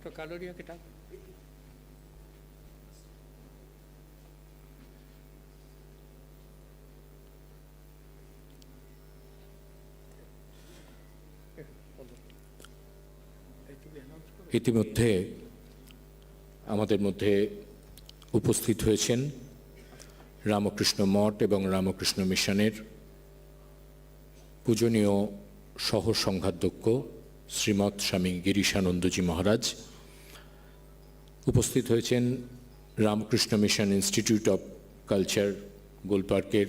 Doctor কানোরিয়াকে ডাক। ইতিমধ্যে আমাদের মধ্যে উপস্থিত হয়েছেন রামকৃষ্ণ মঠ এবং রামকৃষ্ণ মিশনের পূজনীয় সহ সংঘাধ্যক্ষ শ্রীমৎ স্বামী গিরিশানন্দজি মহারাজ। উপস্থিত হয়েছেন Ramakrishna Mission Institute of Culture গোলপার্কের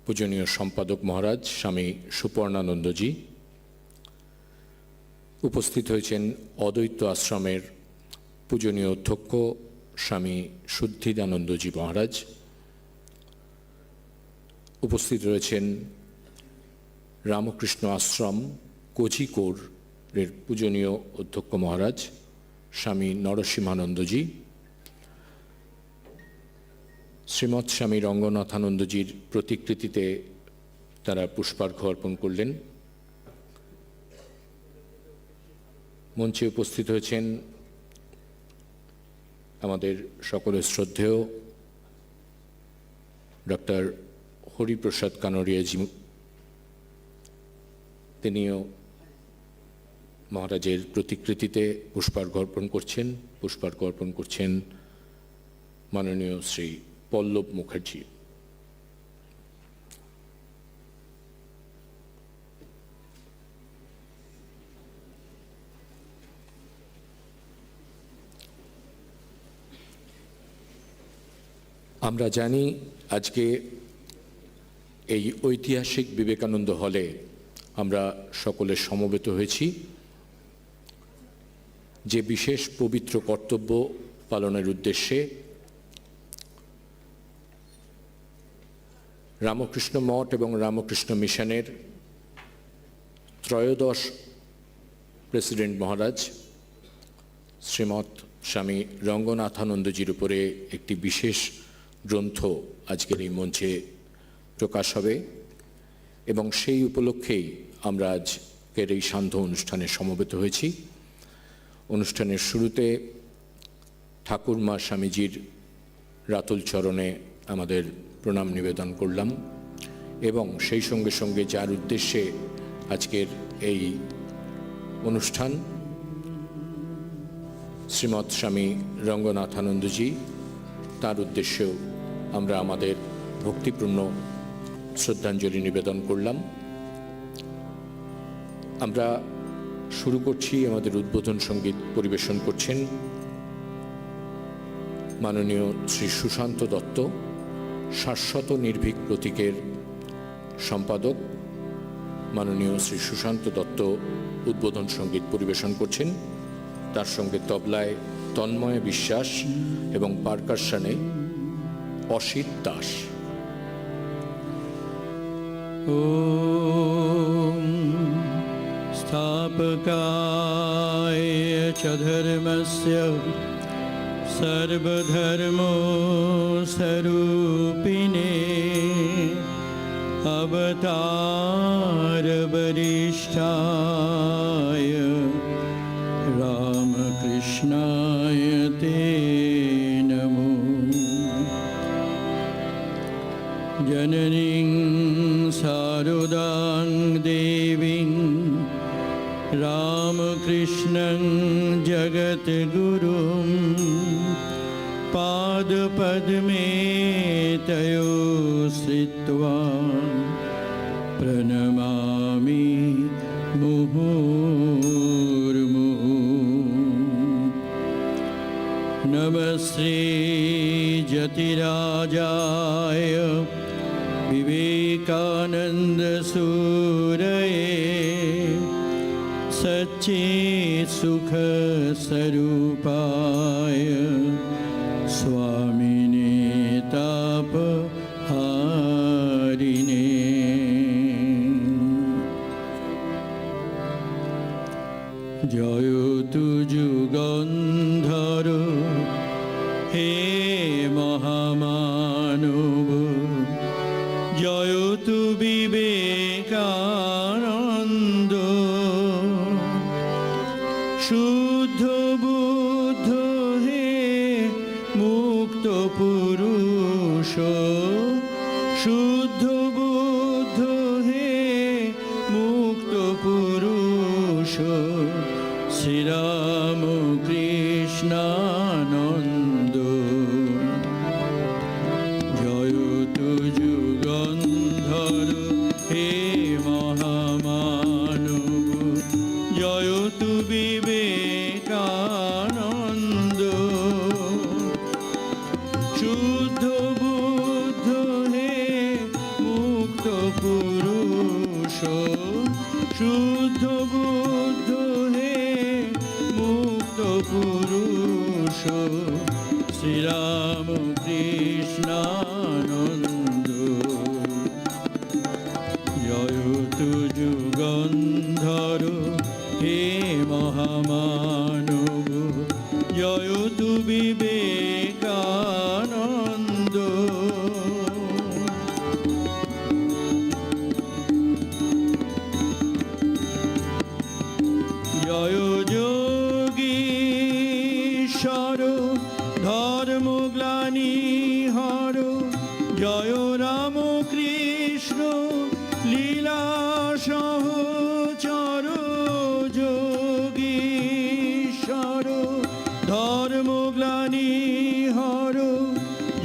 পূজনীয় সম্পাদক মহারাজ স্বামী সুপর্ণানন্দজি। উপস্থিত হয়েছেন অদ্বৈত আশ্রমের পূজনীয় অধ্যক্ষ স্বামী শুদ্ধিদানন্দজি মহারাজ। উপস্থিত রয়েছেন রামকৃষ্ণ আশ্রম কোঝিকোড়ের পূজনীয় অধ্যক্ষ মহারাজ স্বামী নরসিংহানন্দজি। শ্রীমৎ স্বামী রঙ্গনাথানন্দজির প্রতিকৃতিতে তারা পুষ্পার্ঘ্য অর্পণ করলেন। মঞ্চে উপস্থিত হয়েছেন আমাদের সকলের শ্রদ্ধেয় ডক্টর হরিপ্রসাদ কানোরিয়াজি। তিনিও মহারাজের প্রতিকৃতিতে পুষ্পার্ঘ্য অর্পণ করছেন। পুষ্পার্ঘ্য অর্পণ করছেন মাননীয় শ্রী পল্লব মুখার্জি। আমরা জানি আজকে এই ঐতিহাসিক বিবেকানন্দ হলে আমরা সকলে সমবেত হয়েছি যে বিশেষ পবিত্র কর্তব্য পালনের উদ্দেশ্যে। রামকৃষ্ণ মঠ এবং রামকৃষ্ণ মিশনের ত্রয়োদশ প্রেসিডেন্ট মহারাজ শ্রীমৎ স্বামী রঙ্গনাথানন্দজির উপরে একটি বিশেষ গ্রন্থ আজকের এই মঞ্চে প্রকাশ হবে এবং সেই উপলক্ষেই আমরা আজকের এই সান্ধ্য অনুষ্ঠানে সমবেত হয়েছি। অনুষ্ঠানের শুরুতে ঠাকুরমা স্বামীজির রাতুল চরণে আমাদের প্রণাম নিবেদন করলাম এবং সেই সঙ্গে সঙ্গে যার উদ্দেশ্যে আজকের এই অনুষ্ঠান শ্রীমৎ স্বামী রঙ্গনাথানন্দজি, তার উদ্দেশ্যেও আমরা আমাদের ভক্তিপূর্ণ শ্রদ্ধাঞ্জলি নিবেদন করলাম। আমরা শুরু করছি। আমাদের উদ্বোধন সঙ্গীত পরিবেশন করছেন মাননীয় শ্রী সুশান্ত দত্ত, শাশ্বত নির্ভীক প্রতীকের সম্পাদক। মাননীয় শ্রী সুশান্ত দত্ত উদ্বোধন সঙ্গীত পরিবেশন করছেন। তার সঙ্গে তবলায় তন্ময় বিশ্বাস এবং পারকাশনে অসিত দাস। ওম স্থাপকায় চ ধর্মস্য সর্বধর্মস্বরূপিণে অবতার বরিষ্ঠায় রামকৃষ্ণায় তে নমো। জননীং শারদাং দেবীং রামকৃষ্ণং জগদ্গুরুং পাদপদ্মে তয়ো শ্রিত্বা প্রণমামি মুহুর্মুহু। নমস্তে যতিরাজায় विवेकानंद सूरये सच्चित् सुख स्वरूपाय स्वामिने तापहारिणे। जयतु जुगन्धर हे महामानव, जयतु विवेकानंद शुद्ध শুদ্ধ বুদ্ধ হে মুক্ত পুরুষ, শুদ্ধ বুদ্ধ হে মুক্ত পুরুষ, শ্রীরাম কৃষ্ণানন্দ। জয় তু যুগন্ধর হে মহামানব, জয় তু বিবেকানন্দ। শুদ্ধ বুদ্ধ হে মুক্ত পুরুষ, শুদ্ধ বুদ্ধ হে মুক্ত পুরুষ, শ্রীরাম কৃষ্ণানন্দ। জয় তু যুগন্ধর হে মহামানব, জয় তু বিবেকানন্দ। জয় যোগীশ্বর ধর্মগ্লানি হর, জয় রামকৃষ্ণ লীলা সহচর। যোগীশ্বর ধর্মগ্লানি হর,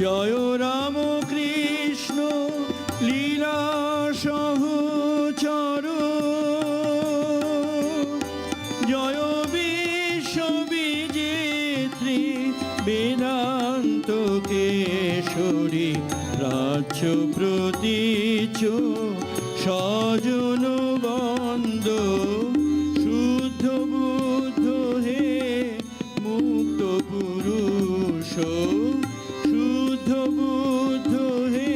জয় রামকৃষ্ণ লীলা সহচর। জয় বিশ্ববিজেত্রী বেদান্ত কেশরী, প্রাচ্য প্রতীচ স্বজন বন্দ। শুদ্ধ বুদ্ধ হে মুক্ত পুরুষ, শুদ্ধ বুদ্ধ হে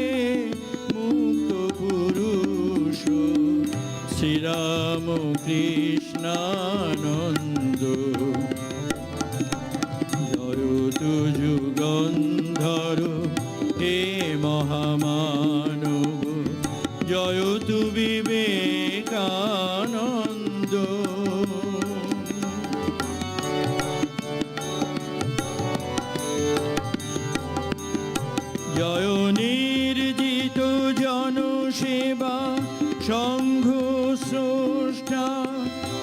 মুক্ত পুরুষ, শ্রীরাম কৃষ্ণানন্দ। জয় তু যুগন্ধর হে মহামানব, জয় তু বিবেকানন্দ। জয় নির্জিত জনসেবা সংঘ স্রষ্টা,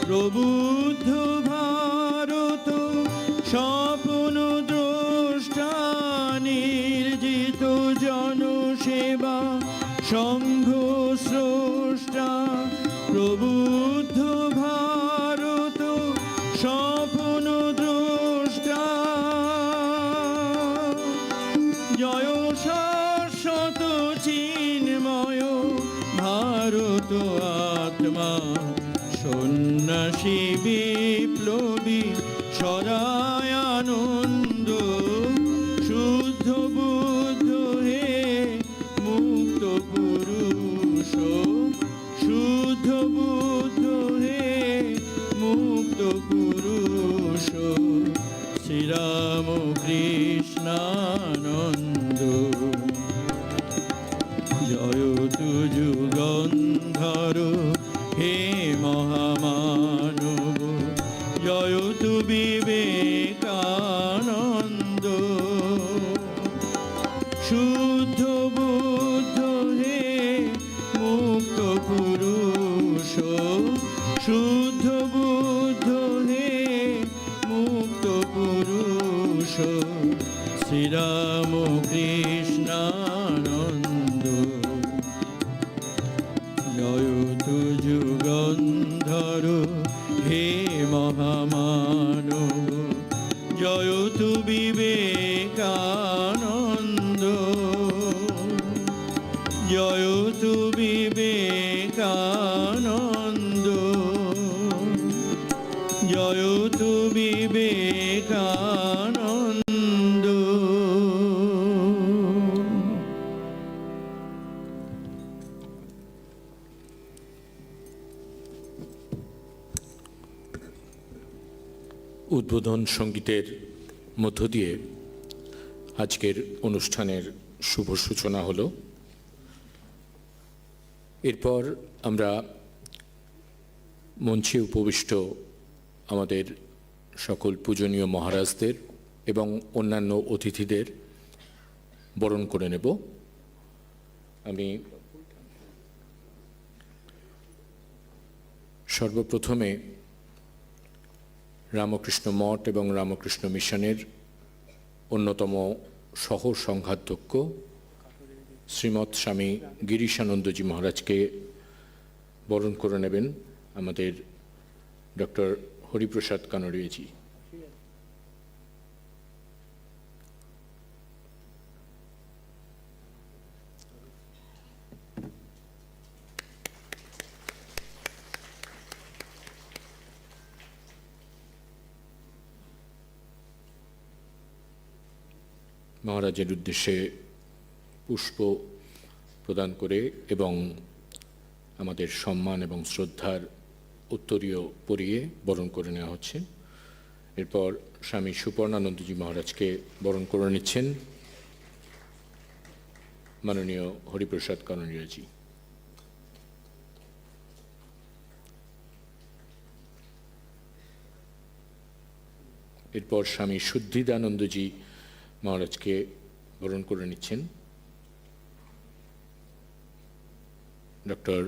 প্রবুদ্ধ ভারত স্বপ্ন দ্রষ্টা। নির্জিত জনসেবা সংঘ স্রষ্টা, প্রবুদ্ধ ভারত স্বপ্ন দ্রষ্টা। জয় শাশ্বত চিন্ময় ভারত আত্মা, সন্ন্যাসী বিপ্লবী সদায় আনন্দ। শুদ্ধ বুদ্ধ হে মুক্ত পুরুষ, শুদ্ধ বুদ্ধ হে মুক্ত পুরুষ, শ্রীরাম কৃষ্ণানন্দ। জয় তু যুগন্ধর হে মহামানব, জয় তু বিবেকানন্দ। শুদ্ধ বুদ্ধ হে মুক্ত পুরুষ, শুদ্ধ বুদ্ধ হে মুক্ত পুরুষ, শ্রীরাম কৃষ্ণানন্দ। জয় তু যুগন্ধর হে মহামানব, জয় তু বিবেকানন্দ। জয় তু বিবেকানন্দ, জয় তু বিবেকানন্দ। উদ্বোধন সঙ্গীতের মধ্য দিয়ে আজকের অনুষ্ঠানের শুভ সূচনা হলো। এরপর আমরা মঞ্চে উপবিষ্ট আমাদের সকল পূজনীয় মহারাজদের এবং অন্যান্য অতিথিদের বরণ করে নেব। আমি সর্বপ্রথমে রামকৃষ্ণ মঠ এবং রামকৃষ্ণ মিশনের অন্যতম সহ সংঘাধ্যক্ষ শ্রীমৎ স্বামী গিরিশানন্দজি মহারাজকে বরণ করে নেবেন আমাদের ডক্টর হরিপ্রসাদ কানোরিয়াজি। মহারাজের উদ্দেশ্যে পুষ্প প্রদান করে এবং আমাদের সম্মান এবং শ্রদ্ধার উত্তরীয় পরিয়ে বরণ করে নেওয়া হচ্ছে। এরপর স্বামী সুপর্ণানন্দজি মহারাজকে বরণ করে নিচ্ছেন মাননীয় হরিপ্রসাদ কানোরিয়াজি। এরপর স্বামী শুদ্ধিদানন্দজি মহারাজকে বরণ করে নিচ্ছেন ডক্টর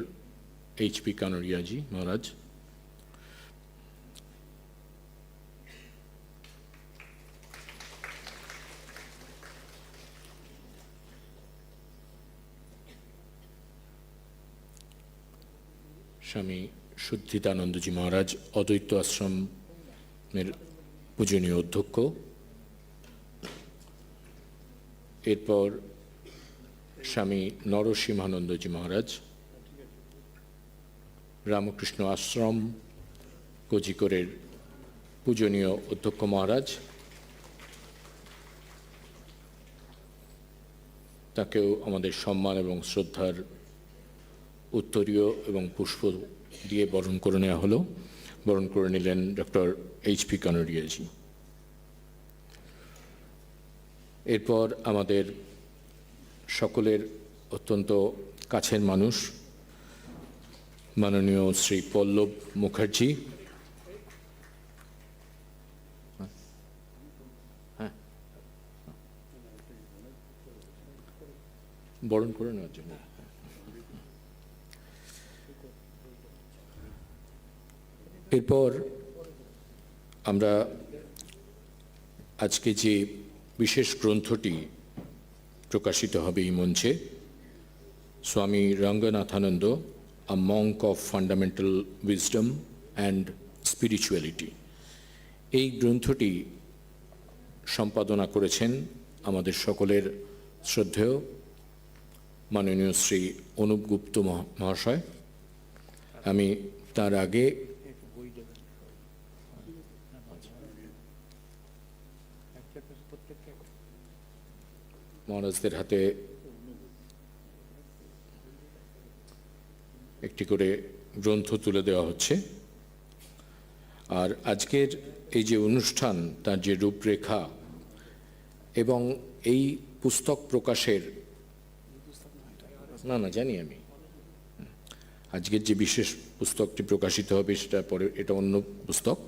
H.P.Kanoria মহারাজ। স্বামী শুদ্ধিদানন্দজি মহারাজ অদ্বৈত আশ্রমের পূজনীয় অধ্যক্ষ। এরপর স্বামী নরসিংহানন্দজি মহারাজ রামকৃষ্ণ আশ্রম কোঝিকোড়ের পূজনীয় অধ্যক্ষ মহারাজ, তাকেও আমাদের সম্মান এবং শ্রদ্ধার উত্তরীয় এবং পুষ্প দিয়ে বরণ করে নেওয়া হলো। বরণ করে নিলেন ডক্টর H.P.Kanoria। এরপর আমাদের সকলের অত্যন্ত কাছের মানুষ মাননীয় শ্রী পল্লব মুখার্জি, বরণ করে নেওয়ার জন্য। এরপর আমরা আজকে যে বিশেষ গ্রন্থটি প্রকাশিত হবে এই মঞ্চে, স্বামী রঙ্গনাথানন্দ, A Monk of Fundamental Wisdom and Spirituality, এই গ্রন্থটি সম্পাদনা করেছেন আমাদের সকলের শ্রদ্ধেয় মাননীয় শ্রী অনুপ গুপ্ত মহাশয়। আমি তার আগে মহারাজদের হাতে একটি করে গ্রন্থ তুলে দেওয়া হচ্ছে। আর আজকের এই যে অনুষ্ঠান, তার যে রূপরেখা এবং এই পুস্তক প্রকাশের না জানি আমি, আজকের যে বিশেষ পুস্তকটি প্রকাশিত হবে সেটা পরে, এটা অন্য পুস্তক।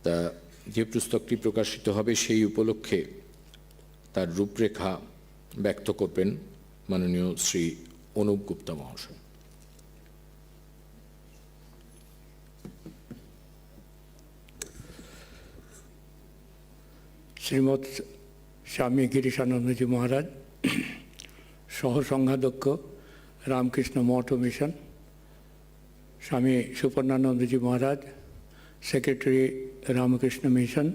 তা যে পুস্তকটি প্রকাশিত হবে সেই উপলক্ষে তার রূপরেখা ব্যক্ত করবেন মাননীয় শ্রী অনুপ গুপ্তা মহাশয়। শ্রীমৎ স্বামী গিরিশানন্দজি মহারাজ, সহ সংঘাধ্যক্ষ রামকৃষ্ণ মঠ ও Mission, Swami Suparnanandaji Maharaj, secretary Ramakrishna Mission,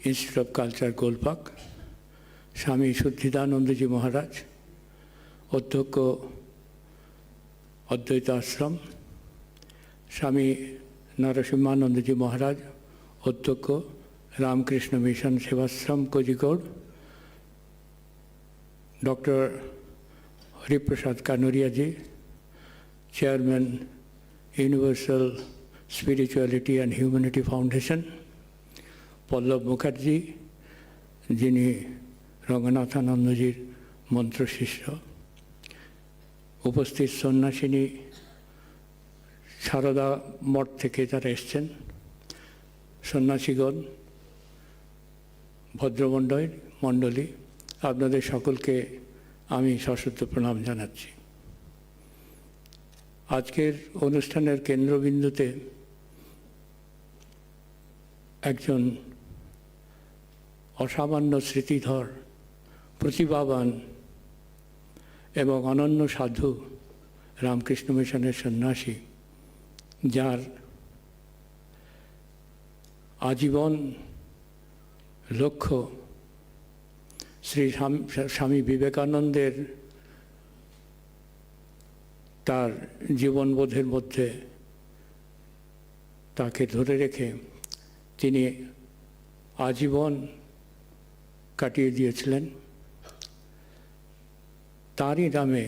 Institute of Culture Golpark, Swami Shuddhidanandaji মহারাজ, অধ্যক্ষ অদ্বৈত আশ্রম, স্বামী নরসিংহানন্দজি মহারাজ, অধ্যক্ষ Ramakrishna Mission Sevashram Kozhikode, doctor Hariprasad Kanoriaji, chairman Universal Spirituality and Humanity Foundation, Pallab Mukherjee, যিনি রঙ্গনাথানন্দজির মন্ত্রশিষ্য, উপস্থিত সন্ন্যাসিনী, সারদা মঠ থেকে যারা এসছেন, সন্ন্যাসীগণ, ভদ্রমণ্ডলী, আপনাদের সকলকে আমি সশ্রদ্ধ প্রণাম জানাচ্ছি। আজকের অনুষ্ঠানের কেন্দ্রবিন্দুতে একজন অসামান্য স্মৃতিধর, প্রতিভাবান এবং অনন্য সাধু রামকৃষ্ণ মিশনের সন্ন্যাসী, যার আজীবন লক্ষ্য শ্রী স্বামী বিবেকানন্দের তার জীবনবোধের মধ্যে তাকে ধরে রেখে তিনি আজীবন কাটিয়ে দিয়েছিলেন। তারই নামে,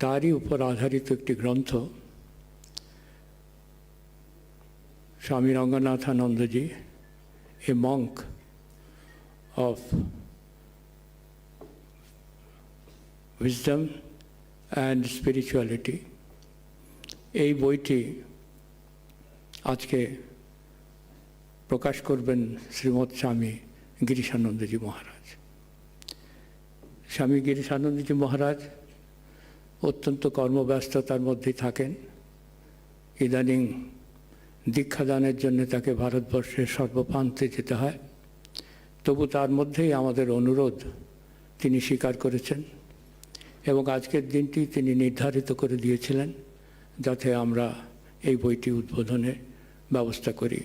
তারই উপর আধারিত একটি গ্রন্থ Swami Ranganathanandaji, a monk of wisdom and spirituality, এই বইটি আজকে প্রকাশ করবেন শ্রীমৎ স্বামী গিরিশানন্দজি মহারাজ। স্বামী গিরিশানন্দজি মহারাজ অত্যন্ত কর্মব্যস্ততার মধ্যে থাকেন। ইদানিং দীক্ষাদানের জন্য তাকে ভারতবর্ষের সর্বপ্রান্তে যেতে হয়, তবু তার মধ্যেই আমাদের অনুরোধ তিনি স্বীকার করেছেন এবং আজকের দিনটি তিনি নির্ধারিত করে দিয়েছিলেন যাতে আমরা এই বইটি উদ্বোধনের ব্যবস্থা করি।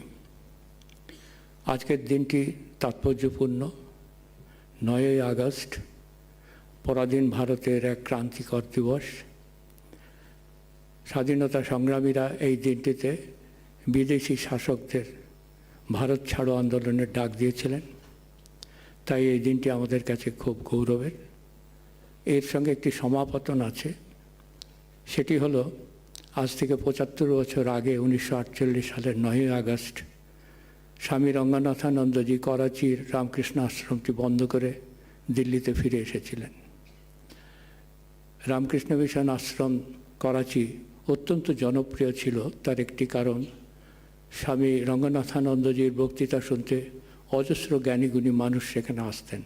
আজকের দিনটি তাৎপর্যপূর্ণ। 9ই আগস্ট পরাধীন ভারতের এক ক্রান্তিকর দিবস। স্বাধীনতা সংগ্রামীরা এই দিনটিতে বিদেশি শাসকদের ভারত ছাড়ো আন্দোলনের ডাক দিয়েছিলেন, তাই এই দিনটি আমাদের কাছে খুব গৌরবের। এর সঙ্গে একটি সমাপতন আছে, সেটি হলো আজ থেকে 75 বছর আগে 1948 সালের 9ই আগস্ট স্বামী রঙ্গনাথানন্দজি করাচির রামকৃষ্ণ আশ্রমটি বন্ধ করে দিল্লিতে ফিরে এসেছিলেন। রামকৃষ্ণ মিশন আশ্রম করাচি অত্যন্ত জনপ্রিয় ছিল, তার একটি কারণ স্বামী রঙ্গনাথানন্দজির বক্তৃতা শুনতে অজস্র জ্ঞানীগুণী মানুষ সেখানে আসতেন।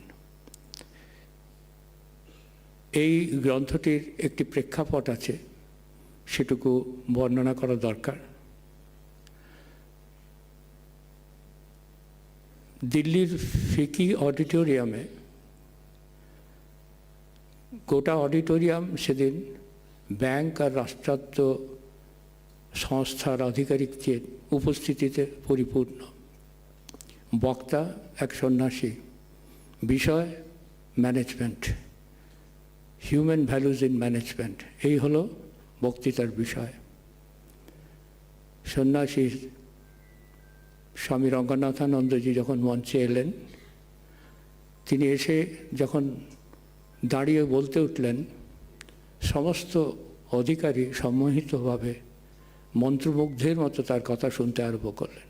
এই গ্রন্থটির একটি প্রেক্ষাপট আছে, সেটুকু বর্ণনা করা দরকার। দিল্লির ফিকি অডিটোরিয়ামে, গোটা অডিটোরিয়াম সেদিন ব্যাংক আর রাষ্ট্রায়ত্ত সংস্থার আধিকারিকদের উপস্থিতিতে পরিপূর্ণ। বক্তা এক সন্ন্যাসী, বিষয় management, human values in management, এই হলো বক্তৃতার বিষয়। সন্ন্যাসী স্বামী রঙ্গনাথানন্দজি যখন মঞ্চে এলেন, তিনি এসে যখন দাঁড়িয়ে বলতে উঠলেন, সমস্ত অধিকারী সম্মোহিতভাবে মন্ত্রমুগ্ধের মতো তার কথা শুনতে আরম্ভ করলেন।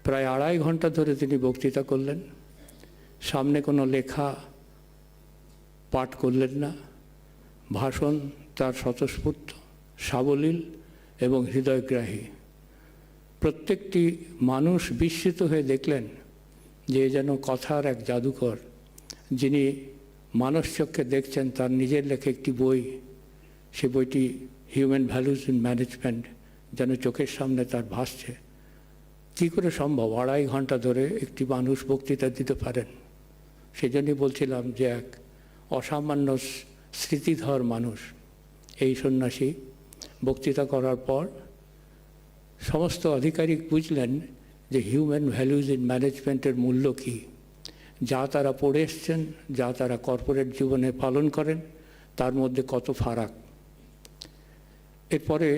প্রায় 2.5 ঘন্টা ধরে তিনি বক্তৃতা করলেন। সামনে কোনো লেখা পাঠ করলেন না। ভাষণ তার স্বতঃস্ফূর্ত, সাবলীল এবং হৃদয়গ্রাহী। প্রত্যেকটি মানুষ বিস্মিত হয়ে দেখলেন যে যেন কথার এক জাদুকর, যিনি মানসচক্ষে দেখছেন তার নিজের লেখা একটি বই, সে বইটি হিউম্যান ভ্যালুজ ইন ম্যানেজমেন্ট, যেন চোখের সামনে তার ভাসছে। কী করে সম্ভব 2.5 ঘন্টা ধরে একটি মানুষ বক্তৃতা দিতে পারেন? সেজন্যই বলছিলাম যে এক অসামান্য স্মৃতিধর মানুষ এই সন্ন্যাসী বক্তৃতা করার পর সমস্ত আধিকারিক বুঝলেন যে হিউম্যান ভ্যালুজ ইন ম্যানেজমেন্টের মূল্য কী, যা তারা পড়ে এসছেন, যা তারা কর্পোরেট জীবনে পালন করেন, তার মধ্যে কত ফারাক। এরপরে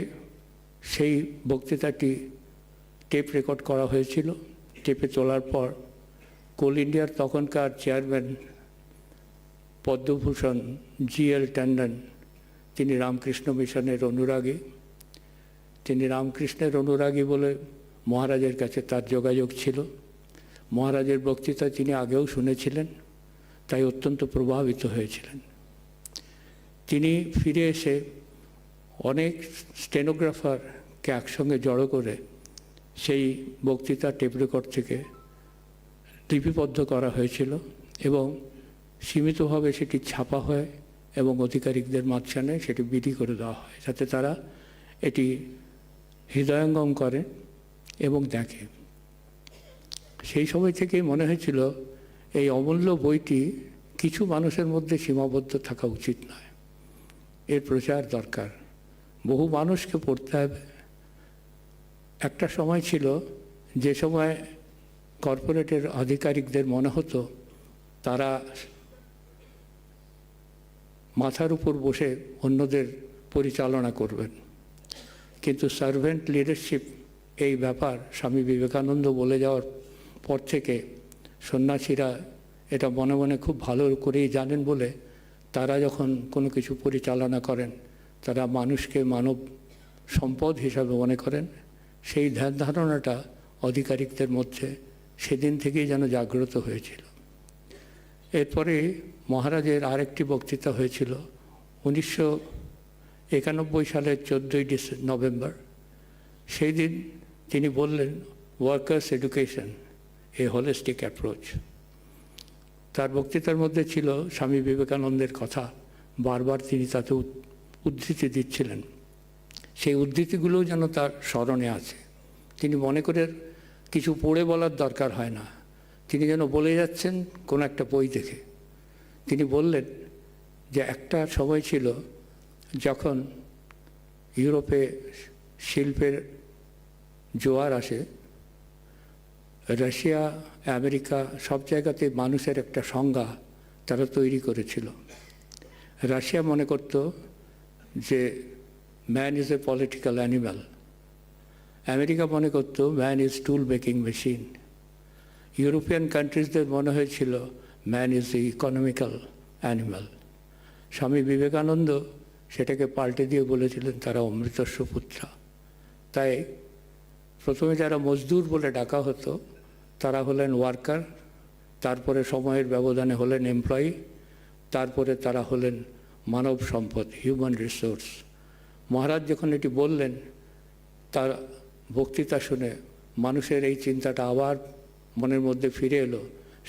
সেই বক্তৃতাটি টেপ রেকর্ড করা হয়েছিল। টেপে তোলার পর কোল ইন্ডিয়ার তখনকার চেয়ারম্যান পদ্মভূষণ G.L. ট্যান্ডন, তিনি রামকৃষ্ণ মিশনের অনুরাগী। তিনি রামকৃষ্ণের অনুরাগী বলে মহারাজের কাছে তার যোগাযোগ ছিল। মহারাজের বক্তৃতা তিনি আগেও শুনেছিলেন, তাই অত্যন্ত প্রভাবিত হয়েছিলেন। তিনি ফিরে এসে অনেক স্টেনোগ্রাফারকে একসঙ্গে জড়ো করে সেই বক্তৃতা টেপ রেকর্ড থেকে লিপিবদ্ধ করা হয়েছিল এবং সীমিতভাবে সেটি ছাপা হয় এবং অধিকারিকদের মাঝখানে সেটি বিলি করে দেওয়া হয়, যাতে তারা এটি হৃদয়ঙ্গম করে এবং দেখে। সেই সময় থেকেই মনে হয়েছিল এই অমূল্য বইটি কিছু মানুষের মধ্যে সীমাবদ্ধ থাকা উচিত নয়, এর প্রচার দরকার, বহু মানুষকে পড়তে হবে। একটা সময় ছিল যে সময় কর্পোরেটের আধিকারিকদের মনে হতো তারা মাথার উপর বসে অন্যদের পরিচালনা করবেন, কিন্তু সার্ভেন্ট লিডারশিপ এই ব্যাপার স্বামী বিবেকানন্দ বলে যাওয়ার পর থেকে সন্ন্যাসীরা এটা মনে মনে খুব ভালো করেই জানেন বলে তারা যখন কোনো কিছু পরিচালনা করেন তারা মানুষকে মানব সম্পদ হিসাবে মনে করেন। সেই ধ্যান ধারণাটা আধিকারিকদের মধ্যে সেদিন থেকেই যেন জাগ্রত হয়েছিল। এরপরে মহারাজের আরেকটি বক্তৃতা হয়েছিল 1991 সালের 14ই নভেম্বর। সেই দিন তিনি বললেন ওয়ার্কার্স এডুকেশন এ হোলিস্টিক অ্যাপ্রোচ। তার বক্তৃতার মধ্যে ছিল স্বামী বিবেকানন্দের কথা, বারবার তিনি তাতে উদ্ধৃতি দিচ্ছিলেন। সেই উদ্ধৃতিগুলোও যেন তার স্মরণে আছে। তিনি মনে করে কিছু পড়ে বলার দরকার হয় না, তিনি যেন বলে যাচ্ছেন কোনো একটা বই দেখে। তিনি বললেন যে একটা সময় ছিল যখন ইউরোপে শিল্পের জোয়ার আসে, রাশিয়া আমেরিকা সব জায়গাতে মানুষের একটা সংজ্ঞা তারা তৈরি করেছিল। রাশিয়া মনে করত যে man is a political animal, America মনে করত man is tool making machine, European কান্ট্রিজদের মনে হয়েছিল man is a economical animal. Swami Vivekananda সেটাকে পাল্টে দিয়ে বলেছিলেন তারা অমৃতস্য পুত্রা। তাই প্রথমে যারা মজদুর বলে ডাকা হতো তারা হলেন ওয়ার্কার, তারপরে সময়ের ব্যবধানে হলেন এমপ্লয়ি, তারপরে তারা হলেন মানব সম্পদ, হিউম্যান রিসোর্স। মহারাজ যখন এটি বললেন তার বক্তৃতা শুনে মানুষের এই চিন্তাটা আবার মনের মধ্যে ফিরে এলো।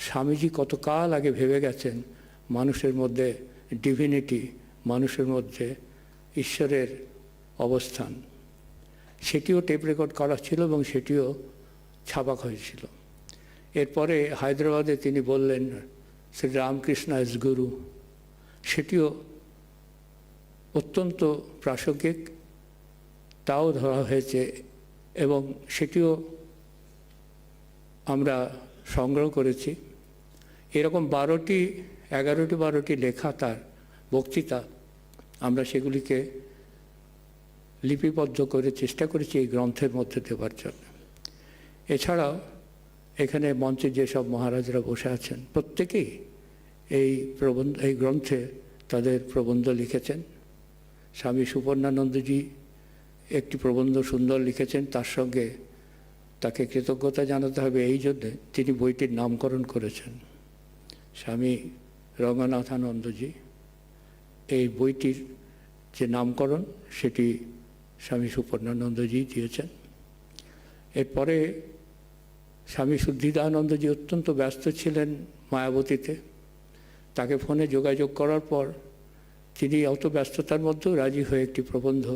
স্বামীজি কতকাল আগে ভেবে গেছেন মানুষের মধ্যে ডিভিনিটি, মানুষের মধ্যে ঈশ্বরের অবস্থান। সেটিও টেপ রেকর্ড করা ছিল এবং সেটিও ছাপা হয়েছিল। এরপরে হায়দ্রাবাদে তিনি বললেন শ্রী রামকৃষ্ণ ইজ গুরু, সেটিও অত্যন্ত প্রাসঙ্গিক, তাও ধরা হয়েছে এবং সেটিও আমরা সংগ্রহ করেছি। এরকম 11টি লেখা তার বক্তৃতা, আমরা সেগুলিকে লিপিবদ্ধ করে চেষ্টা করেছি এই গ্রন্থের মধ্যে দেওয়ার জন্য। এছাড়াও এখানে মঞ্চে যেসব মহারাজরা বসে আছেন প্রত্যেকেই এই গ্রন্থে তাদের প্রবন্ধ লিখেছেন। স্বামী সুপর্ণানন্দজি একটি প্রবন্ধ সুন্দর লিখেছেন, তার সঙ্গে তাকে কৃতজ্ঞতা জানাতে হবে এই জন্যে তিনি বইটির নামকরণ করেছেন। স্বামী রঙ্গনাথানন্দজি এই বইটির যে নামকরণ সেটি স্বামী সুপর্ণানন্দজি দিয়েছেন। এরপরে স্বামী শুদ্ধিদানন্দজি অত্যন্ত ব্যস্ত ছিলেন মায়াবতীতে। তাকে ফোনে যোগাযোগ করার পর তিনি অত ব্যস্ততার মধ্যেও রাজি হয়ে একটি প্রবন্ধ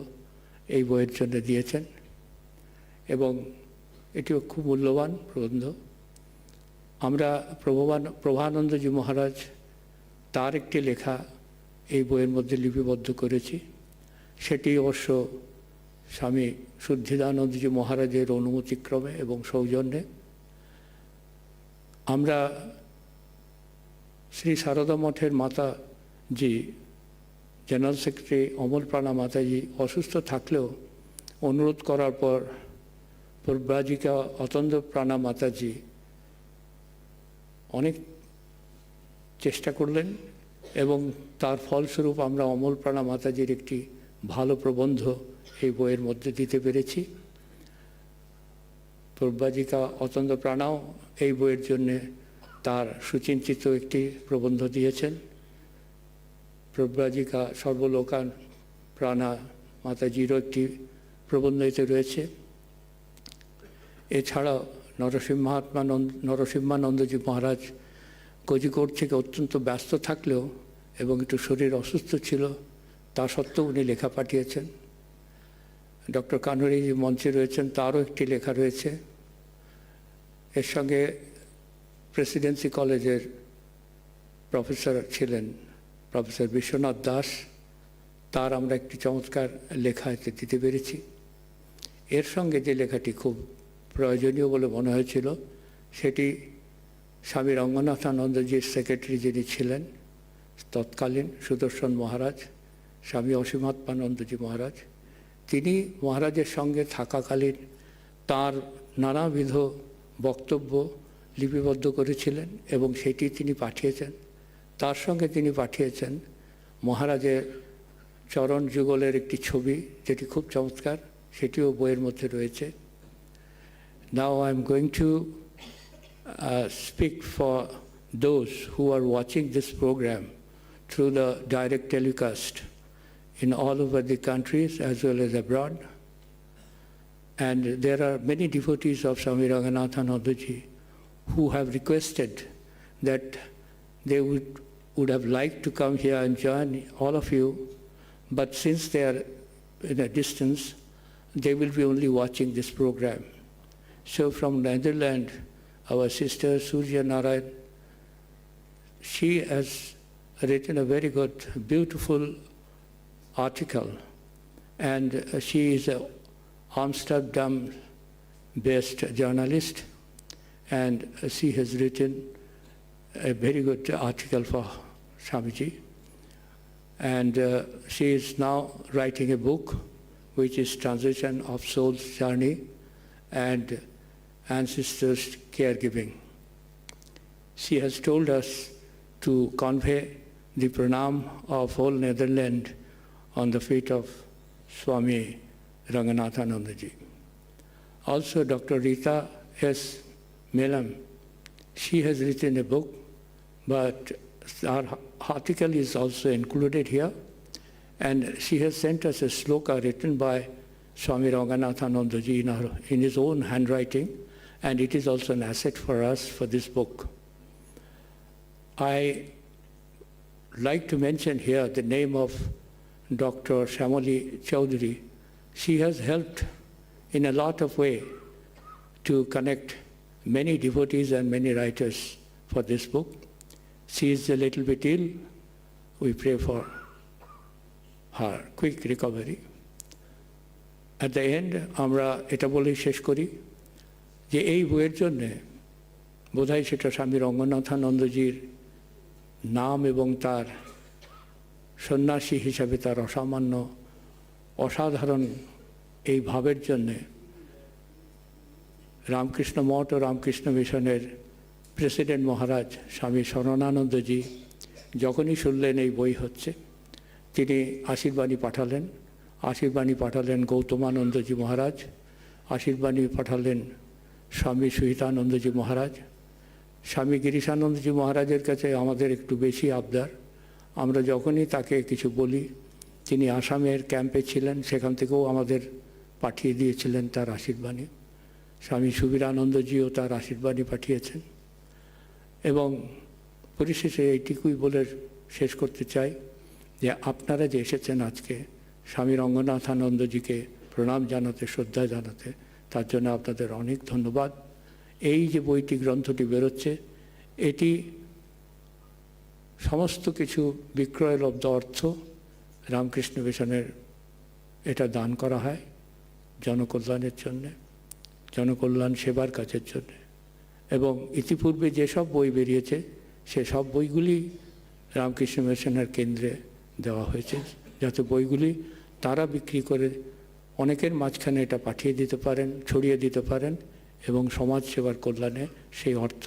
এই বইয়ের জন্য দিয়েছেন এবং এটিও খুব মূল্যবান প্রবন্ধ। আমরা প্রভানন্দজি মহারাজ তার একটি লেখা এই বইয়ের মধ্যে লিপিবদ্ধ করেছি। সেটি অবশ্য স্বামী শুদ্ধিদানন্দজি মহারাজের অনুমতিক্রমে এবং সৌজন্যে। আমরা শ্রী সারদা মঠের মাতাজি, জেনারেল সেক্রেটারি অমলপ্রাণা মাতাজি অসুস্থ থাকলেও অনুরোধ করার পর পূর্বাজিকা অতন্দ্র প্রাণা মাতাজি অনেক চেষ্টা করলেন এবং তার ফলস্বরূপ আমরা অমলপ্রাণা মাতাজির একটি ভালো প্রবন্ধ এই বইয়ের মধ্যে দিতে পেরেছি। পূর্বাজিকা অতন্দ্র প্রাণাও এই বইয়ের জন্যে তার সুচিন্তিত একটি প্রবন্ধ দিয়েছেন। প্রব্রাজিকা সর্বলোকান প্রাণা মাতাজিরও একটি প্রবন্ধ এতে রয়েছে। এছাড়াও নরসিংহানন্দজি মহারাজ কোঝিকোড থেকে অত্যন্ত ব্যস্ত থাকলেও এবং একটু শরীর অসুস্থ ছিল, তা সত্ত্বেও উনি লেখা পাঠিয়েছেন। ডক্টর কানোরিজি মঞ্চে রয়েছেন, তারও একটি লেখা রয়েছে। এর সঙ্গে প্রেসিডেন্সি কলেজের প্রফেসর ছিলেন প্রফেসর বিশ্বনাথ দাস, তার আমরা একটি চমৎকার লেখা এতে দিতে পেরেছি। এর সঙ্গে যে লেখাটি খুব প্রয়োজনীয় বলে মনে হয়েছিল, সেটি স্বামী রঙ্গনাথানন্দজির সেক্রেটারি যিনি ছিলেন তৎকালীন সুদর্শন মহারাজ, স্বামী অসীমাত্মানন্দজি মহারাজ, তিনি মহারাজের সঙ্গে থাকাকালীন তার নানাবিধ বক্তব্য লিপিবদ্ধ করেছিলেন এবং সেটি তিনি পাঠিয়েছেন। তার সঙ্গে তিনি পাঠিয়েছেন মহারাজের চরণ যুগলের একটি ছবি, যেটি খুব চমৎকার, সেটিও বইয়ের মধ্যে রয়েছে। Now I am going to speak for those who are watching this program through the direct telecast in all over the countries as well as abroad. And there are many devotees of Swami Ranganathanandaji who have requested that they would have liked to come here and join all of you, but since they are in a distance, they will be only watching this program. So from Netherlands, our sister Surya Narayan, she has written a very good, beautiful article, and she is an Amsterdam-based journalist, and she has written a very good article for Swamiji. And she is now writing a book which is Transition of Soul's Journey and Ancestors' Caregiving. She has told us to convey the pranam of whole Netherlands on the feet of Swami Ranganathanandaji. Also Dr. Rita S. Melam, she has written a book, but our article is also included here, and she has sent us a sloka written by Swami Ranganathanandaji in his own handwriting, and it is also an asset for us for this book. I like to mention here the name of Dr. Shamali Chaudhary. She has helped in a lot of way to connect many devotees and many writers for this book. She is a little bit ill. We pray for her quick recovery. At the end, আমরা এটা বলেই শেষ করি যে এই বইয়ের জন্যে বোধহয় সেটা স্বামী রঙ্গনাথানন্দজির নাম এবং তার সন্ন্যাসী হিসাবে তার অসাধারণ এই ভাবের জন্যে রামকৃষ্ণ মঠ ও রামকৃষ্ণ মিশনের প্রেসিডেন্ট মহারাজ স্বামী শরণানন্দজি যখনই শুনলেন এই বই হচ্ছে, তিনি আশীর্বাণী পাঠালেন গৌতমানন্দজি মহারাজ, আশীর্বাণী পাঠালেন স্বামী সুহিতানন্দজি মহারাজ। স্বামী গিরিশানন্দজি মহারাজের কাছে আমাদের একটু বেশি আবদার, আমরা যখনই তাকে কিছু বলি, তিনি আসামের ক্যাম্পে ছিলেন, সেখান থেকেও আমাদের পাঠিয়ে দিয়েছিলেন তার আশীর্বাণী। স্বামী সুবীরানন্দজিও তার আশীর্বাণী পাঠিয়েছেন। এবং পরিশেষে এইটুকুই বলে শেষ করতে চাই যে আপনারা যে এসেছেন আজকে স্বামী রঙ্গনাথানন্দজিকে প্রণাম জানাতে, শ্রদ্ধা জানাতে, তার জন্য আপনাদের অনেক ধন্যবাদ। এই যে বইটি, গ্রন্থটি বেরোচ্ছে, এটি সমস্ত কিছু বিক্রয়লব্ধ অর্থ রামকৃষ্ণ মিশনের এটা দান করা হয় জনকল্যাণের জন্যে, জনকল্যাণ সেবার কাজের জন্যে। এবং ইতিপূর্বে যেসব বই বেরিয়েছে সে সব বইগুলি রামকৃষ্ণ মিশনের কেন্দ্রে দেওয়া হয়েছে, যাতে বইগুলি তারা বিক্রি করে অনেকের মাঝখানে এটা পাঠিয়ে দিতে পারেন, ছড়িয়ে দিতে পারেন এবং সমাজ সেবার কল্যাণে সেই অর্থ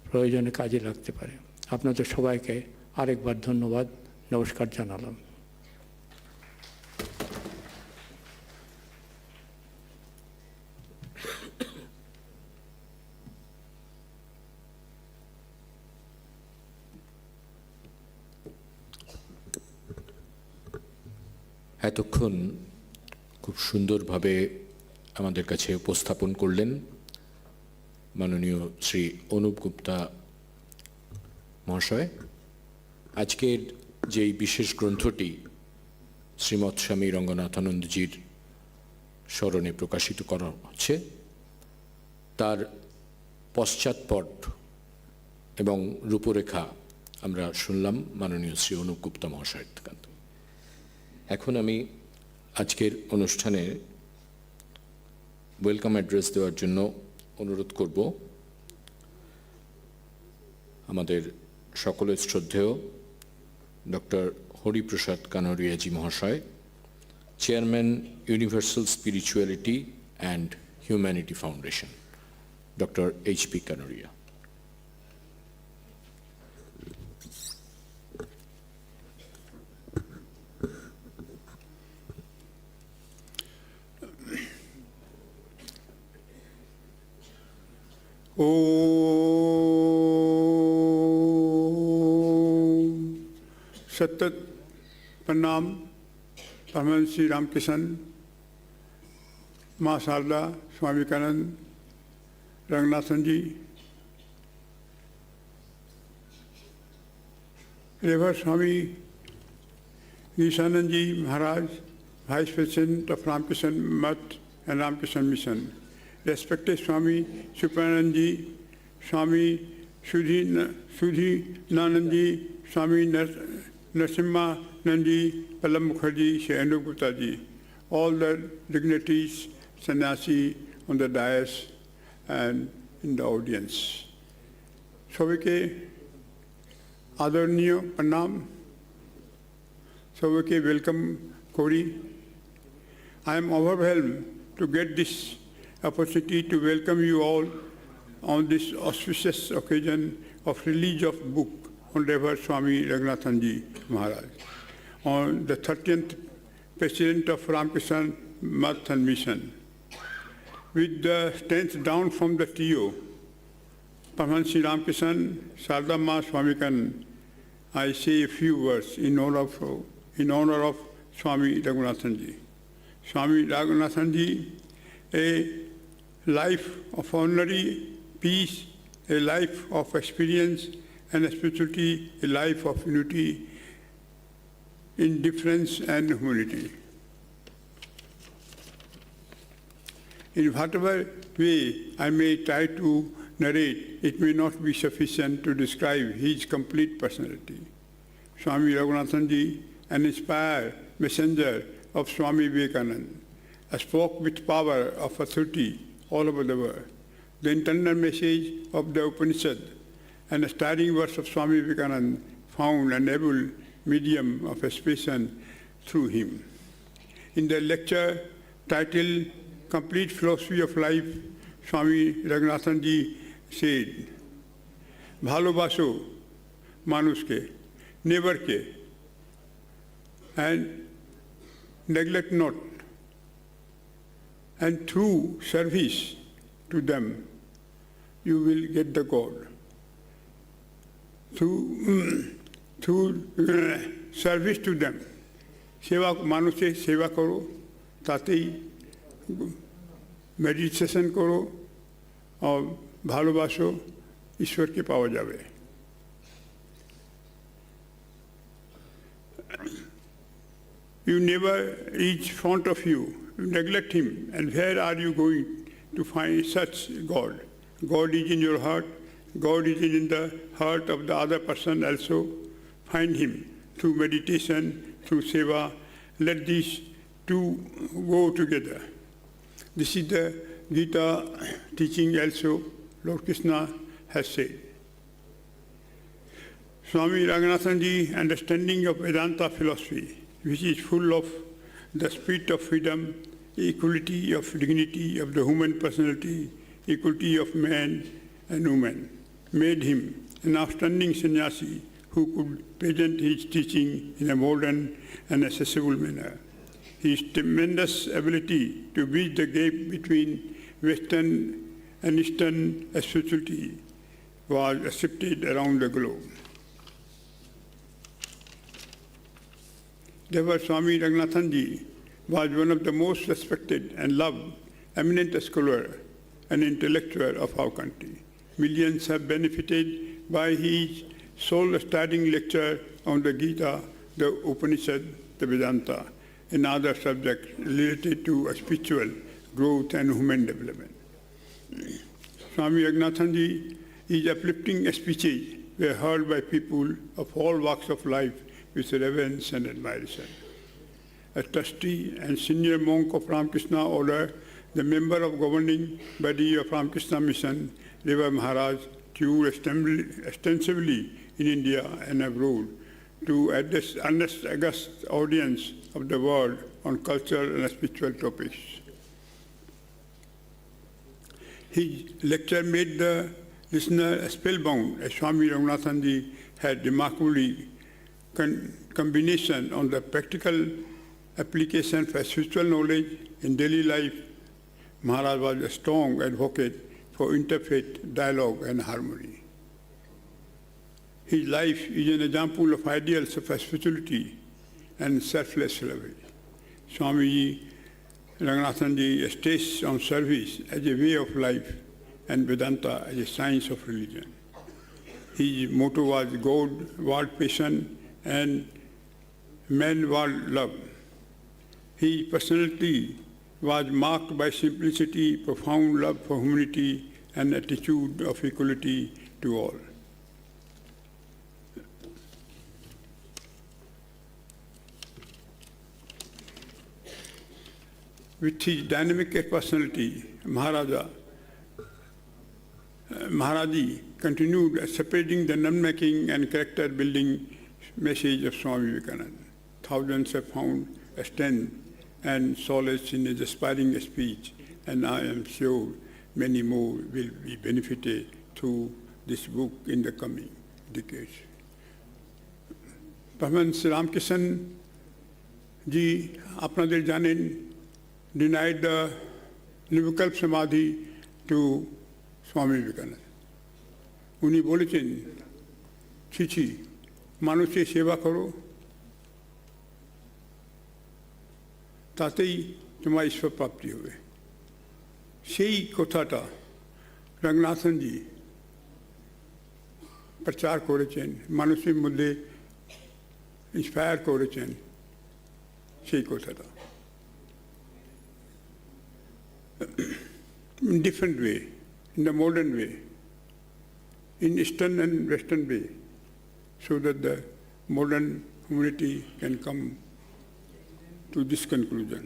প্রয়োজনে কাজে লাগতে পারে। আপনাদের সবাইকে আরেকবার ধন্যবাদ, নমস্কার জানালাম। এতক্ষণ খুব সুন্দরভাবে আমাদের কাছে উপস্থাপন করলেন মাননীয় শ্রী অনুপ গুপ্তা মহাশয়। আজকের যেই বিশেষ গ্রন্থটি শ্রীমৎ স্বামী রঙ্গনাথানন্দজির স্মরণে প্রকাশিত করা হচ্ছে, তার পশ্চাৎপট এবং রূপরেখা আমরা শুনলাম মাননীয় শ্রী অনুপ গুপ্তা মহাশয়ের কাছ থেকে। এখন আমি আজকের অনুষ্ঠানে ওয়েলকাম অ্যাড্রেস দেওয়ার জন্য অনুরোধ করব আমাদের সকলের শ্রদ্ধেয় ডক্টর হরিপ্রসাদ কানোরিয়াজি মহাশয়, chairman Universal Spirituality and Humanity Foundation, doctor H.P.Kanoria। सतत प्रणाम Paramahamsa Shri Ramakrishna, Maa Sarada, Swami Vivekananda, Ranganathan ji, revered Swami Girishanand ji Maharaj, vice president of Ramakrishna Math and Ramakrishna Mission, respected Swami Supananji, Swami Sudhinanandaji, Swami Narasimhanandaji, Pallab Mukherjee, Shri Anup Gupta ji, all the dignitaries, sannyasi on the dais and in the audience. सभी के आदरणीय प्रणाम, सभी के welcome कोरी। I am overwhelmed to get this opportunity to welcome you all on this auspicious occasion of release of book on Revered Swami Ranganathanandaji Maharaj, on the 30th President of Ramakrishna Math and Mission. With the strength down from the trio, Paramahansa Sri Ramakrishna, Sarada Ma Swami Vivekananda, I say a few words in honor of Swami Ranganathanandaji. Swami Ranganathanandaji, a life of ordinary peace, a life of experience and spirituality, a life of unity, indifference and humility. In whatever way I may try to narrate, it may not be sufficient to describe his complete personality. Swami Ranganathanandaji, an inspired messenger of Swami Vivekananda, spoke with power of authority all over the world. The internal message of the Upanishad and the stirring words of Swami Vivekananda found an able medium of expression through him. In the lecture titled Complete Philosophy of Life, Swami Ranganathanandaji said, Bhalobaso Manuske, never ke, and neglect not, and through service to them, you will get the God. Through service to them, सेवा मानुषे सेवा करो, तातेई meditation करो और भालोबासो ईश्वर के पावा जावे. You never reach front of you, you neglect him, and where are you going to find such God? God is in your heart, God is in the heart of the other person also. Find him through meditation, through seva. Let these two go together. This is the Gita teaching also, Lord Krishna has said. Swami Ranganathanandaji's understanding of Vedanta philosophy, which is full of the spirit of freedom, equality of dignity of the human personality, equality of man and woman, made him an outstanding sannyasi who could present his teaching in a modern and accessible manner. His tremendous ability to bridge the gap between Western and Eastern spirituality was accepted around the globe. Revered Swami Ranganathanandaji was one of the most respected and loved eminent scholar and intellectual of our country. Millions have benefited by his soul-starting lecture on the Gita, the Upanishad, the Vedanta, and other subjects related to spiritual growth and human development. Swami Ranganathanandaji, his uplifting speeches were heard by people of all walks of life with reverence and admiration. A trustee and senior monk of Ramakrishna order, the member of governing body of Ramakrishna Mission, Revered Maharaj, toured extensively in India and abroad to address august audience of the world on cultural and spiritual topics. His lecture made the listener spellbound, as Swami Ranganathanandaji had remarkably combination on the practical application for spiritual knowledge in daily life. Maharaj was a strong advocate for interfaith dialogue and harmony. His life is an example of ideals of spirituality and selfless service. Swami Ranganathanandaji stays on service as a way of life and Vedanta as a science of religion. His motto was God, world patience, and man, world love. His personality was marked by simplicity, profound love for humanity, and attitude of equality to all. With his dynamic personality, Maharaji continued spreading the non-making and character-building message of Swami Vivekananda. Thousands have found strength and solace in his aspiring speech, and I am sure many more will be benefited through this book in the coming decades. Paramahansa Ramakrishna ji, apnader janen, denied the Nirvik Samadhi to Swami Vivekananda. Uni bolechen, chichi, মানুষের সেবা করো, তাতেই তোমার ঈশ্বর প্রাপ্তি হবে। সেই কথাটা রঙ্গনাথনজি প্রচার করেছেন, মানুষের মধ্যে ইন্সপায়ার করেছেন সেই কথাটা। In different way, in the modern way, in Eastern and Western way, so that the modern humanity can come to this conclusion.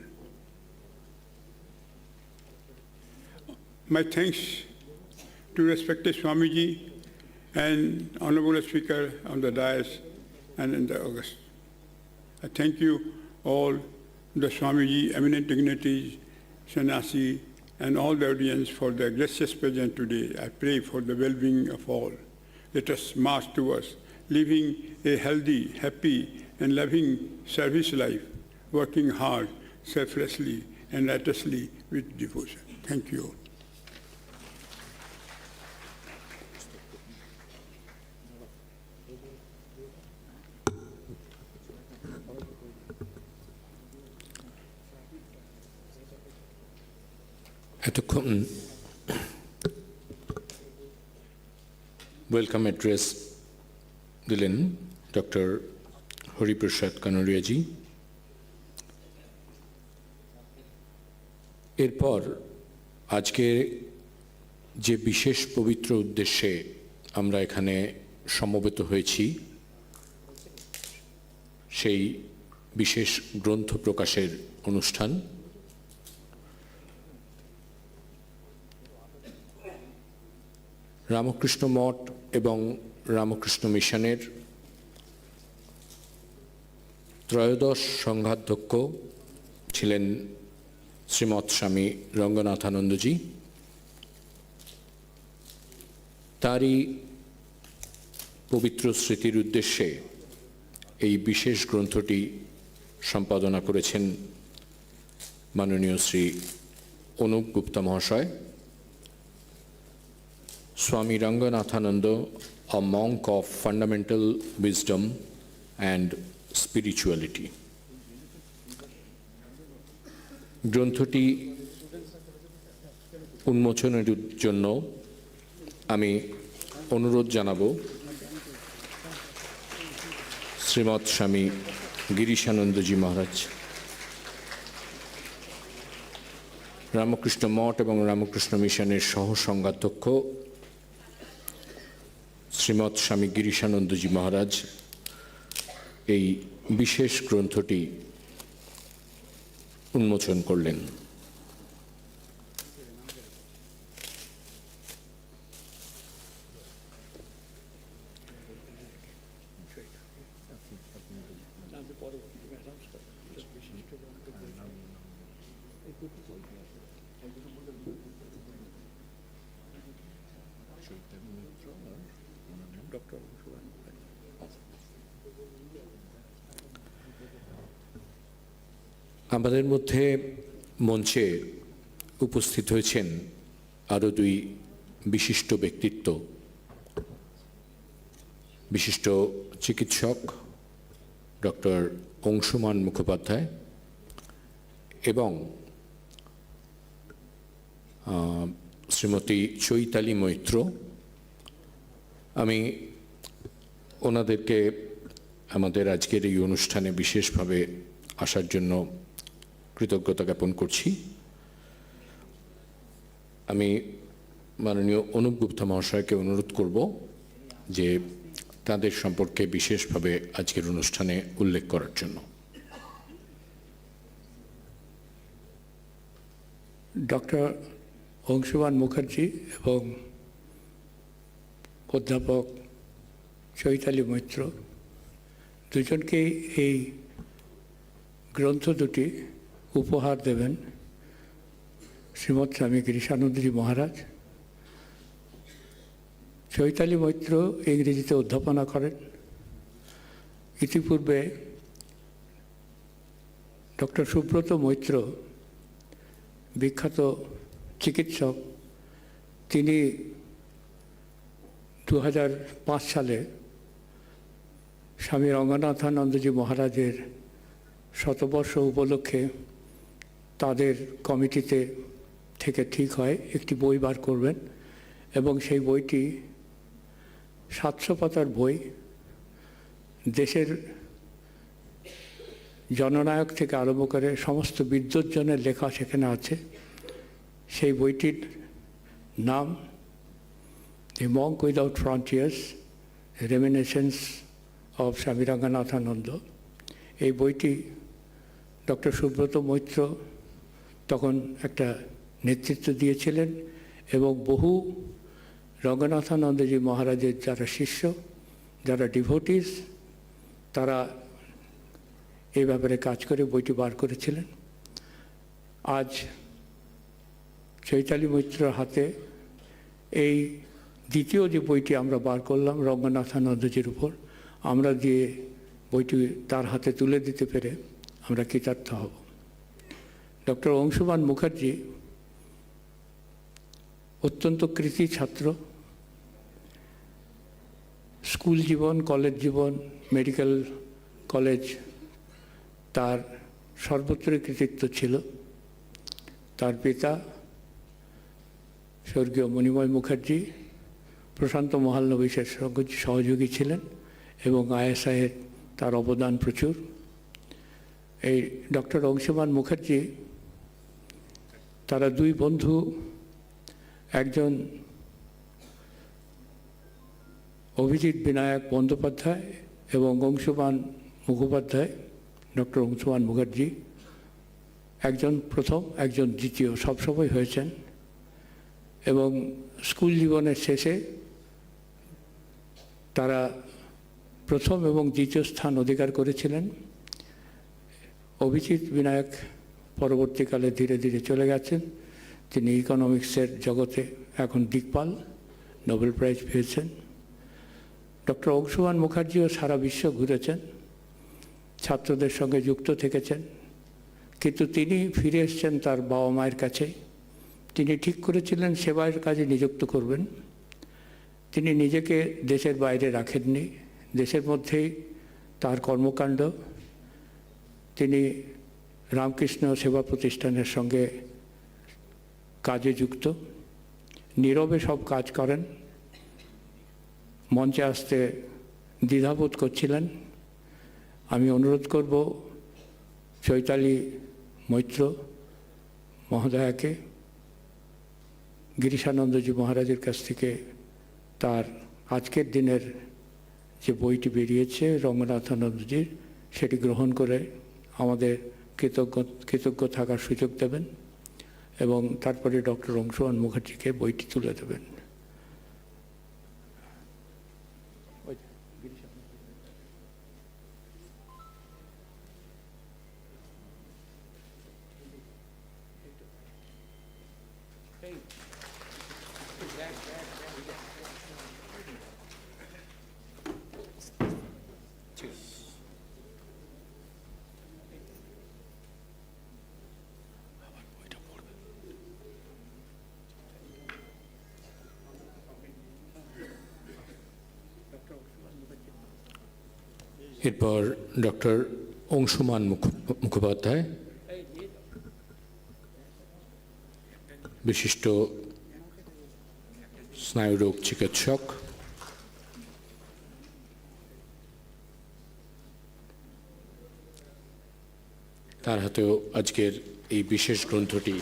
My thanks to respected Swamiji and Honorable Speaker on the Dais and in the August. I thank you all, the Swamiji, eminent dignitaries, Sannyasi, and all the audience for the gracious presence today. I pray for the well-being of all. Let us march towards living a healthy, happy, and loving service life, working hard, selflessly, and righteously with devotion. Thank you all. এতক্ষণ welcome address দিলেন doctor Hariprasad কানোরিয়াজি। এরপর আজকে যে বিশেষ পবিত্র উদ্দেশ্যে আমরা এখানে সমবেত হয়েছি, সেই বিশেষ গ্রন্থ প্রকাশের অনুষ্ঠান। রামকৃষ্ণ মঠ এবং রামকৃষ্ণ মিশনের ত্রয়োদশ সংঘাধ্যক্ষ ছিলেন শ্রীমৎ স্বামী রঙ্গনাথানন্দজি। তারই পবিত্র স্মৃতির উদ্দেশ্যে এই বিশেষ গ্রন্থটি সম্পাদনা করেছেন মাননীয় শ্রী অনুপ গুপ্তা মহাশয়। Swami Ranganathananda, a monk of fundamental wisdom and spirituality. গ্রন্থটি উন্মোচনের জন্য আমি অনুরোধ জানাবো শ্রীমৎ স্বামী গিরিশানন্দজি মহারাজ, রামকৃষ্ণ মঠ এবং রামকৃষ্ণ মিশনের সহ সংঘাধ্যক্ষ শ্রীমৎ স্বামী গিরিশানন্দজি মহারাজ এই বিশেষ গ্রন্থটি উন্মোচন করলেন। আমাদের মধ্যে মঞ্চে উপস্থিত হয়েছেন আরও দুই বিশিষ্ট ব্যক্তিত্ব, বিশিষ্ট চিকিৎসক ডক্টর অংশুমান মুখোপাধ্যায় এবং শ্রীমতী চৈতালি মৈত্র। আমি ওনাদেরকে আমাদের আজকের এই অনুষ্ঠানে বিশেষভাবে আসার জন্য কৃতজ্ঞতা জ্ঞাপন করছি। আমি মাননীয় অনুপ গুপ্তা মহাশয়কে অনুরোধ করব যে তাদের সম্পর্কে বিশেষভাবে আজকের অনুষ্ঠানে উল্লেখ করার জন্য। ডক্টর অংশুমান মুখার্জি এবং অধ্যাপক চৈতালি মৈত্র দুজনকেই এই গ্রন্থ দুটি উপহার দেবেন শ্রীমৎ স্বামী গিরিশানন্দজি মহারাজ। চৈতালি মৈত্র ইংরেজিতে অধ্যাপনা করেন। ইতিপূর্বে ডক্টর সুব্রত মৈত্র, বিখ্যাত চিকিৎসক, তিনি 2005 সালে স্বামী রঙ্গনাথানন্দজি মহারাজের শতবর্ষ উপলক্ষে তাদের কমিটিতে থেকে ঠিক হয় একটি বই বার করবেন এবং সেই বইটি 700 পাতার বই। দেশের জননায়ক থেকে আরম্ভ করে সমস্ত বিদ্বজ্জনের লেখা সেখানে আছে। সেই বইটির নাম the monk without frontiers, reminiscence of Swami Ranganathananda. এই বইটি ডক্টর সুব্রত মৈত্র তখন একটা নেতৃত্ব দিয়েছিলেন এবং বহু রঙ্গনাথানন্দজি মহারাজের যারা শিষ্য, যারা ডিভোটিস, তারা এই ব্যাপারে কাজ করে বইটি বার করেছিলেন। আজ চৈতালি মৈত্রের হাতে এই দ্বিতীয় যে বইটি আমরা বার করলাম রঙ্গনাথানন্দজির উপর, আমরা দিয়ে বইটি তার হাতে তুলে দিতে পেরে আমরা কৃতার্থ হব। ডক্টর অংশুমান মুখার্জি অত্যন্ত কৃতি ছাত্র। স্কুল জীবন, কলেজ জীবন, মেডিকেল কলেজ, তার সর্বত্রই কৃতিত্ব ছিল। তার পিতা স্বর্গীয় মণিময় মুখার্জি প্রশান্ত মহালনবিশের সহযোগী ছিলেন এবং আইএসআইয়ের তার অবদান প্রচুর। এই ডক্টর অংশুমান মুখার্জি, তারা দুই বন্ধু, একজন অভিজিৎ বিনায়ক বন্দ্যোপাধ্যায় এবং অংশুমান মুখোপাধ্যায়, ডক্টর অংশুমান মুখার্জি একজন প্রথম, একজন দ্বিতীয় সবসময় হয়েছেন এবং স্কুল জীবনের শেষে তারা প্রথম এবং দ্বিতীয় স্থান অধিকার করেছিলেন। অভিজিৎ বিনায়ক পরবর্তীকালে ধীরে ধীরে চলে গেছেন। তিনি ইকোনমিক্সের জগতে এখন দিকপাল, নোবেল প্রাইজ পেয়েছেন। ডক্টর অংশুমান মুখার্জিও সারা বিশ্ব ঘুরেছেন, ছাত্রদের সঙ্গে যুক্ত থেকেছেন, কিন্তু তিনি ফিরে এসেছেন তার বাবা মায়ের কাছে। তিনি ঠিক করেছিলেন সেবার কাজে নিযুক্ত করবেন। তিনি নিজেকে দেশের বাইরে রাখেননি, দেশের মধ্যেই তার কর্মকাণ্ড। তিনি রামকৃষ্ণ সেবা প্রতিষ্ঠানের সঙ্গে কাজে যুক্ত নীরবে সব কাজ করেন, মঞ্চে আসতে দ্বিধাবোধ করছিলেন। আমি অনুরোধ করব চৈতালি মৈত্র মহোদয়াকে গিরিশানন্দজি মহারাজের কাছ থেকে তার আজকের দিনের যে বইটি বেরিয়েছে রঙ্গনাথানন্দজির, সেটি গ্রহণ করে আমাদের কৃতজ্ঞ থাকার সুযোগ দেবেন এবং তারপরে ডক্টর অংশুমান মুখার্জিকে বইটি তুলে দেবেন। এরপর ডক্টর অংশুমান মুখোপাধ্যায়, বিশিষ্ট স্নায়ুরোগ চিকিৎসক, তার হাতেও আজকের এই বিশেষ গ্রন্থটি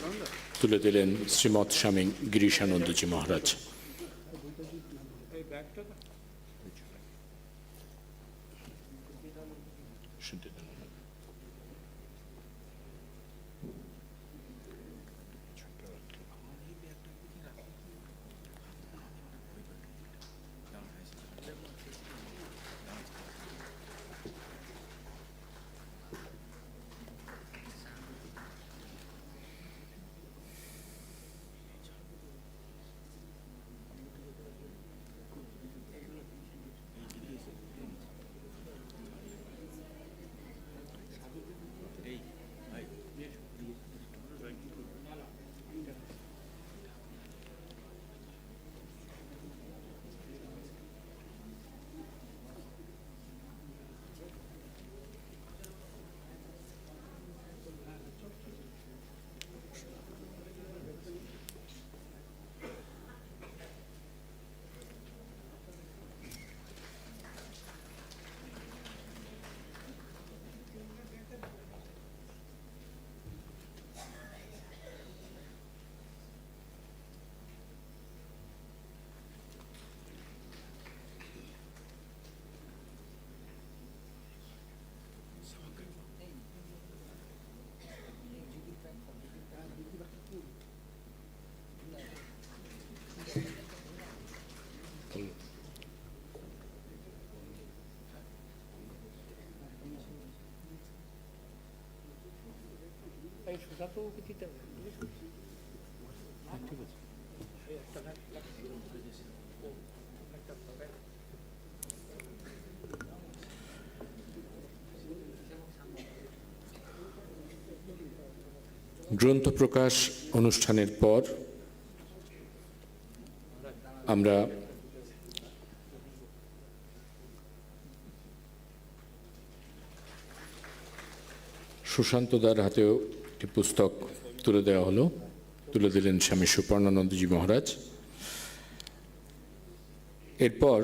তুলে দিলেন শ্রীমৎ স্বামী গিরিশানন্দজি মহারাজ। গ্রন্থ প্রকাশ অনুষ্ঠানের পর আমরা সুশান্তদার হাতেও একটি পুস্তক তুলে দেওয়া হলো, তুলে দিলেন স্বামী সুপর্ণানন্দজি মহারাজ। এরপর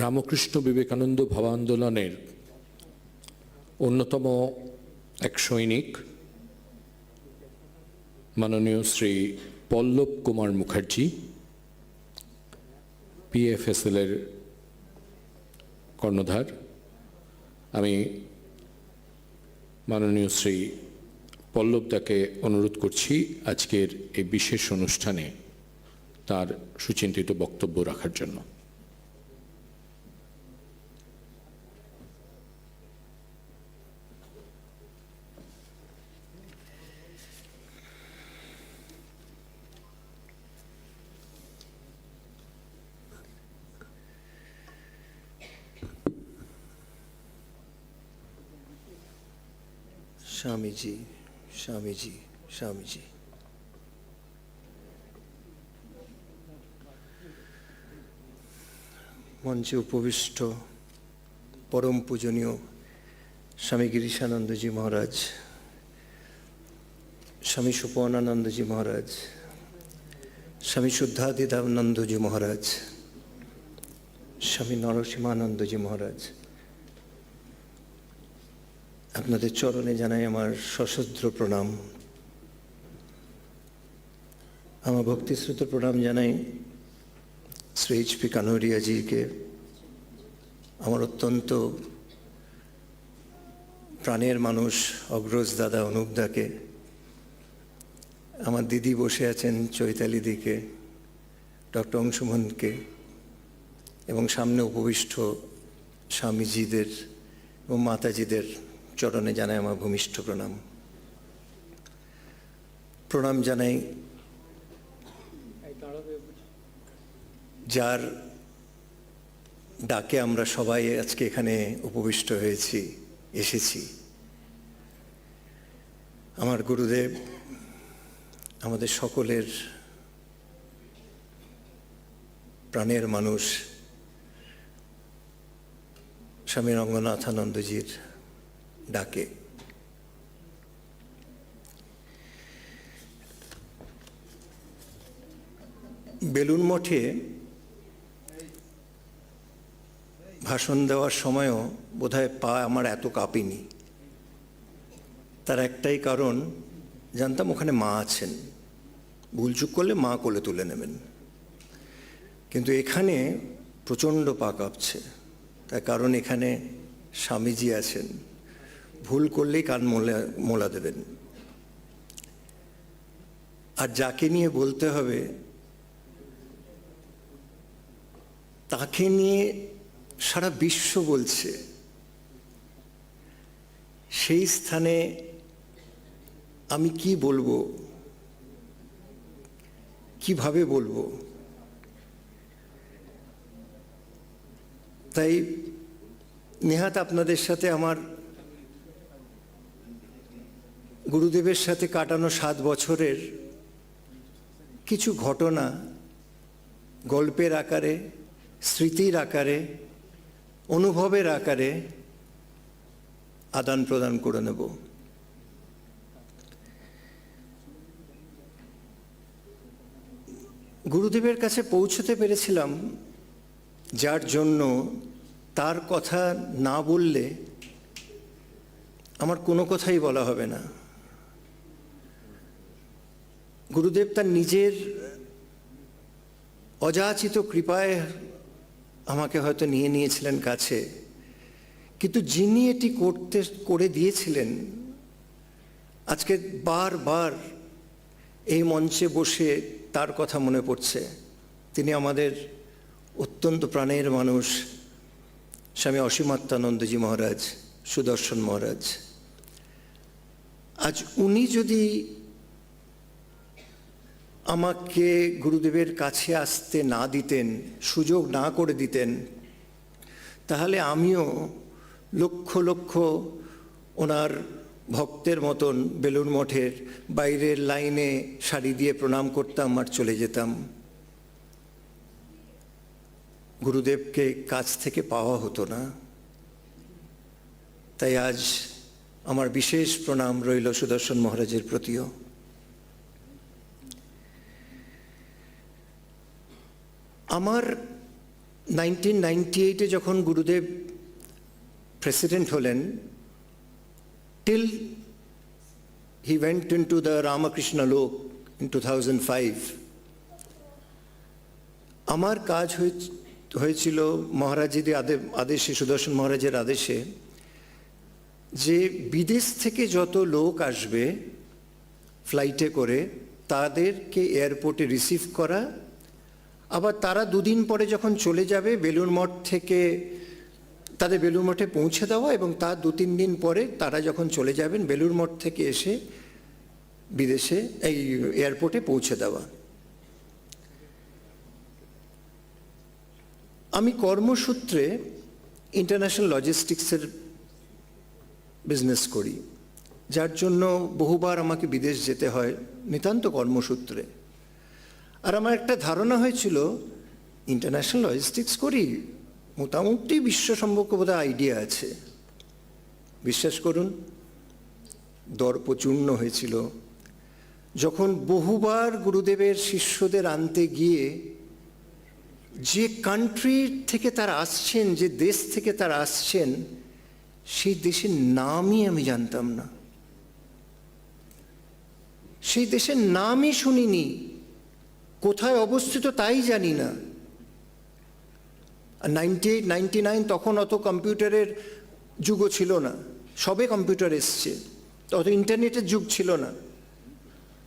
রামকৃষ্ণ বিবেকানন্দ ভাবান্দোলনের অন্যতম এক সৈনিক মাননীয় শ্রী পল্লব কুমার মুখার্জি, PFSL এর কর্ণধার, আমি মাননীয় শ্রী পল্লবদাকে অনুরোধ করছি আজকের এই বিশেষ অনুষ্ঠানে তার সুচিন্তিত বক্তব্য রাখার জন্য। স্বামীজি, স্বামীজি, স্বামীজি। মঞ্চে উপবিষ্ট পরম পূজনীয় স্বামী গিরিশানন্দজি মহারাজ, স্বামী সুপর্ণানন্দজি মহারাজ, স্বামী শুদ্ধাদিদানন্দজি মহারাজ, স্বামী নরসিংহানন্দজি মহারাজ, আপনাদের চরণে জানাই আমার সশ্রদ্ধ প্রণাম। আমার ভক্তিশ্রুত প্রণাম জানাই শ্রী H.P.Kanoria জিকে, আমার অত্যন্ত প্রাণের মানুষ অগ্রজ দাদা অনুপদাকে, আমার দিদি বসে আছেন চৈতালি দিকে, ডক্টর অংশুমনকে, এবং সামনে উপবিষ্ট স্বামীজিদের এবং মাতাজিদের চরণে জানাই আমার ভূমিষ্ঠ প্রণাম। প্রণাম জানাই যার ডাকে আমরা সবাই আজকে এখানে উপবিষ্ট হয়েছি, এসেছি। আমার গুরুদেব, আমাদের সকলের প্রাণের মানুষ স্বামী রঙ্গনাথানন্দজির ডাকে। বেলুন মঠে ভাষণ দেওয়ার সময়ও বোধহয় পা আমার এত কাঁপেনি। তার একটাই কারণ, জানতাম ওখানে মা আছেন, ভুলচুক করলে মা কোলে তুলে নেবেন। কিন্তু এখানে প্রচণ্ড পা কাঁপছে, তার কারণ এখানে স্বামীজি আছেন, ভুল করলেই কান মোলা দেবেন। আর যাকে নিয়ে বলতে হবে তাকে নিয়ে সারা বিশ্ব বলছে, সেই স্থানে আমি কি বলবো, কিভাবে বলবো? তাই নেহাত আপনাদের সাথে আমার গুরুদেবের সাথে কাটানো 7 বছরের কিছু ঘটনা গল্পের আকারে, স্মৃতির আকারে, অনুভবের আকারে আদান প্রদান করে নেব। গুরুদেবের কাছে পৌঁছতে পেরেছিলাম যার জন্য তার কথা না বললে আমার কোনো কথাই বলা হবে না। গুরুদেব তার নিজের অযাচিত কৃপায় আমাকে হয়তো নিয়ে নিয়েছিলেন কাছে, কিন্তু যিনি এটি করে দিয়েছিলেন, আজকে বারবার এই মঞ্চে বসে তার কথা মনে পড়ছে। তিনি আমাদের অত্যন্ত প্রাণের মানুষ স্বামী অসীমাত্মানন্দজি মহারাজ, সুদর্শন মহারাজ। আজ উনি যদি আমাকে গুরুদেবের কাছে আসতে না দিতেন, সুযোগ না করে দিতেন, তাহলে আমিও লক্ষ লক্ষ ওনার ভক্তের মতন বেলুড় মঠের বাইরের লাইনে সারি দিয়ে প্রণাম করতাম আর চলে যেতাম। গুরুদেবকে কাছ থেকে পাওয়া হতো না। তাই আজ আমার বিশেষ প্রণাম রইল সুদর্শন মহারাজের প্রতিও। আমার 1998-এ যখন গুরুদেব প্রেসিডেন্ট হলেন, till he went into the Ramakrishna lok in 2005, আমার কাজ হয়েছিল মহারাজের আদেশে, সুদর্শন মহারাজের আদেশে, যে বিদেশ থেকে যত লোক আসবে ফ্লাইটে করে তাদেরকে এয়ারপোর্টে রিসিভ করা, আবার তারা 2 দিন পরে যখন চলে যাবে বেলুড় মঠ থেকে তাদের বেলুড় মঠে পৌঁছে দেওয়া, এবং তার 2-3 দিন পরে তারা যখন চলে যাবেন বেলুড় মঠ থেকে এসে বিদেশে এই এয়ারপোর্টে পৌঁছে দেওয়া। আমি কর্মসূত্রে ইন্টারন্যাশনাল লজিস্টিক্সের বিজনেস করি, যার জন্য বহুবার আমাকে বিদেশ যেতে হয় নিতান্ত কর্মসূত্রে। আর আমার একটা ধারণা হয়েছিল, ইন্টারন্যাশনাল লজিস্টিক্স করি, মোটামুটি বিশ্ব সম্পর্কে বোধহয় আইডিয়া আছে। বিশ্বাস করুন, দর্পচূর্ণ হয়েছিল। যখন বহুবার গুরুদেবের শিষ্যদের আনতে গিয়ে যে কান্ট্রি থেকে তারা আসছেন, যে দেশ থেকে তারা আসছেন, সেই দেশের নামই আমি জানতাম না, সেই দেশের নামই শুনিনি, কোথায় অবস্থিত তাই জানি না। আর 98, 99 তখন অত কম্পিউটারের যুগও ছিল না, সবে কম্পিউটার এসছে, অত ইন্টারনেটের যুগ ছিল না।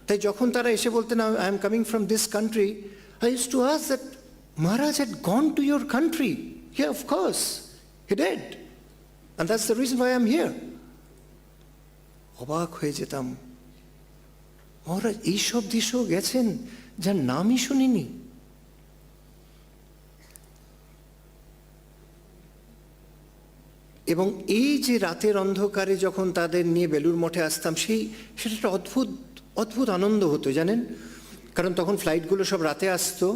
তাই যখন তারা এসে বলতেন I am coming from this country, I use to ask that Maharaj had gone to your country. Yeah, of course, he did. And that's the reason why I'm here. অবাক হয়ে যেতাম, মহারাজ এইসব দেশেও গেছেন যার নামই শুনিনি। এবং এই যে রাতের অন্ধকারে যখন তাদের নিয়ে বেলুড় মঠে আসতাম, সেটা একটা অদ্ভুত আনন্দ হতো জানেন, কারণ তখন ফ্লাইটগুলো সব রাতে আসতো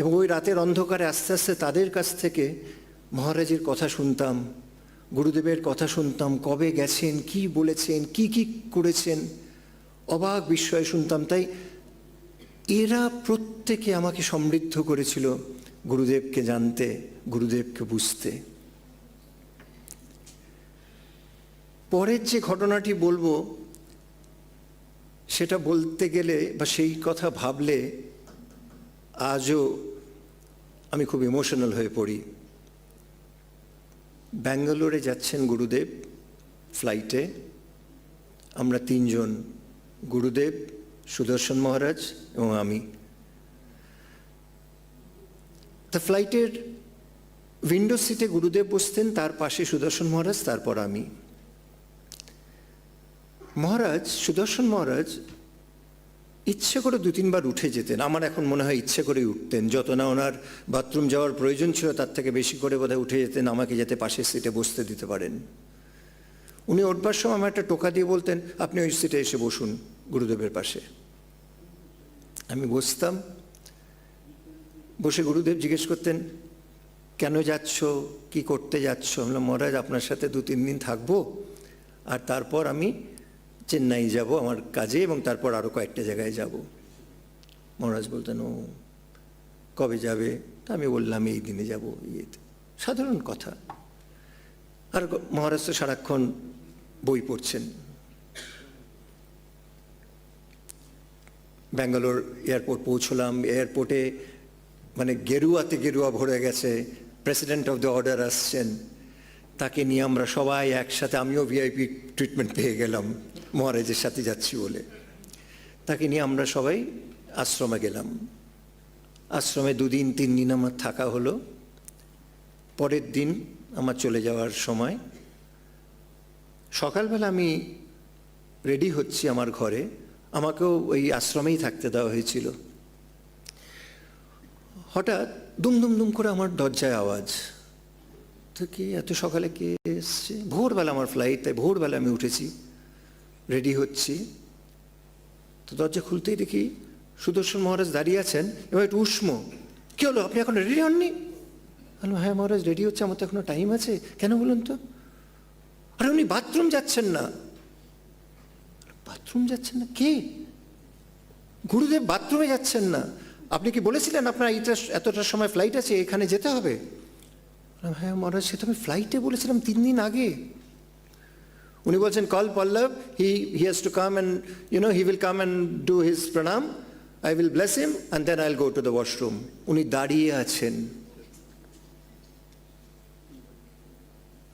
এবং ওই রাতের অন্ধকারে আস্তে আস্তে তাদের কাছ থেকে মহারাজের কথা শুনতাম, গুরুদেবের কথা শুনতাম, কবে গেছেন, কি বলেছেন, কি কি করেছেন, অবাক বিস্ময়ে শুনতাম। তাই এরা প্রত্যেকে আমাকে সমৃদ্ধ করেছিল গুরুদেবকে জানতে, গুরুদেবকে বুঝতে। পরের যে ঘটনাটি বলবো, সেটা বলতে গেলে বা সেই কথা ভাবলে আজও আমি খুব ইমোশনাল হয়ে পড়ি। ব্যাঙ্গালোরে যাচ্ছেন গুরুদেব ফ্লাইটে, আমরা তিনজন, গুরুদেব, সুদর্শন মহারাজ এবং আমি। তা ফ্লাইটের উইন্ডো সিটে গুরুদেব বসতেন, তার পাশে সুদর্শন মহারাজ, তারপর আমি। মহারাজ, সুদর্শন মহারাজ ইচ্ছে করে 2-3 বার উঠে যেতেন, আমার এখন মনে হয় ইচ্ছে করেই উঠতেন, যত না ওনার বাথরুম যাওয়ার প্রয়োজন ছিল তার থেকে বেশি করে বোধহয় উঠে যেতেন আমাকে যাতে পাশের সিটে বসতে দিতে পারেন। উনি উঠবার সময় আমার একটা টোকা দিয়ে বলতেন, আপনি ওই সিটে এসে বসুন গুরুদেবের পাশে। আমি বসতাম, বসে গুরুদেব জিজ্ঞেস করতেন, কেন যাচ্ছ, কি করতে যাচ্ছ? বললাম, মহারাজ আপনার সাথে 2-3 দিন থাকবো, আর তারপর আমি চেন্নাই যাব আমার কাজে, এবং তারপর আরও কয়েকটা জায়গায় যাব। মহারাজ বলতেন, ও কবে যাবে? তা আমি বললাম এই দিনে যাব, ইয়েতে, সাধারণ কথা। আর মহারাজ তো সারাক্ষণ বই পড়ছেন। ব্যাঙ্গালোর এয়ারপোর্ট পৌঁছলাম, এয়ারপোর্টে মানে গেরুয়া ভরে গেছে, প্রেসিডেন্ট অফ দ্য অর্ডার আসছেন, তাকে নিয়ে আমরা সবাই একসাথে, আমিও ভিআইপি ট্রিটমেন্ট পেয়ে গেলাম মহারাজের সাথে যাচ্ছি বলে। তাকে নিয়ে আমরা সবাই আশ্রমে গেলাম। আশ্রমে 2-3 দিন আমার থাকা হলো। পরের দিন আমার চলে যাওয়ার সময় সকালবেলা আমি রেডি হচ্ছি আমার ঘরে, আমাকেও ওই আশ্রমেই থাকতে দেওয়া হয়েছিল। হঠাৎ দুম করে আমার দরজায় আওয়াজ, তো কি এত সকালে কে এসছে? ভোরবেলা আমার ফ্লাইট, তাই ভোরবেলা আমি উঠেছি, রেডি হচ্ছি। তো দরজা খুলতেই দেখি সুদর্শন মহারাজ দাঁড়িয়ে আছেন, এবার একটু উষ্ম, কি হলো, আপনি এখন রেডি হননি? বললাম, হ্যাঁ মহারাজ রেডি হচ্ছে, আমার তো এখনো টাইম আছে। কেন বলুন তো? আরে উনি বাথরুম যাচ্ছেন না। বাথরুম যাচ্ছেন না? কে? গুরুদেব বাথরুমে যাচ্ছেন না। আপনি কি বলেছিলেন আপনার এতটার সময় ফ্লাইট আছে, এখানে যেতে হবে? হ্যাঁ মহারাজ, সে তো আমি ফ্লাইটে বলেছিলাম 3 দিন আগে। উনি বলছেন, call Pallab, he has to come and he will come and do his pranam, I will bless him and then I'll go to the washroom. উনি দাঁড়িয়ে আছেন।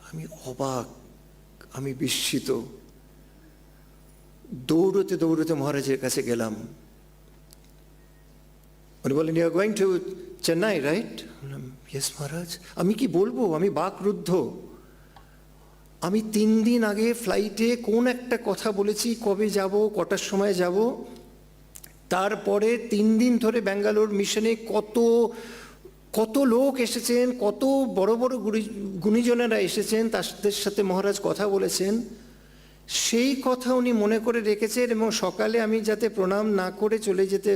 আমি অবাক, আমি বিস্মিত। দৌড়তে মহারাজের কাছে গেলাম। উনি বললেন, you are going to Chennai, right? বললাম, yes মহারাজ। আমি কি বলবো, আমি বাকরুদ্ধ। আমি 3 দিন আগে ফ্লাইটে কোন একটা কথা বলেছি, কবে যাব, কটার সময় যাব। তারপরে 3 দিন ধরে ব্যাঙ্গালোর মিশনে কত লোক এসেছেন, কত বড় গুণীজনেরা এসেছেন, তাদের সাথে মহারাজ কথা বলেছেন। সেই কথা উনি মনে করে রেখেছেন, এবং সকালে আমি যাতে প্রণাম না করে চলে যেতে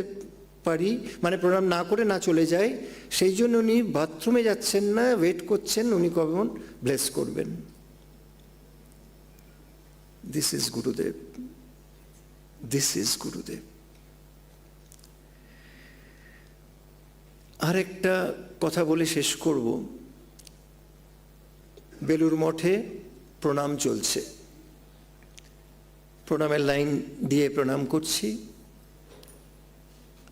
পারি, মানে প্রণাম না করে না চলে যাই, সেই জন্য উনি বাথরুমে যাচ্ছেন না, ওয়েট করছেন উনি কখন ব্লেস করবেন। This is Gurudev. This is Gurudev. আরেকটা কথা বলে শেষ করব। বেলুর মঠে প্রণাম চলছে, প্রণামের লাইন দিয়ে প্রণাম করছি।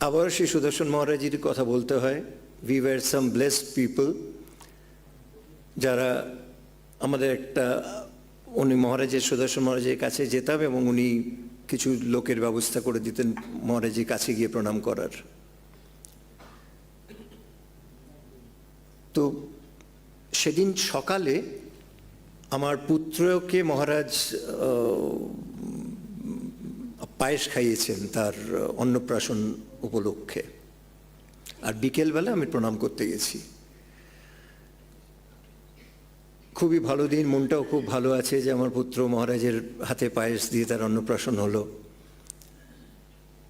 আবার শ্রী সুদর্শন মহারাজের কথা বলতে হয়, we were some blessed people, যারা আমাদের একটা, উনি মহারাজের, সুদর্শন মহারাজের কাছে যেতাম এবং উনি কিছু লোকের ব্যবস্থা করে দিতেন মহারাজের কাছে গিয়ে প্রণাম করার। তো সেদিন সকালে আমার পুত্রকে মহারাজ পায়েস খাইয়েছেন তার অন্নপ্রাশন উপলক্ষে, আর বিকেলবেলা আমি প্রণাম করতে গেছি। খুবই ভালো দিন, মনটাও খুব ভালো আছে যে আমার পুত্র মহারাজের হাতে পায়েস দিয়ে তার অন্নপ্রাশন হলো।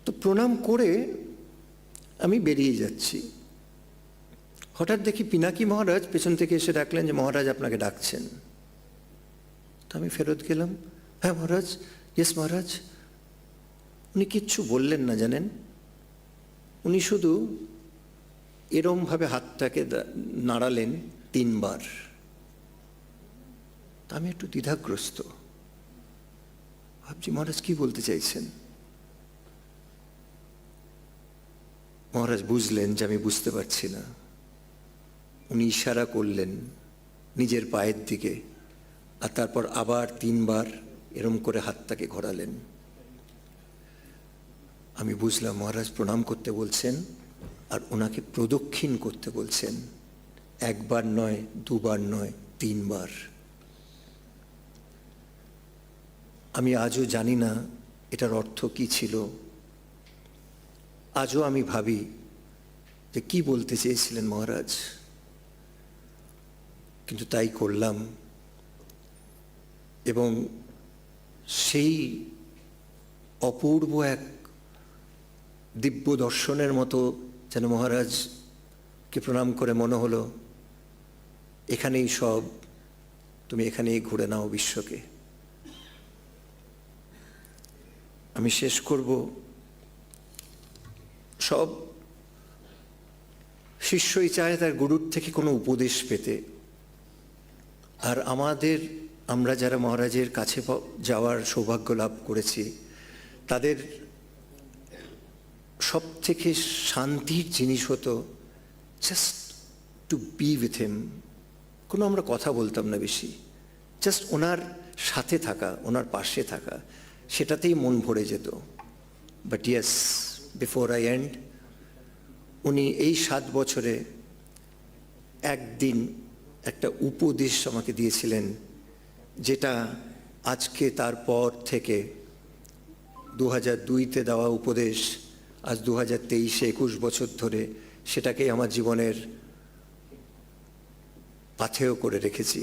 তো প্রণাম করে আমি বেরিয়ে যাচ্ছি, হঠাৎ দেখি পিনাকি মহারাজ পেছন থেকে এসে ডাকলেন যে মহারাজ আপনাকে ডাকছেন। তো আমি ফেরত গেলাম, হ্যাঁ মহারাজ, ইয়েস মহারাজ। উনি কিচ্ছু বললেন না জানেন, উনি শুধু এরমভাবে হাতটাকে নাড়ালেন 3 বার। আমি একটু দ্বিধাগ্রস্ত, ভাবছি মহারাজ কি বলতে চাইছেন। মহারাজ বুঝলেন যে আমি বুঝতে পারছি না, উনি ইশারা করলেন নিজের পায়ের দিকে, আর তারপর আবার 3 বার এরম করে হাতটাকে ঘোরালেন। আমি বুঝলাম মহারাজ প্রণাম করতে বলছেন আর ওনাকে প্রদক্ষিণ করতে বলছেন, 1 বার নয়, 2 বার নয়, 3 বার। আমি আজও জানি না এটার অর্থ কি ছিল, আজও আমি ভাবি যে কি বলতে চেয়েছিলেন মহারাজ, কিন্তু তাই করলাম। এবং সেই অপূর্ব এক দিব্য দর্শনের মতো যেন মহারাজকে প্রণাম করে মনে হলো এখানেই সব, তুমি এখানেই ঘুরে নাও বিশ্বকে। আমি শেষ করব, সব শিষ্যই চায় তার গুরুর থেকে কোনো উপদেশ পেতে, আর আমরা যারা মহারাজের কাছে যাওয়ার সৌভাগ্য লাভ করেছি, তাদের সব থেকে শান্তির জিনিস হতো just to be with him. কোনো আমরা কথা বলতাম না বেশি, জাস্ট ওনার সাথে থাকা, ওনার পাশে থাকা, সেটাতেই মন ভরে যেত। But yes, before I end, উনি এই 7 বছরে একদিন একটা উপদেশ আমাকে দিয়েছিলেন, যেটা আজকে তারপর থেকে 2002-তে দেওয়া উপদেশ, আজ 2023-এ 21 বছর ধরে সেটাকেই আমার জীবনের পাথেয় করে রেখেছি।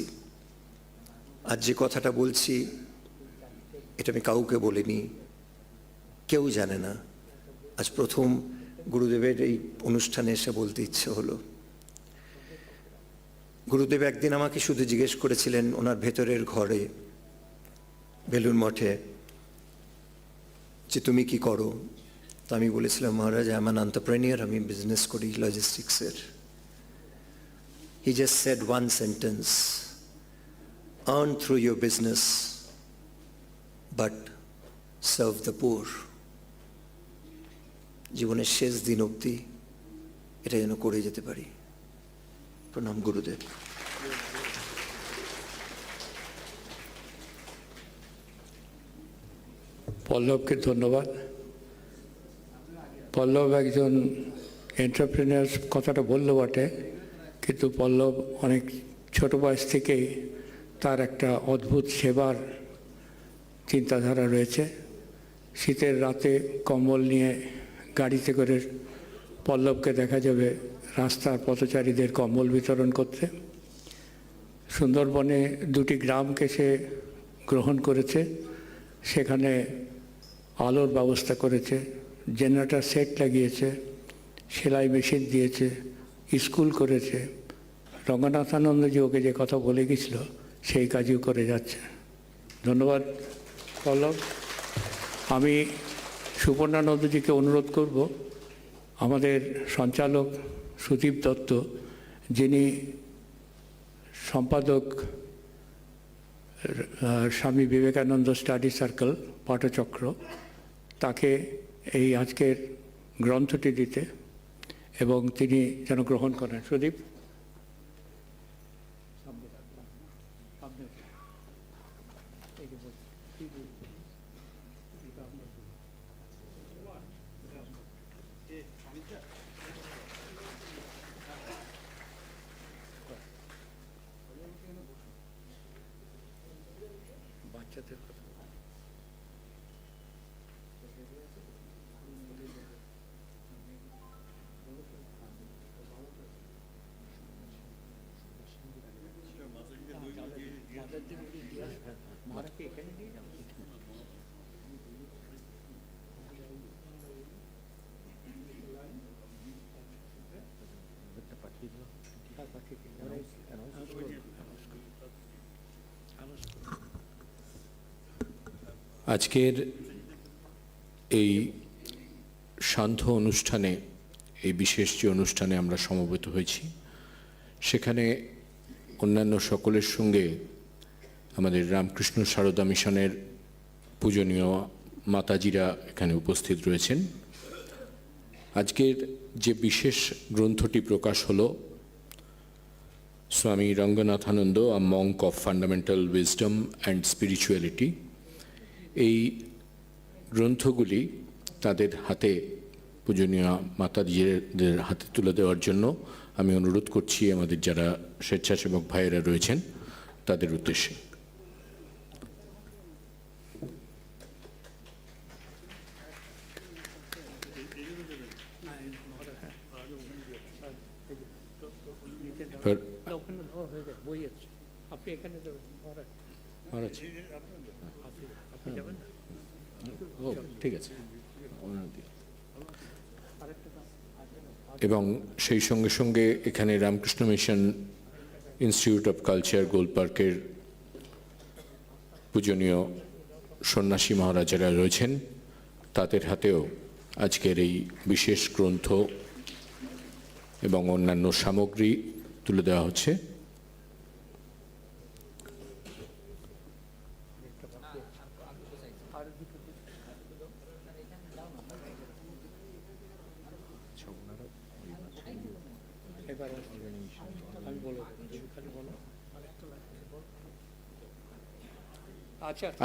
আজ যে কথাটা বলছি এটা আমি কাউকে বলিনি, কেউ জানে না, আজ প্রথম গুরুদেবের এই অনুষ্ঠানে এসে বলতে ইচ্ছে হলো। গুরুদেব একদিন আমাকে শুধু জিজ্ঞেস করেছিলেন ওনার ভেতরের ঘরে বেলুর মঠে যে তুমি কি করো। তো আমি বলেছিলাম Maharaj, I am an entrepreneur, আমি বিজনেস করি লজিস্টিক্সের। He just said one sentence, earn through your business but serve the poor. জীবনের শেষ দিন অবধি এটা যেন করে যেতে পারি। প্রণাম গুরুদেব। পল্লবকে ধন্যবাদ। পল্লব একজন এন্টারপ্রেনার, কথাটা বললো বটে, কিন্তু পল্লব অনেক ছোট বয়স থেকেই তার একটা অদ্ভুত সেবার চিন্তাধারা রয়েছে। শীতের রাতে কম্বল নিয়ে গাড়িতে করে পল্লবকে দেখা যাবে রাস্তার পথচারীদের কম্বল বিতরণ করতে। সুন্দরবনে 2টি গ্রামকে সে গ্রহণ করেছে, সেখানে আলোর ব্যবস্থা করেছে, জেনারেটর সেট লাগিয়েছে, সেলাই মেশিন দিয়েছে, স্কুল করেছে। রঙ্গনাথানন্দজি ওকে যে কথা বলে গেছিল সেই কাজও করে যাচ্ছে। ধন্যবাদ পল্লব। আমি সুপর্ণানন্দজিকে অনুরোধ করব, আমাদের সঞ্চালক সুদীপ দত্ত, যিনি সম্পাদক স্বামী বিবেকানন্দ স্টাডি সার্কেল পাঠচক্র, তাকে এই আজকের গ্রন্থটি দিতে এবং তিনি যেন গ্রহণ করেন। সুদীপ। বাচ্চাদের কথা মহারাজকে এখানে দিয়ে যাবো। আজকের এই সান্ধ্য অনুষ্ঠানে, এই বিশেষ যে অনুষ্ঠানে আমরা সমবেত হয়েছি, সেখানে অন্যান্য সকলের সঙ্গে আমাদের রামকৃষ্ণ সারদা মিশনের পূজনীয় মাতাজিরা এখানে উপস্থিত রয়েছেন। আজকের যে বিশেষ গ্রন্থটি প্রকাশ হলো, Swami Ranganathananda, a monk of fundamental wisdom and spirituality, এই গ্রন্থগুলি তাদের হাতে, পূজনীয় মাতাজিদের হাতে তুলে দেওয়ার জন্য আমি অনুরোধ করছি আমাদের যারা স্বেচ্ছাসেবক ভাইয়েরা রয়েছেন তাদের উদ্দেশ্যে। আপনি এখানে মহারাজ, ঠিক আছে। এবং সেই সঙ্গে সঙ্গে এখানে Ramakrishna Mission Institute of Culture গোল পার্কের পূজনীয় সন্ন্যাসী মহারাজেরা রয়েছেন, তাদের হাতেও আজকের এই বিশেষ গ্রন্থ এবং অন্যান্য সামগ্রী তুলে দেওয়া হচ্ছে।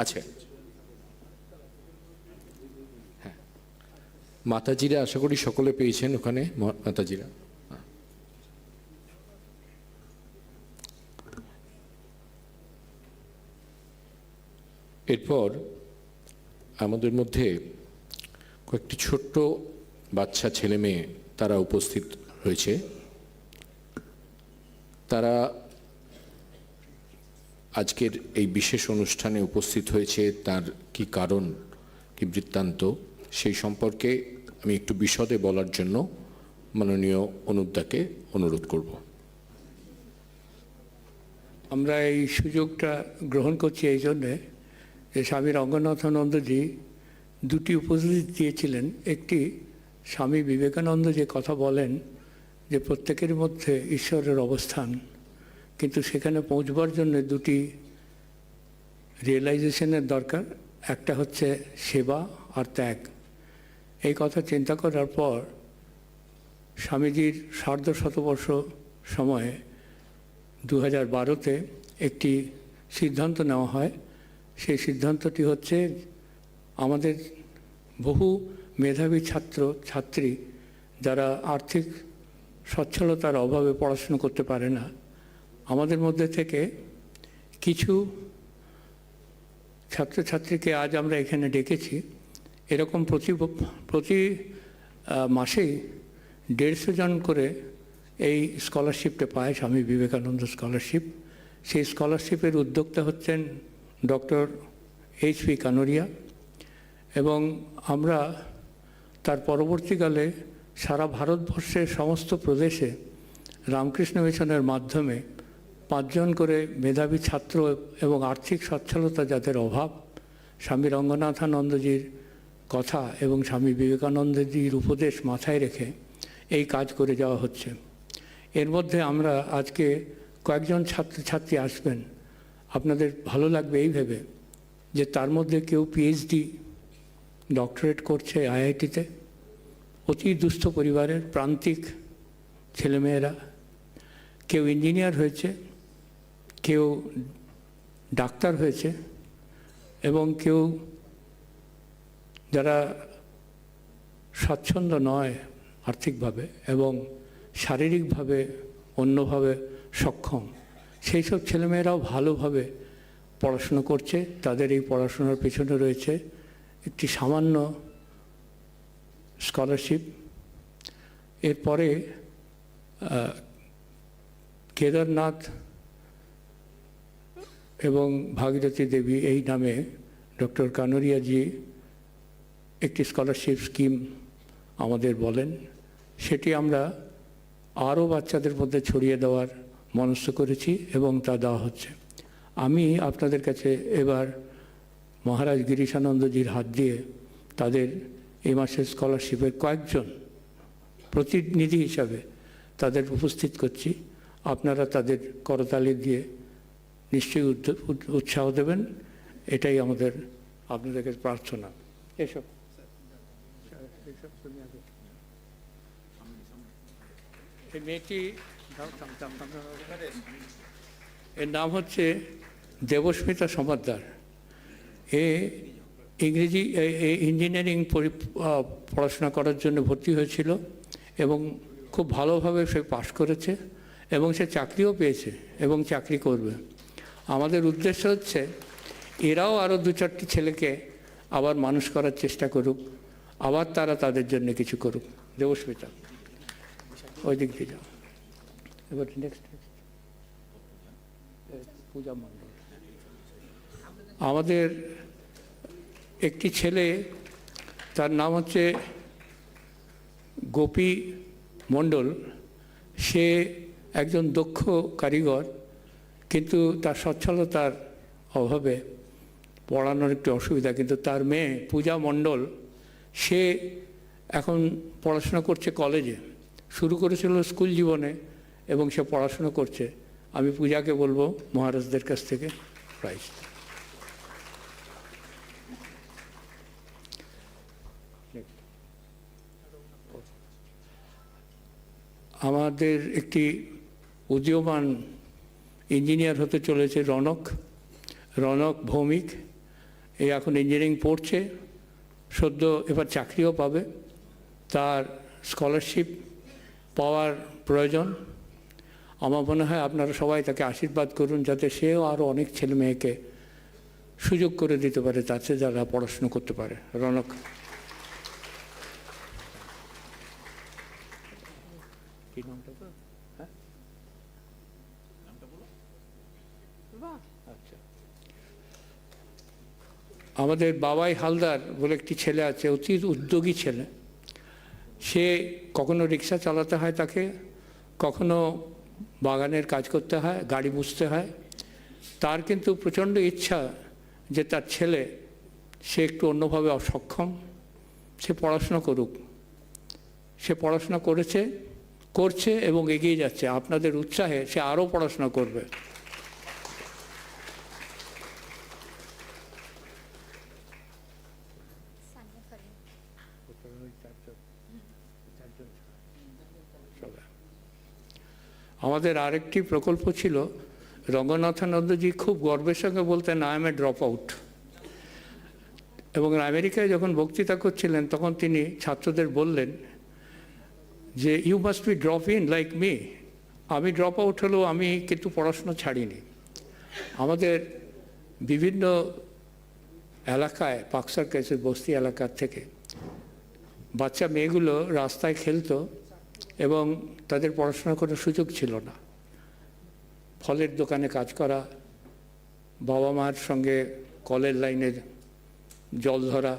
আচ্ছা, হ্যাঁ, মাতাজিরা আশা করি সকলে পেয়েছেন ওখানে। মাতাজিরা, এরপর আমাদের মধ্যে কয়েকটি ছোট্ট বাচ্চা ছেলে মেয়ে তারা উপস্থিত হয়েছে। তারা আজকের এই বিশেষ অনুষ্ঠানে উপস্থিত হয়েছে, তার কি কারণ, কি বৃত্তান্ত, সেই সম্পর্কে আমি একটু বিশদে বলার জন্য মাননীয় অনুপদাকে অনুরোধ করব। আমরা এই সুযোগটা গ্রহণ করছি এই জন্যে যে স্বামী রঙ্গনাথানন্দজি দুটি উপদেশ দিয়েছিলেন। একটি, স্বামী বিবেকানন্দ যে কথা বলেন যে প্রত্যেকের মধ্যে ঈশ্বরের অবস্থান, কিন্তু সেখানে পৌঁছবার জন্য দুটি রিয়েলাইজেশনের দরকার। একটা হচ্ছে সেবা আর ত্যাগ। এই কথা চিন্তা করার পর স্বামীজির সার্ধশতবর্ষ সময়ে 2012-তে একটি সিদ্ধান্ত নেওয়া হয়। সেই সিদ্ধান্তটি হচ্ছে আমাদের বহু মেধাবী ছাত্র ছাত্রী যারা আর্থিক সচ্ছলতার অভাবে পড়াশুনো করতে পারে না, আমাদের মধ্যে থেকে কিছু ছাত্রছাত্রীকে আজ আমরা এখানে ডেকেছি। এরকম প্রতি মাসেই 150 জন করে এই স্কলারশিপটা পায়, স্বামী বিবেকানন্দ স্কলারশিপ। সেই স্কলারশিপের উদ্যোক্তা হচ্ছেন ডক্টর H.P.Kanoria, এবং আমরা তার পরবর্তীকালে সারা ভারতবর্ষের সমস্ত প্রদেশে রামকৃষ্ণ মিশনের মাধ্যমে 5 জন করে মেধাবী ছাত্র এবং আর্থিক সচ্ছলতা যাদের অভাব, স্বামী রঙ্গনাথানন্দজির কথা এবং স্বামী বিবেকানন্দজির উপদেশ মাথায় রেখে এই কাজ করে যাওয়া হচ্ছে। এর মধ্যে আমরা আজকে কয়েকজন ছাত্রছাত্রী আসবেন, আপনাদের ভালো লাগবে এই ভেবে যে তার মধ্যে কেউ পিএইচডি ডক্টরেট করছে আইআইটিতে, অতি দুস্থ পরিবারের প্রান্তিক ছেলেমেয়েরা, কেউ ইঞ্জিনিয়ার হয়েছে, কেউ ডাক্তার হয়েছে, এবং কেউ যারা স্বাচ্ছন্দ্য নয় আর্থিকভাবে এবং শারীরিকভাবে অন্যভাবে সক্ষম, সেই সব ছেলেমেয়েরাও ভালোভাবে পড়াশুনো করছে। তাদের এই পড়াশোনার পেছনে রয়েছে একটি সামান্য স্কলারশিপ। এরপরে কেদারনাথ এবং ভাগীরথী দেবী এই নামে ডক্টর কানোরিয়াজি একটি স্কলারশিপ স্কিম আমাদের বলেন, সেটি আমরা আরও বাচ্চাদের মধ্যে ছড়িয়ে দেওয়ার মনস্থ করেছি এবং তা দেওয়া হচ্ছে। আমি আপনাদের কাছে এবার মহারাজ গিরিশানন্দজির হাত দিয়ে তাদের এই মাসের স্কলারশিপের কয়েকজন প্রতিনিধি হিসাবে তাদের উপস্থিত করছি। আপনারা তাদের করতালি দিয়ে নিশ্চয়ই উৎসাহ দেবেন, এটাই আমাদের আপনাদের কাছে প্রার্থনা। এসব এই মেয়েটি, এর নাম হচ্ছে দেবস্মিতা সমাদ্দার। এ ইংরেজি ইঞ্জিনিয়ারিং পড়াশোনা করার জন্য ভর্তি হয়েছিল এবং খুব ভালোভাবে সে পাশ করেছে এবং সে চাকরিও পেয়েছে এবং চাকরি করবে। আমাদের উদ্দেশ্য হচ্ছে এরাও আরও 2-4টি ছেলেকে আবার মানুষ করার চেষ্টা করুক, আবার তারা তাদের জন্য কিছু করুক। দেবস্মিতা, ওই দিক দিয়ে যাও। এবার নেক্সট পূজা মণ্ডল। আমাদের একটি ছেলে, তার নাম হচ্ছে গোপী মণ্ডল। সে একজন দক্ষ কারিগর, কিন্তু তার সচ্ছলতার অভাবে পড়ানোর একটু অসুবিধা। কিন্তু তার মেয়ে পূজা মণ্ডল, সে এখন পড়াশোনা করছে কলেজে, শুরু করেছিল স্কুল জীবনে এবং সে পড়াশোনা করছে। আমি পূজাকে বলবো মহারাজদের কাছ থেকে প্রাইজ। আমাদের একটি উদীয়মান ইঞ্জিনিয়ার হতে চলেছে রনক ভৌমিক। এ এখন ইঞ্জিনিয়ারিং পড়ছে, সদ্য এবার চাকরিও পাবে। তার স্কলারশিপ পাওয়ার প্রয়োজন। আমার মনে হয় আপনারা সবাই তাকে আশীর্বাদ করুন, যাতে সেও আরও অনেক ছেলে মেয়েকে সুযোগ করে দিতে পারে, তাতে যারা পড়াশুনো করতে পারে। রনক, কি নামটা? হ্যাঁ, আচ্ছা। আমাদের বাবাই হালদার বলে একটি ছেলে আছে, অতি উদ্যোগী ছেলে। সে কখনো রিক্সা চালাতে হয় তাকে, কখনো বাগানের কাজ করতে হয়, গাড়ি মুছতে হয়। তার কিন্তু প্রচণ্ড ইচ্ছা যে তার ছেলে, সে একটু অন্যভাবে অসক্ষম, সে পড়াশোনা করুক। সে পড়াশোনা করছে এবং এগিয়ে যাচ্ছে। আপনাদের উৎসাহে সে আরও পড়াশোনা করবে। আমাদের আরেকটি প্রকল্প ছিল, রঙ্গনাথানন্দজি খুব গর্বের সঙ্গে বলতেন, I M A drop out. এবং আমেরিকায় যখন বক্তৃতা করছিলেন তখন তিনি ছাত্রদের বললেন যে you must be drop in like me. আমি ড্রপ আউট হলেও আমি কিন্তু পড়াশোনা ছাড়িনি। আমাদের বিভিন্ন এলাকায়, পাকসার কাছে বস্তি এলাকার থেকে বাচ্চা মেয়েগুলো রাস্তায় খেলতো এবং তাদের পড়াশোনার কোনো সুযোগ ছিল না। ফলের দোকানে কাজ করা, বাবা মার সঙ্গে কলের লাইনের জল ধরা,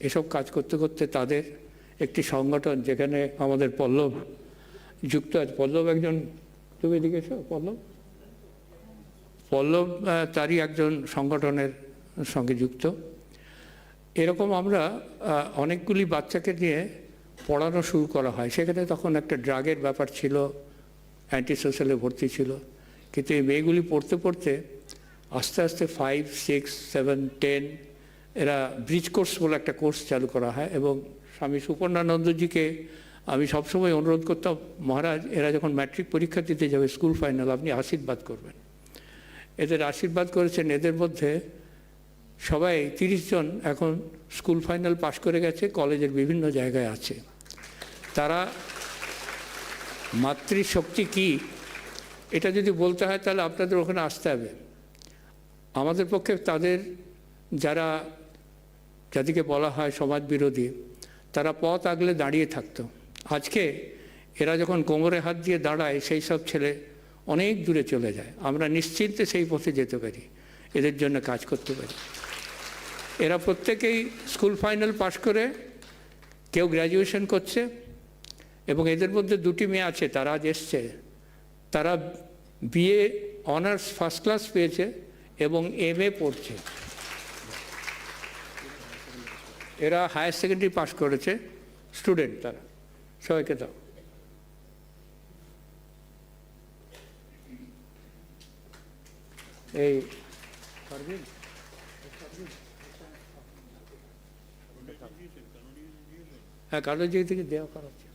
এসব কাজ করতে করতে তাদের একটি সংগঠন, যেখানে আমাদের পল্লব যুক্ত আছে। পল্লব একজন, তুমি এদিকে এসো। পল্লব তারই একজন সংগঠনের সঙ্গে যুক্ত। এরকম আমরা অনেকগুলি বাচ্চাকে নিয়ে পড়ানো শুরু করা হয়। সেখানে তখন একটা ড্রাগের ব্যাপার ছিল, অ্যান্টি সোশ্যালে ভর্তি ছিল, কিন্তু এই মেয়েগুলি পড়তে পড়তে আস্তে আস্তে 5, 6, 7, 10 এরা ব্রিজ কোর্স বলে একটা কোর্স চালু করা হয়। এবং স্বামী সুপর্ণানন্দজিকে আমি সবসময় অনুরোধ করতাম, মহারাজ এরা যখন ম্যাট্রিক পরীক্ষা দিতে যাবে স্কুল ফাইনাল, আপনি আশীর্বাদ করবেন। এদের আশীর্বাদ করেছেন। এদের মধ্যে সবাই 30 জন এখন স্কুল ফাইনাল পাশ করে গেছে, কলেজের বিভিন্ন জায়গায় আছে। তারা মাতৃশক্তি কী এটা যদি বলতে হয় তাহলে আপনাদের ওখানে আসতে হবে। আমাদের পক্ষে তাদের যাদেরকে বলা হয় সমাজ বিরোধী, তারা পথ আগলে দাঁড়িয়ে থাকতো। আজকে এরা যখন কোমরে হাত দিয়ে দাঁড়ায়, সেই সব ছেলে অনেক দূরে চলে যায়। আমরা নিশ্চিন্তে সেই পথে যেতে পারি, এদের জন্য কাজ করতে পারি। এরা প্রত্যেকেই স্কুল ফাইনাল পাশ করে কেউ গ্র্যাজুয়েশন করছে, এবং এদের মধ্যে 2টি মেয়ে আছে, তারা আজ এসছে। তারা বিএ অনার্স ফার্স্ট ক্লাস পেয়েছে এবং MA পড়ছে। এরা হায়ার সেকেন্ডারি পাস করেছে স্টুডেন্ট। তারা সবাইকে দাও। এই হ্যাঁ, কানোজি থেকে দেওয়া করা হচ্ছে।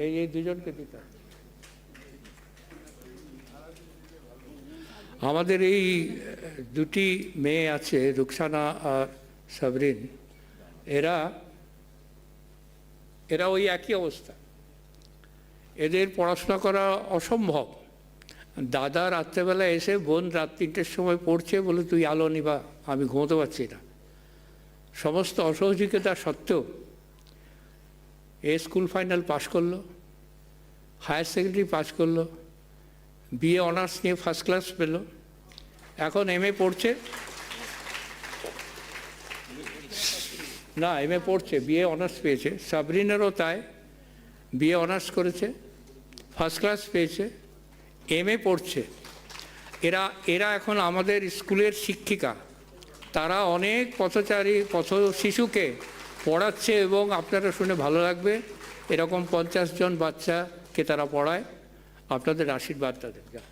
এই 2জনকে দিতে হবে। আমাদের এই 2টি মেয়ে আছে, রুকসানা আর সাবরিন। এরা ওই একই অবস্থা। এদের পড়াশোনা করা অসম্ভব। দাদা রাত্রেবেলা এসে বোন রাত 3টের সময় পড়ছে বলে তুই আলো নিবা, আমি ঘুমোতে পারছি না। সমস্ত অসহযোগিতা সত্ত্বেও এ স্কুল ফাইনাল পাশ করলো, হায়ার সেকেন্ডারি পাশ করলো, বিএ অনার্স নিয়ে ফার্স্ট ক্লাস পেল, এখন MA পড়ছে। না, MA পড়ছে, বিএ অনার্স পেয়েছে। সাবরিনেরও তাই, বিএ অনার্স করেছে, ফার্স্ট ক্লাস পেয়েছে, MA পড়ছে। এরা এখন আমাদের স্কুলের শিক্ষিকা। তারা অনেক পথ শিশুকে পড়াচ্ছে, এবং আপনারা শুনে ভালো লাগবে, এরকম 50 জন বাচ্চাকে তারা পড়ায়। আপনাদের আশীর্বাদ তাদের। যা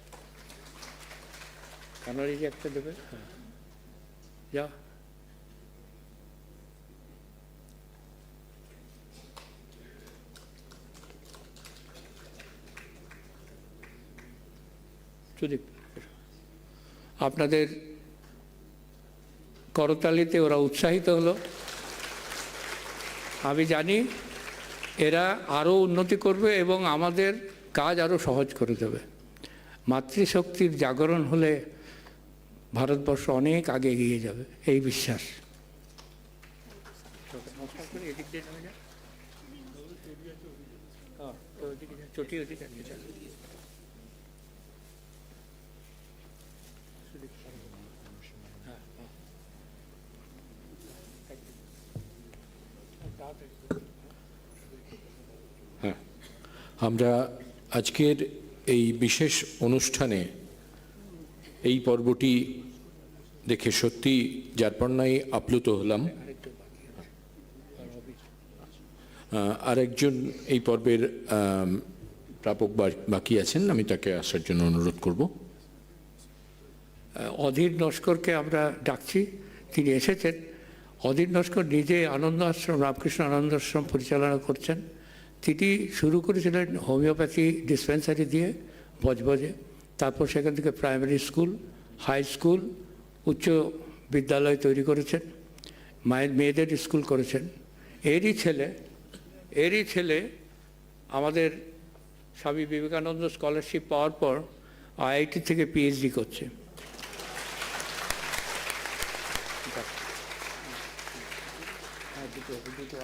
কানোরি যে একটা দেবে। হ্যাঁ, যা। আপনাদের করতালিতে ওরা উৎসাহিত হলো। আমি জানি এরা আরও উন্নতি করবে এবং আমাদের কাজ আরও সহজ করে দেবে। মাতৃশক্তির জাগরণ হলে ভারতবর্ষ অনেক আগে এগিয়ে যাবে, এই বিশ্বাস। হ্যাঁ, আমরা আজকের এই বিশেষ অনুষ্ঠানে এই পর্বটি দেখে সত্যি যারপন্নায় আপ্লুত হলাম। আরেকজন এই পর্বের প্রাপক বাকি আছেন, আমি তাকে আসার জন্য অনুরোধ করব। অধীর নস্করকে আমরা ডাকছি, তিনি এসেছেন। অধীর নস্কর নিজে আনন্দ আশ্রম, রামকৃষ্ণ আনন্দ আশ্রম পরিচালনা করছেন। তিনি শুরু করেছিলেন হোমিওপ্যাথি ডিসপেন্সারি দিয়ে বজবজে, তারপর সেখান থেকে প্রাইমারি স্কুল, হাই স্কুল, উচ্চ বিদ্যালয় তৈরি করেছেন, মেয়েদের স্কুল করেছেন। এরই ছেলে আমাদের স্বামী বিবেকানন্দ স্কলারশিপ পাওয়ার পর IIT থেকে PhD করছে।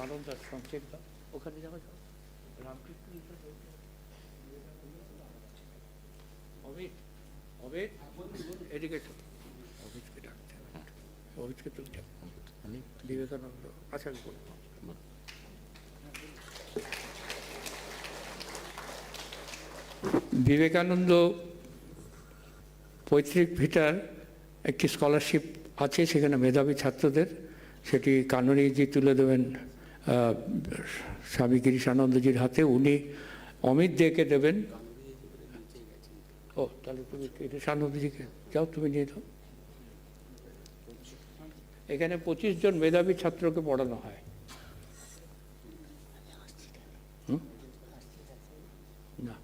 আনন্দ আশ্রম ওখানে যাওয়া রামকৃষ্ণ এদিকে অভিজকে ডাকতে হবে। অভিজকে তুমি বিবেকানন্দ। আচ্ছা, বিবেকানন্দ পৈতৃক ভিটার একটি স্কলারশিপ আছে, সেখানে মেধাবী ছাত্রদের, সেটি কানোরিজি তুলে দেবেন স্বামী গিরিশানন্দজির হাতে। উনি অমিত দেকে দেবেন। ও তাহলে তুমি গিরিশানন্দজিকে যাও, তুমি নিয়ে দাও। এখানে 25 জন মেধাবী ছাত্রকে পড়ানো হয়। না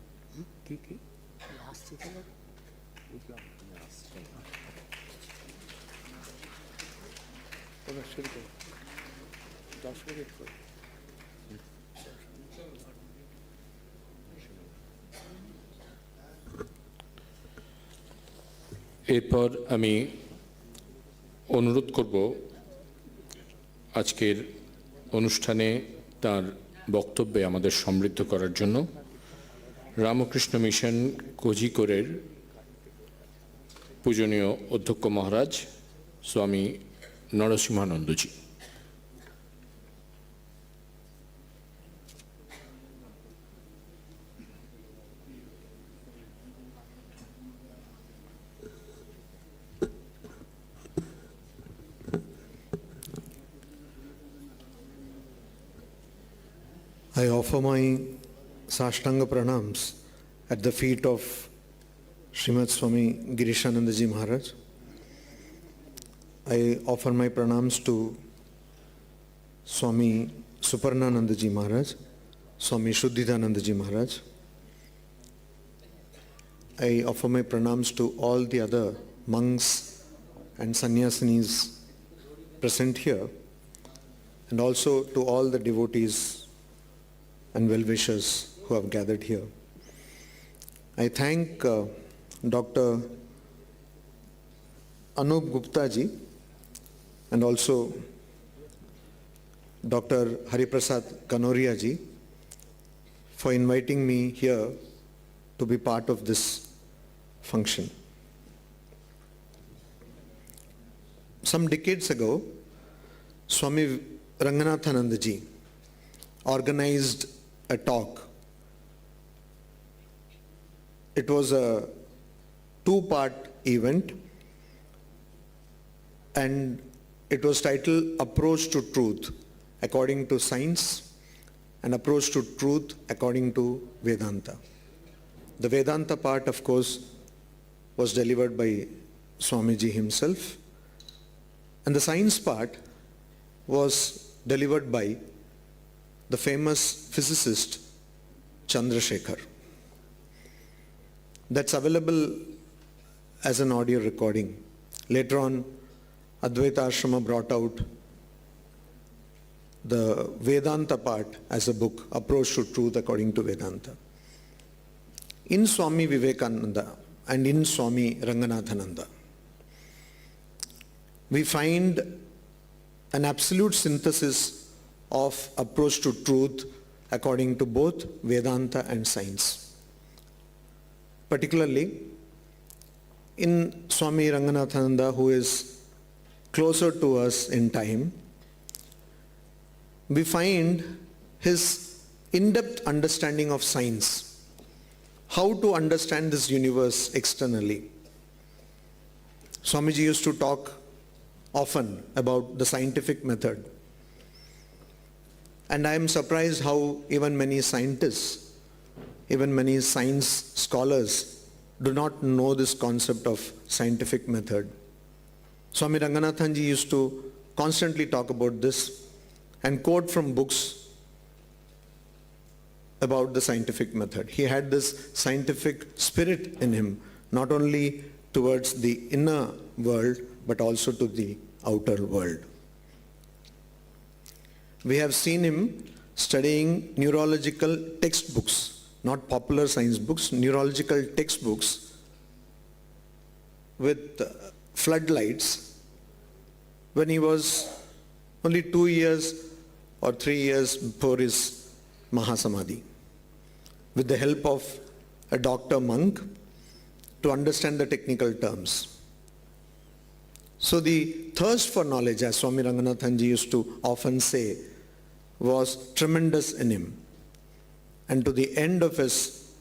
কি কি শুরু করো, 10 মিনিট করে। এরপর আমি অনুরোধ করব আজকের অনুষ্ঠানে তার বক্তব্যে আমাদের সমৃদ্ধ করার জন্য রামকৃষ্ণ মিশন কোঝিকোড়ের পূজনীয় অধ্যক্ষ মহারাজ স্বামী নরসিংহানন্দজি। I offer my Sashtanga pranams at the feet of Srimad Swami Girishanandaji Maharaj. I offer my pranams to Swami Suparnanandaji Maharaj, Swami Shuddhidanandaji Maharaj. I offer my pranams to all the other monks and sannyasinis present here, and also to all the devotees and well-wishers who have gathered here. I thank Dr. Anup Gupta ji and also Dr. H.P.Kanoria ji for inviting me here to be part of this function. Some decades ago, Swami Ranganathanandaji organized a talk. It was a 2-part event and it was titled Approach to Truth According to Science and Approach to Truth According to Vedanta. The Vedanta part, of course, was delivered by Swamiji himself, and the science part was delivered by the famous physicist Chandrasekhar. That's available as an audio recording. Later on, Advaita Ashrama brought out the Vedanta part as a book, Approach to Truth According to Vedanta. In Swami Vivekananda and in Swami Ranganathananda, we find an absolute synthesis of approach to truth according to both Vedanta and science. Particularly in Swami Ranganathananda, who is closer to us in time, we find his in-depth understanding of science, how to understand this universe externally. Swamiji used to talk often about the scientific method. And I am surprised how even many scientists, even many science scholars do not know this concept of scientific method. Swami Ranganathanji used to constantly talk about this and quote from books about the scientific method. He had this scientific spirit in him, not only towards the inner world, but also to the outer world. We have seen him studying neurological textbooks, not popular science books, neurological textbooks with floodlights when he was only 2 years or 3 years before his Mahasamadhi, with the help of a doctor monk to understand the technical terms. So the thirst for knowledge, as Swami Ranganathanji used to often say, was tremendous in him. And to the end of his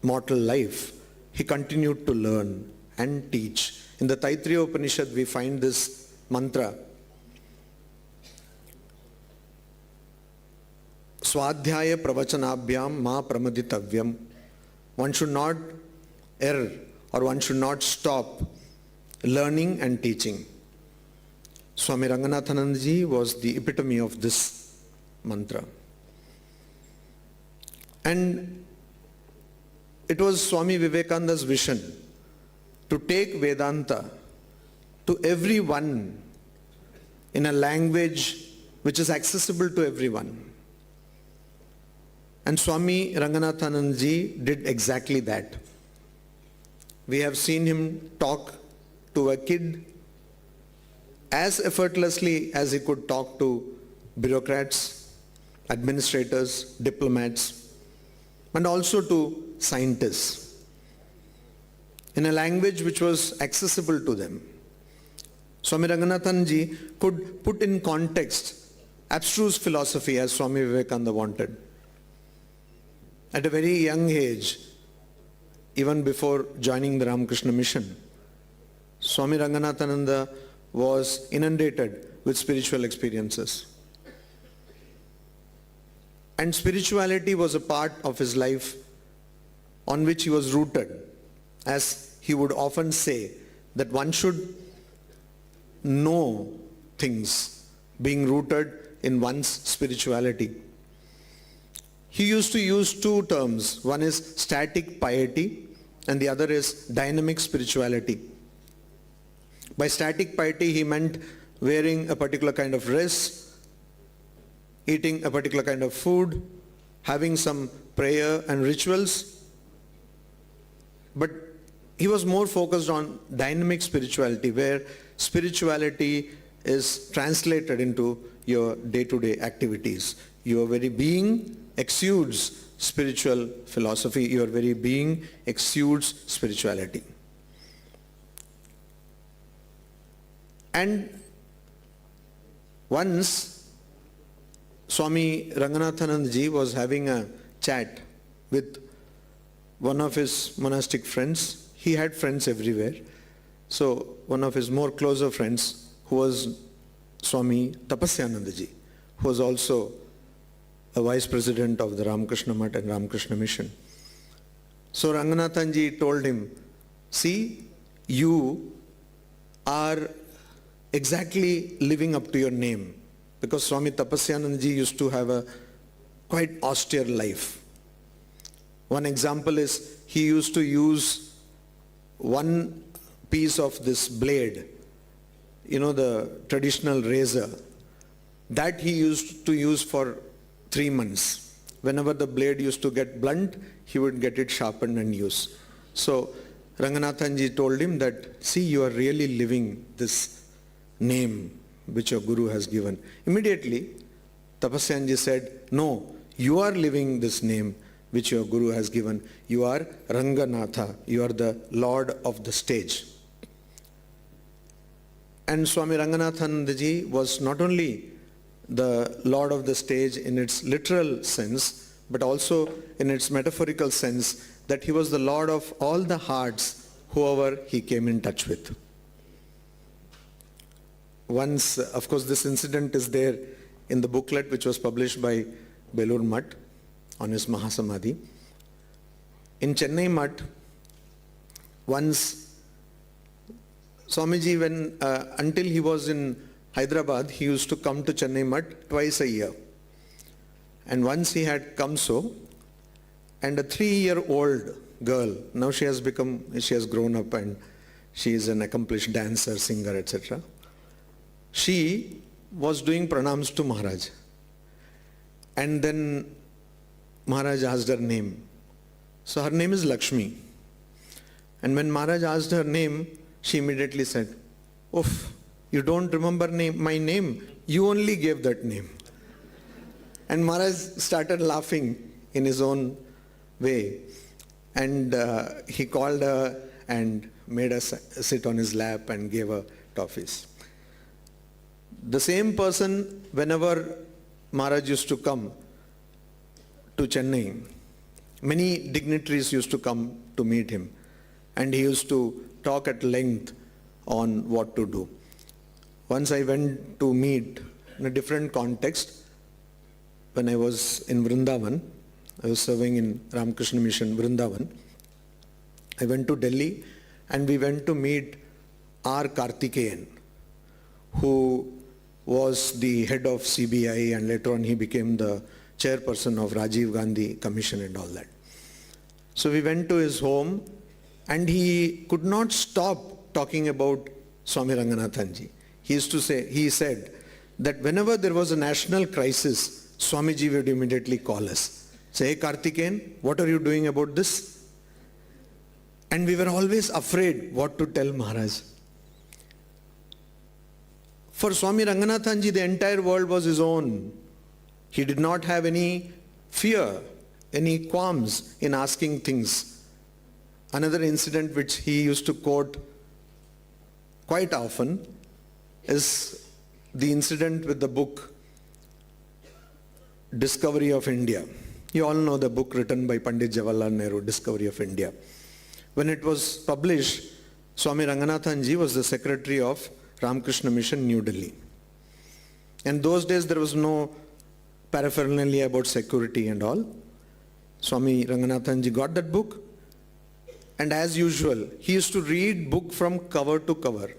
mortal life, he continued to learn and teach. In the Taittiriya Upanishad, we find this mantra, Swadhyaya pravachanabhyam ma pramaditavyam. One should not err or one should not stop learning and teaching. Swami Ranganathanandaji was the epitome of this mantra. And it was Swami Vivekananda's vision to take Vedanta to everyone in a language which is accessible to everyone. And Swami Ranganathanandaji did exactly that. We have seen him talk to a kid as effortlessly as he could talk to bureaucrats, administrators, diplomats, and also to scientists, in a language which was accessible to them. Swami Ranganathananji could put in context abstruse philosophy as Swami Vivekananda wanted. At a very young age, even before joining the Ramakrishna mission, Swami Ranganathananda was inundated with spiritual experiences. And spirituality was a part of his life on which he was rooted. As he would often say, that one should know things being rooted in one's spirituality. He used to use two terms. One is static piety and the other is dynamic spirituality. By static piety he meant wearing a particular kind of dress, eating a particular kind of food, having some prayer and rituals. But he was more focused on dynamic spirituality, where spirituality is translated into your day-to-day activities. Your very being exudes spiritual philosophy. Your very being exudes spirituality. And once Swami Ranganathanandaji was having a chat with one of his monastic friends. He had friends everywhere. So one of his more closer friends, who was Swami Tapasyanandaji, who was also a vice president of the Ramakrishna Math and Ramakrishna Mission. So Ranganathanji told him, see, you are exactly living up to your name, because Swami Tapasyanandaji used to have a quite austere life. One example is he used to use one piece of this blade, the traditional razor, that he used to use for 3 months. Whenever the blade used to get blunt, he would get it sharpened and use. So Ranganathanji told him that, see, you are really living this name which your Guru has given. Immediately, Tapasyanji said, no, you are living this name which your Guru has given. You are Ranganatha. You are the Lord of the stage. And Swami Ranganathanandaji was not only the Lord of the stage in its literal sense, but also in its metaphorical sense, that he was the Lord of all the hearts, whoever he came in touch with. Once, of course, this incident is there in the booklet which was published by Belur Math on his Mahasamadhi. In Chennai Math, once Swamiji, until he was in Hyderabad, he used to come to Chennai Math twice a year. And once he had come so, and a 3-year-old girl, now she has grown up and she is an accomplished dancer, singer, etc. She was doing pranams to Maharaj. And then Maharaj asked her name. So her name is Lakshmi. And when Maharaj asked her name, she immediately said, "Oof, you don't remember my name? You only gave that name." And Maharaj started laughing in his own way. And he called her and made her sit on his lap and gave her toffees. The same person, whenever Maharaj used to come to Chennai, many dignitaries used to come to meet him, and he used to talk at length on what to do. Once I went to meet in a different context when I was in Vrindavan. I was serving in Ramakrishna Mission Vrindavan, I went to Delhi and we went to meet R. Karthikeyan, who was the head of CBI and later on he became the chairperson of Rajiv Gandhi Commission and all that. So we went to his home and he could not stop talking about Swami Ranganathanji. He used to say, he said that whenever there was a national crisis, Swamiji would immediately call us. Say, hey Karthikeyan, what are you doing about this? And we were always afraid what to tell Maharaj. For Swami Ranganathanji, the entire world was his own. He did not have any fear, any qualms in asking things. Another incident which he used to quote quite often is the incident with the book Discovery of India. You all know the book written by Pandit Jawaharlal Nehru, Discovery of India. When it was published, Swami Ranganathanji was the secretary of Ramakrishna Mission, New Delhi. And those days there was no paraphernalia about security and all. Swami Ranganathanji got that book, and as usual, he used to read book from cover to cover.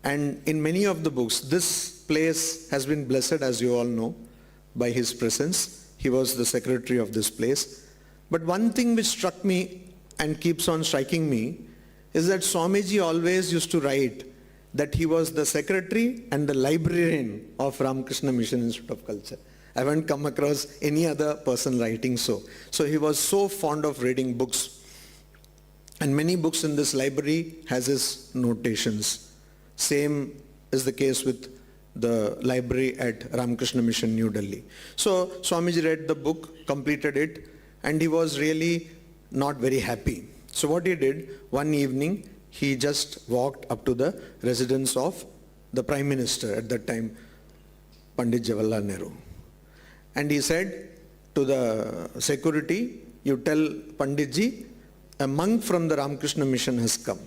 And in many of the books, this place has been blessed, as you all know, by his presence. He was the secretary of this place. But one thing which struck me and keeps on striking me is that Swamiji always used to write that he was the secretary and the librarian of Ramakrishna Mission Institute of Culture. I haven't come across any other person writing so. So he was so fond of reading books. And many books in this library has his notations. Same is the case with the library at Ramakrishna Mission, New Delhi. So Swamiji read the book, completed it, and he was really not very happy. So what he did, one evening, he just walked up to the residence of the Prime Minister at that time, Pandit Jawaharlal Nehru. And he said to the security, you tell Panditji, a monk from the Ramakrishna Mission has come.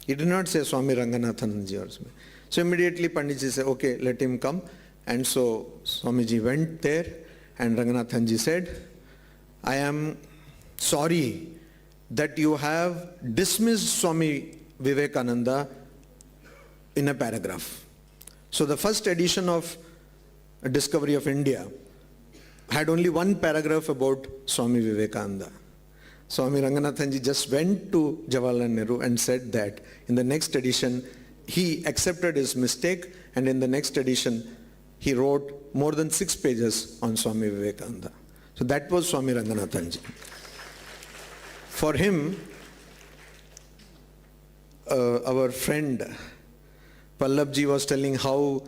He did not say Swami Ranganathanandaji or something. So immediately Panditji said, okay, let him come. And so Swamiji went there and Ranganathanji said, I am sorry that you have dismissed Swami Vivekananda in a paragraph. So the first edition of Discovery of India had only one paragraph about Swami Vivekananda. Swami Ranganathanji just went to Jawaharlal Nehru and said that in the next edition he accepted his mistake, and in the next edition he wrote more than 6 pages on Swami Vivekananda. So that was Swami Ranganathanji. For him, our friend Pallabji was telling how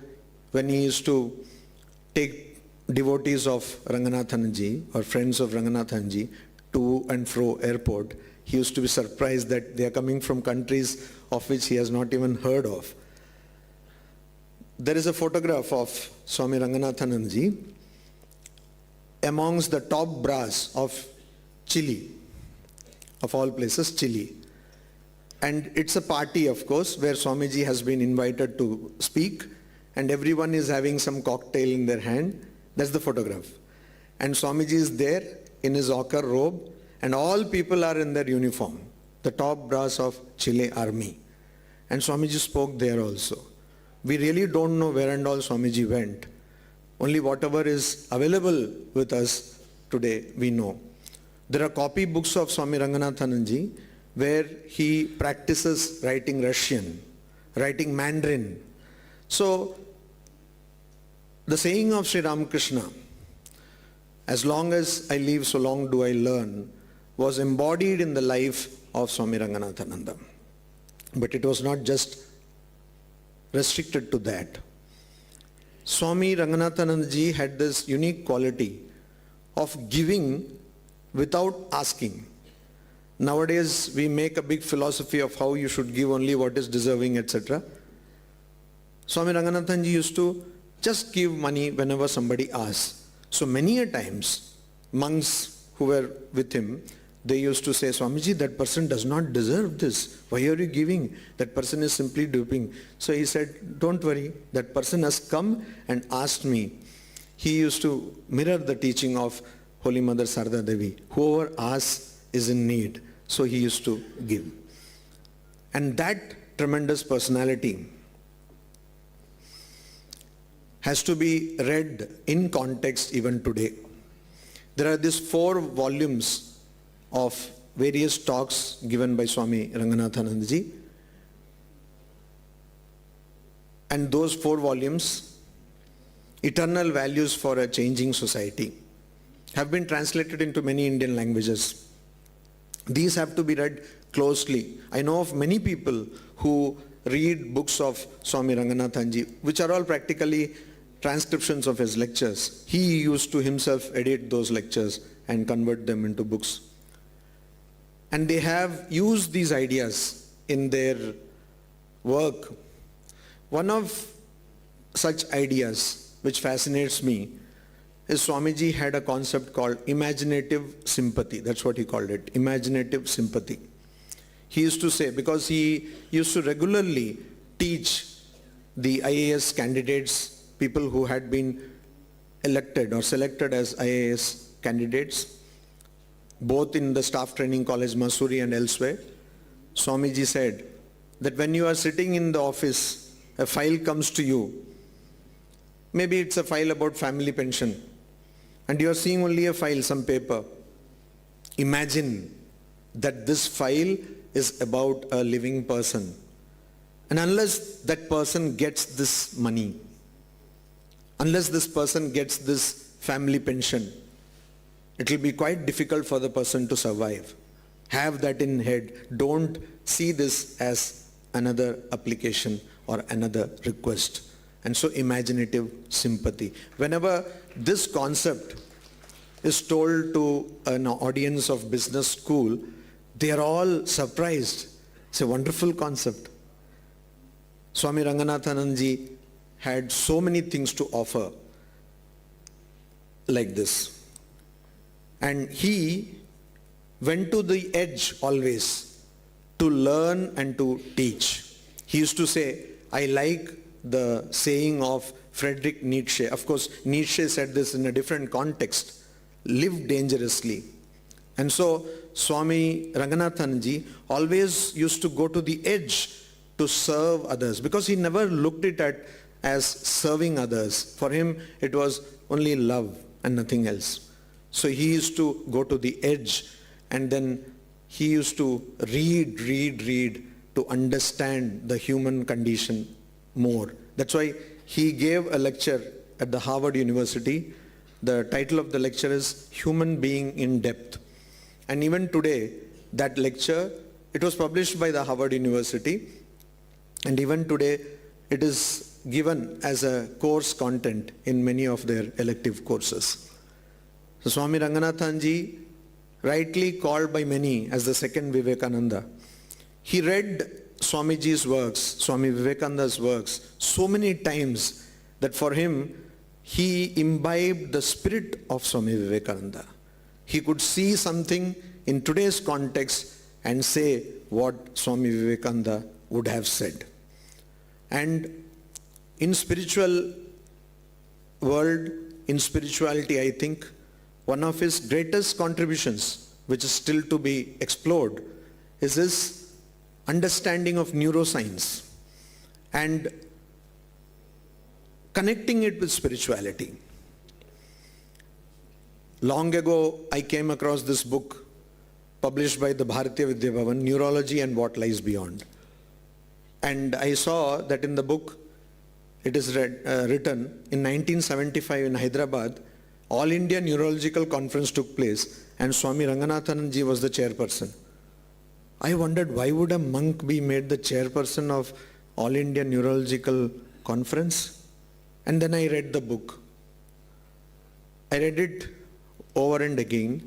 when he used to take devotees of Ranganathananji or friends of Ranganathanji to and fro airport, he used to be surprised that they are coming from countries of which he has not even heard of. There is a photograph of Swami Ranganathanandaji amongst the top brass of Chile, of all places, Chile. And it's a party, of course, where Swamiji has been invited to speak, and everyone is having some cocktail in their hand. That's the photograph. And Swamiji is there in his ochre robe, and all people are in their uniform, the top brass of Chile army. And Swamiji spoke there also. We really don't know where and all Swamiji went. Only whatever is available with us today, we know. There are copy books of Swami Ranganathanandaji where he practices writing Russian, writing Mandarin. So, the saying of Sri Ramakrishna, as long as I live, so long do I learn, was embodied in the life of Swami Ranganathananda. But it was not just restricted to that. Swami Ranganathanandaji had this unique quality of giving without asking. Nowadays, we make a big philosophy of how you should give only what is deserving, etc. Swami Ranganathanandaji used to just give money whenever somebody asks. So many a times, monks who were with him, they used to say, Swamiji, that person does not deserve this. Why are you giving? That person is simply duping. So he said, don't worry, that person has come and asked me. He used to mirror the teaching of Holy Mother Sarda Devi. Whoever asks is in need. so he used to give. And that tremendous personality has to be read in context even today. There are these 4 volumes of various talks given by Swami Ranganathanandaji. And those 4 volumes, Eternal Values for a Changing Society, have been translated into many Indian languages. These have to be read closely. I know of many people who read books of Swami Ranganathanji, which are all practically transcriptions of his lectures. He used to himself edit those lectures and convert them into books. And they have used these ideas in their work. One of such ideas which fascinates me is Swamiji had a concept called imaginative sympathy. That's what he called it, imaginative sympathy. He used to say, because he used to regularly teach the IAS candidates, people who had been elected or selected as IAS candidates, both in the Staff Training College, Masuri and elsewhere. Swamiji said that when you are sitting in the office, a file comes to you. Maybe it's a file about family pension, and you are seeing only a file, some paper. Imagine that this file is about a living person. And unless that person gets this money, unless this person gets this family pension, it will be quite difficult for the person to survive. Have that in head. Don't see this as another application or another request. And so imaginative sympathy. Whenever this concept is told to an audience of business school, they are all surprised. It's a wonderful concept. Swami Ranganathanandaji had so many things to offer like this. And he went to the edge always to learn and to teach. He used to say, I like the saying of Friedrich Nietzsche. Of course, Nietzsche said this in a different context. Live dangerously. And so Swami Ranganathanandaji always used to go to the edge to serve others, because he never looked it at as serving others. For him, it was only love and nothing else. So he used to go to the edge, and then he used to read to understand the human condition more. That's why he gave a lecture at the Harvard University. The title of the lecture is Human Being in Depth. And even today, that lecture, it was published by the Harvard University, and even today it is given as a course content in many of their elective courses. So Swami Ranganathanji, rightly called by many as the second Vivekananda, he read Swamiji's works, Swami Vivekananda's works, so many times that for him, he imbibed the spirit of Swami Vivekananda. He could see something in today's context and say what Swami Vivekananda would have said. And in spiritual world, in spirituality, I think, one of his greatest contributions, which is still to be explored, is his understanding of neuroscience and connecting it with spirituality. Long ago, I came across this book published by the Bharatiya Vidya Bhavan, Neurology and What Lies Beyond. And I saw that in the book, it is written in 1975 in Hyderabad, All India Neurological Conference took place and Swami Ranganathanandaji was the chairperson. I wondered, why would a monk be made the chairperson of All India Neurological Conference? And then I read the book. I read it over and again,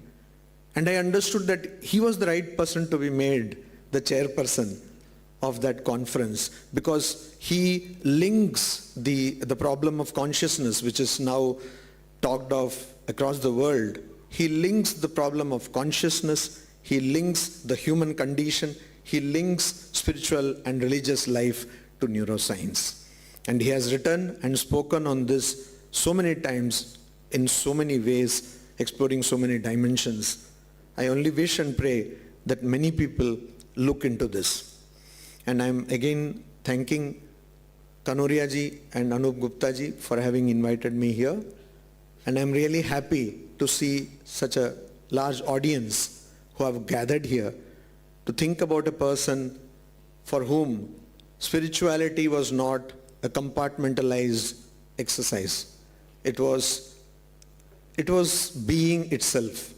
and I understood that he was the right person to be made the chairperson of that conference, because he links the problem of consciousness, which is now talked of across the world. He links the problem of consciousness, he links the human condition, he links spiritual and religious life to neuroscience. And he has written and spoken on this so many times, in so many ways, exploring so many dimensions. I only wish and pray that many people look into this. And I'm again thanking Kanoria ji and Anup Gupta ji for having invited me here. And I'm really happy to see such a large audience who have gathered here to think about a person for whom spirituality was not a compartmentalized exercise. It was being itself.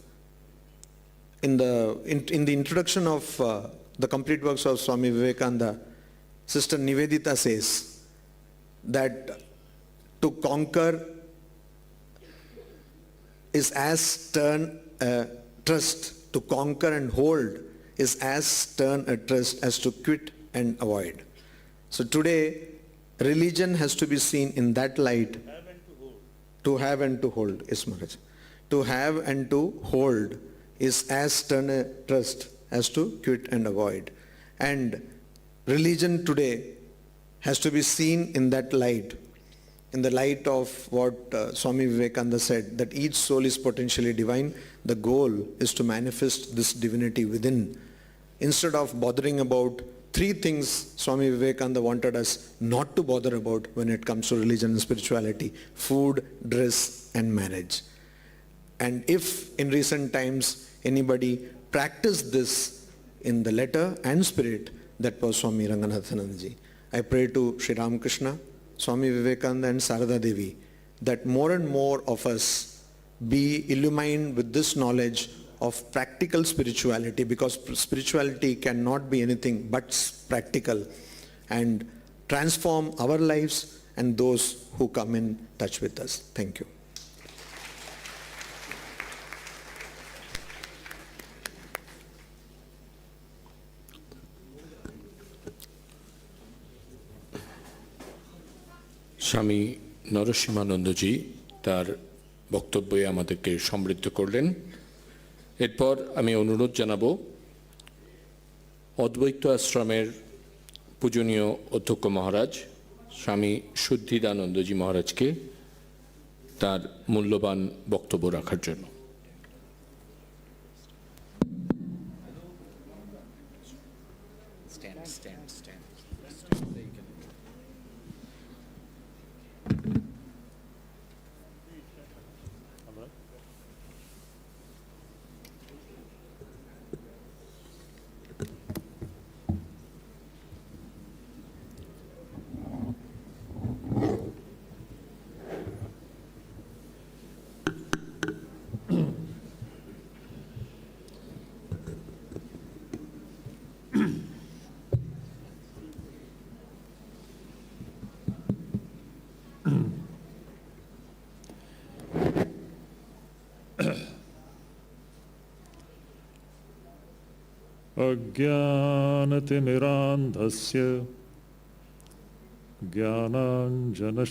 In the introduction of the complete works of Swami Vivekananda, Sister Nivedita says that to conquer is as stern a trust, to conquer and hold is as stern a trust as to quit and avoid. So today, religion has to be seen in that light. To have and to hold. Yes, Maharaj. To have and to hold is as stern a trust as to quit and avoid. And religion today has to be seen in that light, in the light of what Swami Vivekananda said, that each soul is potentially divine. The goal is to manifest this divinity within. Instead of bothering about three things Swami Vivekananda wanted us not to bother about when it comes to religion and spirituality: food, dress, and marriage. And if in recent times anybody practiced this in the letter and spirit, that was Swami Ranganathanandaji. I pray to Sri Ramakrishna, Swami Vivekananda and Sarada Devi that more and more of us be illumined with this knowledge of practical spirituality, because spirituality cannot be anything but practical, and transform our lives and those who come in touch with us. Thank you. স্বামী নরসিংহানন্দজি তার বক্তব্যে আমাদেরকে সমৃদ্ধ করলেন। এরপর আমি অনুরোধ জানাবো অদ্বৈত আশ্রমের পূজনীয় অধ্যক্ষ মহারাজ স্বামী শুদ্ধিদানন্দজি মহারাজকে তার মূল্যবান বক্তব্য রাখার জন্য। अज्ञानतिमिरान्धस्य ज्ञानाञ्जनशलाकया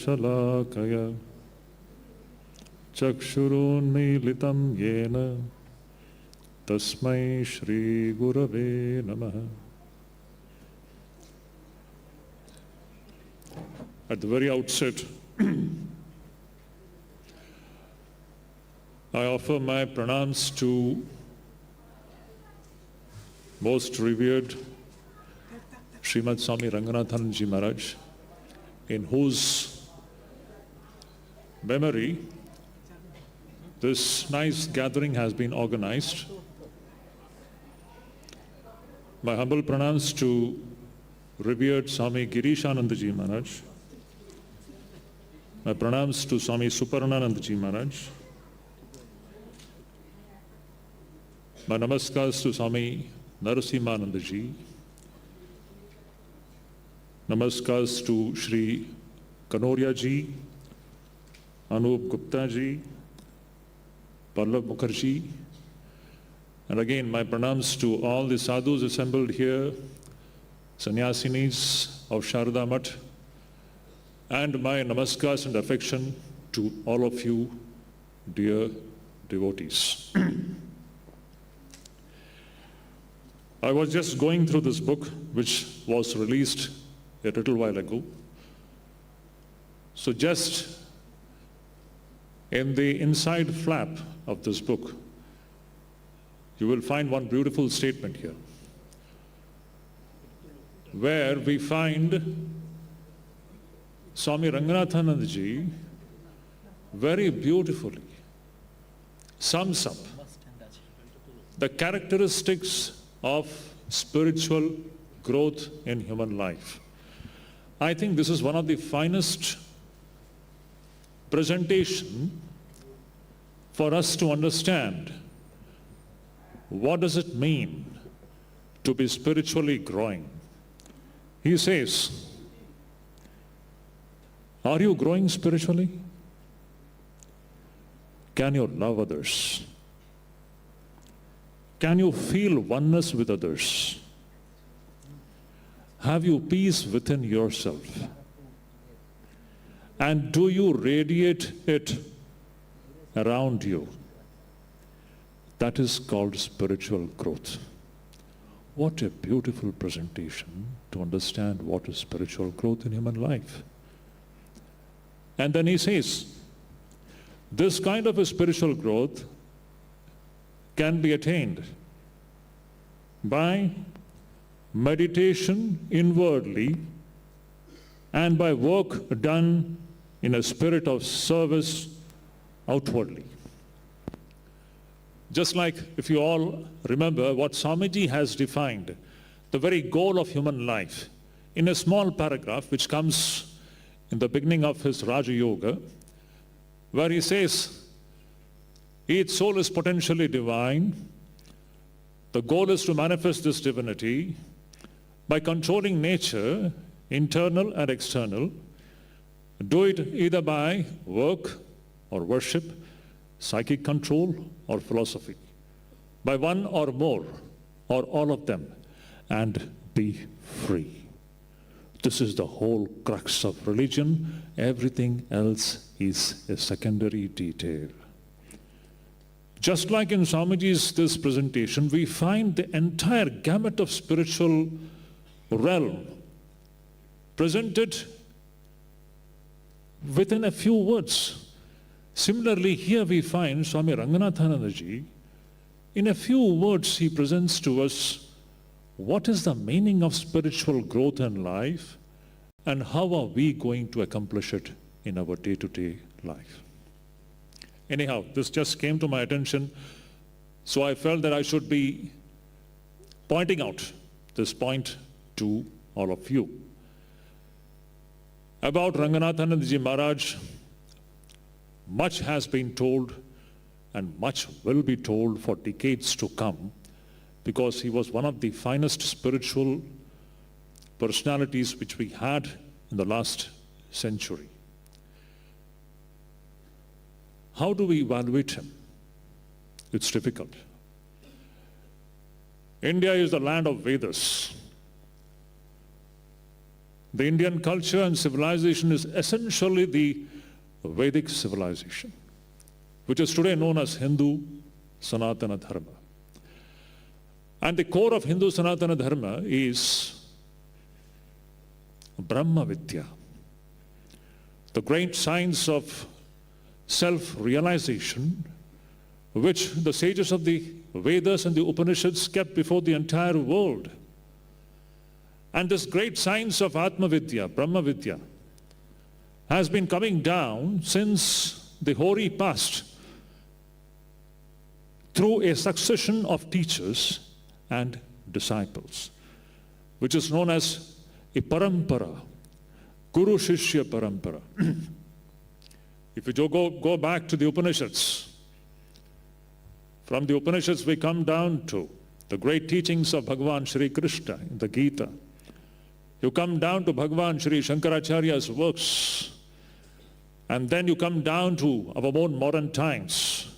चक्षुरुन्मीलितं येन तस्मै श्रीगुरवे नमः। At the very outset, I offer my pranams to most revered Srimad Swami Ranganathanandaji Maharaj, in whose memory this nice gathering has been organized. My humble pranams to revered Swami Girishanandaji Maharaj, my pranams to Swami Suparanandaji Maharaj, my namaskars to Swami Narasimhanandaji, namaskars to Shri Kanoria ji, Anup Gupta ji, Pallab Mukherjee, and again my pranams to all the sadhus assembled here, sannyasinis of Sharda Math, and my namaskars and affection to all of you, dear devotees. I was just going through this book, which was released a little while ago. So just in the inside flap of this book, you will find one beautiful statement here, where we find Swami Ranganathanandaji very beautifully sums up the characteristics of spiritual growth in human life. I think this is one of the finest presentation for us to understand what does it mean to be spiritually growing. He says, are you growing spiritually? Can you love others? Can you feel oneness with others? Have you peace within yourself? And do you radiate it around you? That is called spiritual growth. What a beautiful presentation to understand what is spiritual growth in human life. And then he says, this kind of a spiritual growth can be attained by meditation inwardly and by work done in a spirit of service outwardly. Just like if you all remember what Swamiji has defined, the very goal of human life, in a small paragraph which comes in the beginning of his Raja Yoga, where he says, each soul is potentially divine. The goal is to manifest this divinity by controlling nature, internal and external. Do it either by work or worship, psychic control or philosophy, by one or more or all of them, and be free. This is the whole crux of religion. Everything else is a secondary detail. Just like in Swamiji's this presentation, we find the entire gamut of spiritual realm presented within a few words. Similarly, here we find Swami Ranganathanandaji, in a few words he presents to us what is the meaning of spiritual growth in life and how are we going to accomplish it in our day-to-day life. Anyhow, this just came to my attention, so I felt that I should be pointing out this point to all of you. About Ranganathanandaji Maharaj, much has been told and much will be told for decades to come, because he was one of the finest spiritual personalities which we had in the last century. How do we evaluate him? It's difficult. India is the land of Vedas. The Indian culture and civilization is essentially the Vedic civilization, which is today known as Hindu Sanatana Dharma. And the core of Hindu Sanatana Dharma is Brahma Vidya, the great science of self-realization, which the sages of the Vedas and the Upanishads kept before the entire world. And this great science of Atma Vidya, Brahma Vidya, has been coming down since the hoary past through a succession of teachers and disciples, which is known as a parampara, Guru Shishya parampara. If you go back to the Upanishads, from the Upanishads we come down to the great teachings of Bhagavan Shri Krishna in the Gita. You come down to Bhagavan Shri Shankaracharya's works, and then you come down to our own modern times,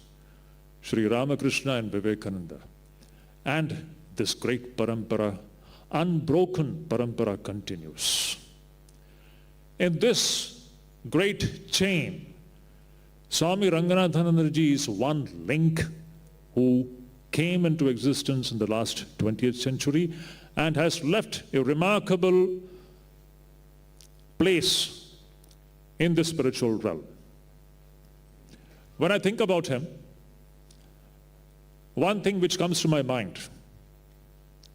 Shri Ramakrishna and Vivekananda. And this great parampara, unbroken parampara, continues. In this great chain, Swami Ranganathanandaji is one link who came into existence in the last 20th century and has left a remarkable place in the spiritual realm. When I think about him, one thing which comes to my mind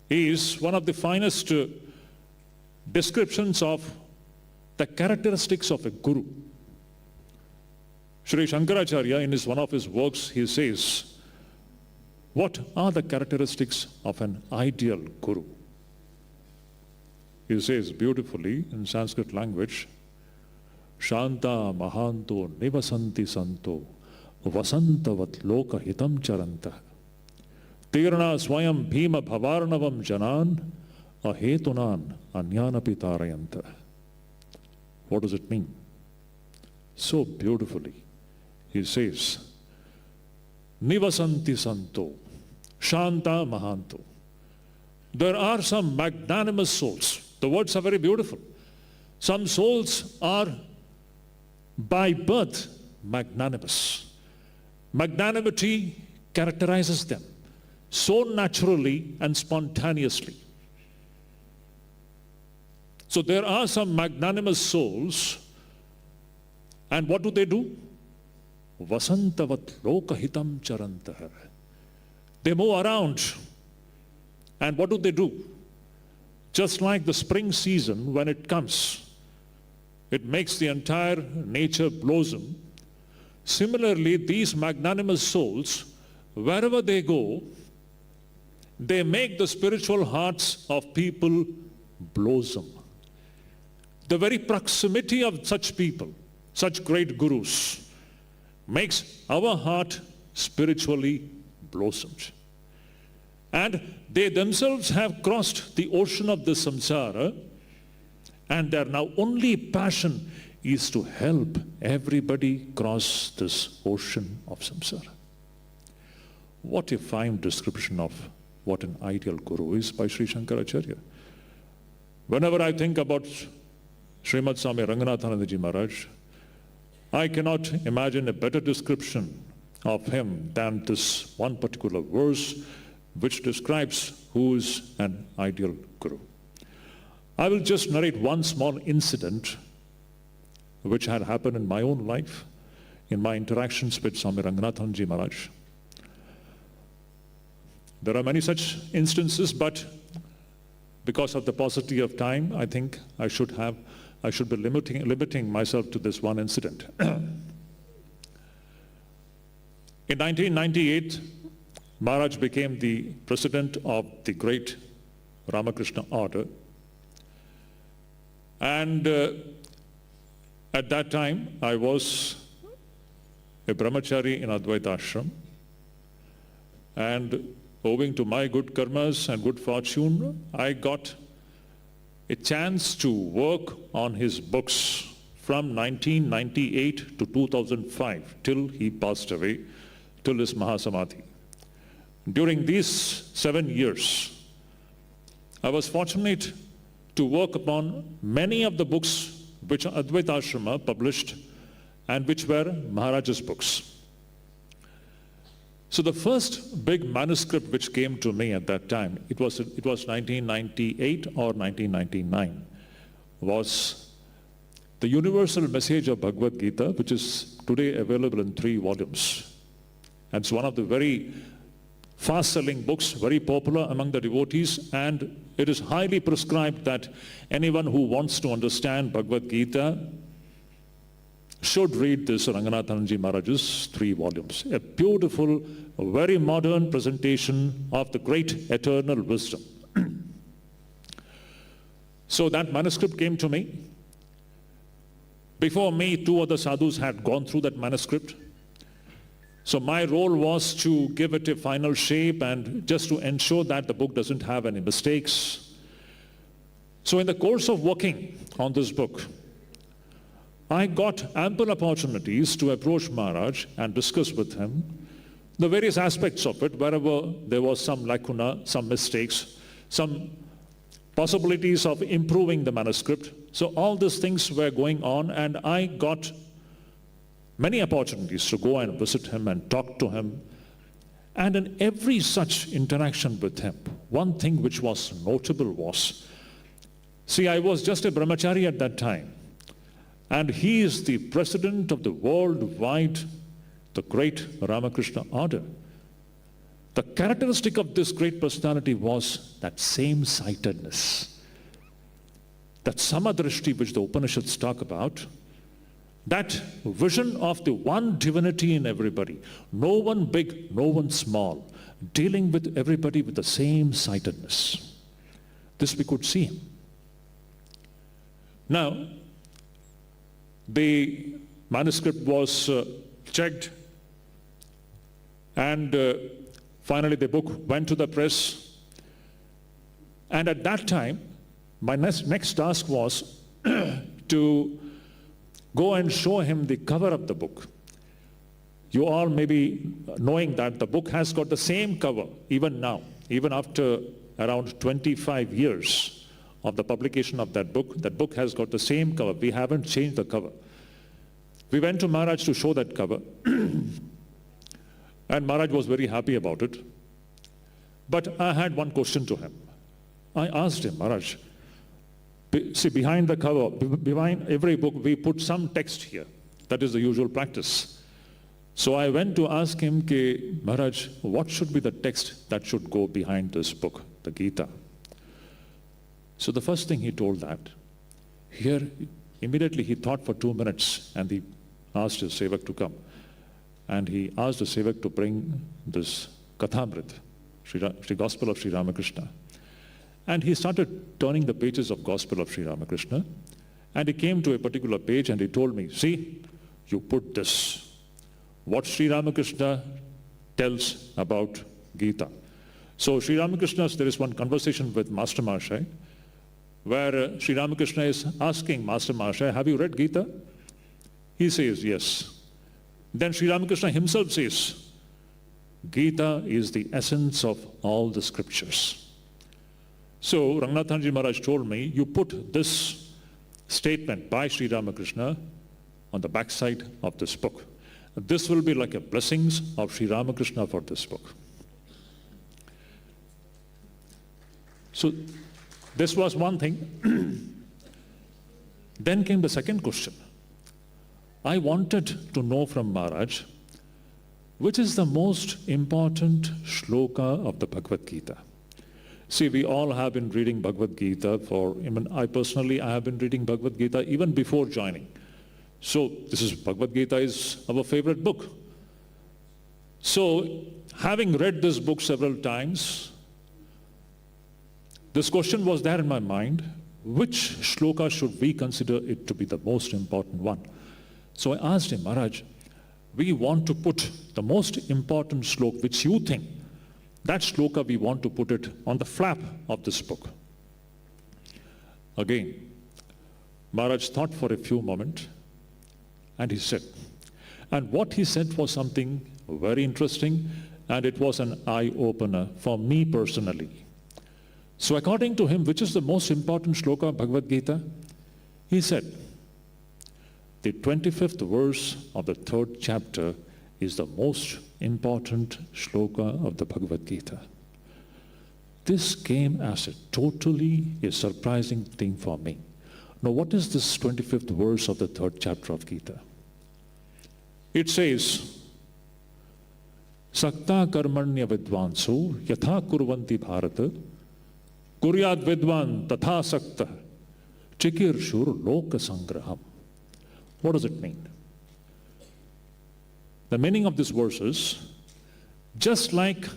is one of the finest descriptions of the characteristics of a guru. Sri Shankaracharya, in one of his works, he says, what are the characteristics of an ideal guru? He says beautifully in Sanskrit language, Shanta Mahanto Nivasanti Santo Vasantavat Loka Hitam Charanta Tirna Swayam Bhima Bhavarnavam Janan Ahetunan Anyanapi Tarayanta. What does it mean? So beautifully, he says, Nivasanti Santo, Shanta Mahanto. There are some magnanimous souls. The words are very beautiful. Some souls are by birth magnanimous. Magnanimity characterizes them so naturally and spontaneously. So there are some magnanimous souls, and what do? Vasantavat lokahitam charantah. They move around, and what do? Just like the spring season, when it comes, it makes the entire nature blossom. Similarly, these magnanimous souls, wherever they go, they make the spiritual hearts of people blossom. The very proximity of such people, such great gurus, makes our heart spiritually blossomed. And they themselves have crossed the ocean of the samsara, and their now only passion is to help everybody cross this ocean of samsara. What a fine description of what an ideal guru is by Sri Shankaracharya. Whenever I think about Srimad Swami Ranganathanandaji Maharaj, I cannot imagine a better description of him than this one particular verse which describes who is an ideal guru. I will just narrate one small incident which had happened in my own life, in my interactions with Swami Ranganathanandaji Maharaj. There are many such instances, but because of the paucity of time, I think I should be limiting myself to this one incident. In 1998, Maharaj became the president of the great Ramakrishna order. And at that time, I was a brahmachari in Advaita Ashram. And owing to my good karmas and good fortune, I got a chance to work on his books from 1998 to 2005, till he passed away, till his Mahasamadhi. During these 7 years, I was fortunate to work upon many of the books which Advaita Ashrama published and which were Maharaj's books. So the first big manuscript which came to me at that time, it was 1998 or 1999, was the Universal Message of Bhagavad Gita, which is today available in 3 volumes. And it's one of the very fast-selling books, very popular among the devotees, and it is highly prescribed that anyone who wants to understand Bhagavad Gita should read this Ranganathanandaji Maharaj's 3 volumes. A beautiful, very modern presentation of the great eternal wisdom. So that manuscript came to me. Before me, 2 other sadhus had gone through that manuscript. So my role was to give it a final shape and just to ensure that the book doesn't have any mistakes. So in the course of working on this book, I got ample opportunities to approach Maharaj and discuss with him the various aspects of it, wherever there was some lacuna, some mistakes, some possibilities of improving the manuscript. So all these things were going on, and I got many opportunities to go and visit him and talk to him. And in every such interaction with him, one thing which was notable was, see, I was just a brahmachari at that time, and he is the president of the worldwide, the great Ramakrishna order. The characteristic of this great personality was that same-sightedness, that samadrishti which the Upanishads talk about, that vision of the one divinity in everybody, no one big, no one small, dealing with everybody with the same sightedness. This we could see. Now, the manuscript was checked, and finally the book went to the press. And at that time, my next task was to go and show him the cover of the book. You all may be knowing that the book has got the same cover even now, even after around 25 years of the publication of that book has got the same cover. We haven't changed the cover. We went to Maharaj to show that cover, and Maharaj was very happy about it. But I had one question to him. I asked him, Maharaj, see, behind the cover, behind every book, we put some text here. That is the usual practice. So I went to ask him, Maharaj, what should be the text that should go behind this book, the Gita? So the first thing he told that, here, immediately he thought for 2 minutes, and he asked his sevak to come. And he asked the sevak to bring this Kathamrit, Sri Gospel of Sri Ramakrishna. And he started turning the pages of Gospel of Sri Ramakrishna, and he came to a particular page and he told me, see, you put this, what Sri Ramakrishna tells about Gita. So Sri Ramakrishna, there is one conversation with Master Maharaj, where Sri Ramakrishna is asking Master Maharaj, have you read Gita? He says, yes. Then Sri Ramakrishna himself says, Gita is the essence of all the scriptures. So Ranganathanandaji Maharaj told me, you put this statement by Sri Ramakrishna on the backside of this book. This will be like a blessings of Sri Ramakrishna for this book. So this was one thing. Then came the second question. I wanted to know from Maharaj, which is the most important shloka of the Bhagavad Gita? See, we all have been reading Bhagavad Gita even I personally, I have been reading Bhagavad Gita even before joining. So Bhagavad Gita is our favorite book. So having read this book several times, this question was there in my mind, which shloka should we consider it to be the most important one? So I asked him, Maharaj, we want to put the most important shloka which you think, that shloka we want to put it on the flap of this book. Again, Maharaj thought for a few moments, and he said, and what he said was something very interesting, and it was an eye-opener for me personally. So according to him, which is the most important shloka of Bhagavad Gita? He said, the 25th verse of the 3rd chapter is the most important shloka of the Bhagavad Gita. This came as a totally surprising thing for me. Now, what is this 25th verse of the 3rd chapter of Gita? It says, Sakta karmanya vidvanso yatha kurvanti bharata kuryad vidvan tatha sakta chikirshur loka sangraham. What does it mean? The meaning of this verse is, just like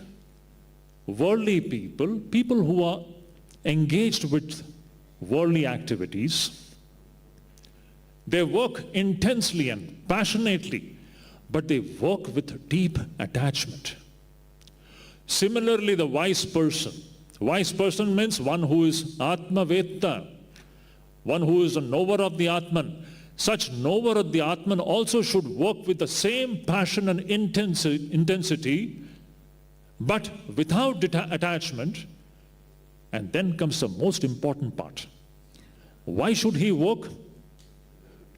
worldly people who are engaged with worldly activities, they work intensely and passionately, but they work with deep attachment. Similarly, the wise person means one who is Atma Vetta, one who is a knower of the Atman. Such knower of the Atman also should work with the same passion and intensity, but without attachment. And then comes the most important part. Why should he work?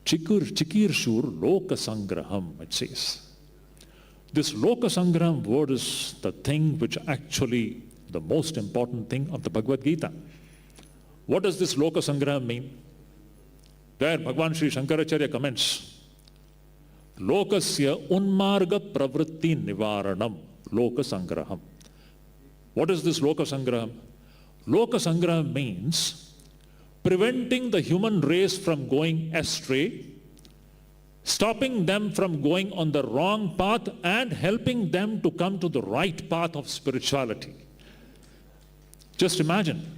Chikirshur loka sangraham, it says. This loka sangraham word is the thing which actually the most important thing of the Bhagavad Gita. What does this loka sangraham mean? There Bhagavan Sri Shankaracharya comments, Lokasya unmarga pravritti nivaranam loka sangraham. What is this Loka Sangraham? Loka Sangraham means preventing the human race from going astray, stopping them from going on the wrong path and helping them to come to the right path of spirituality. Just imagine.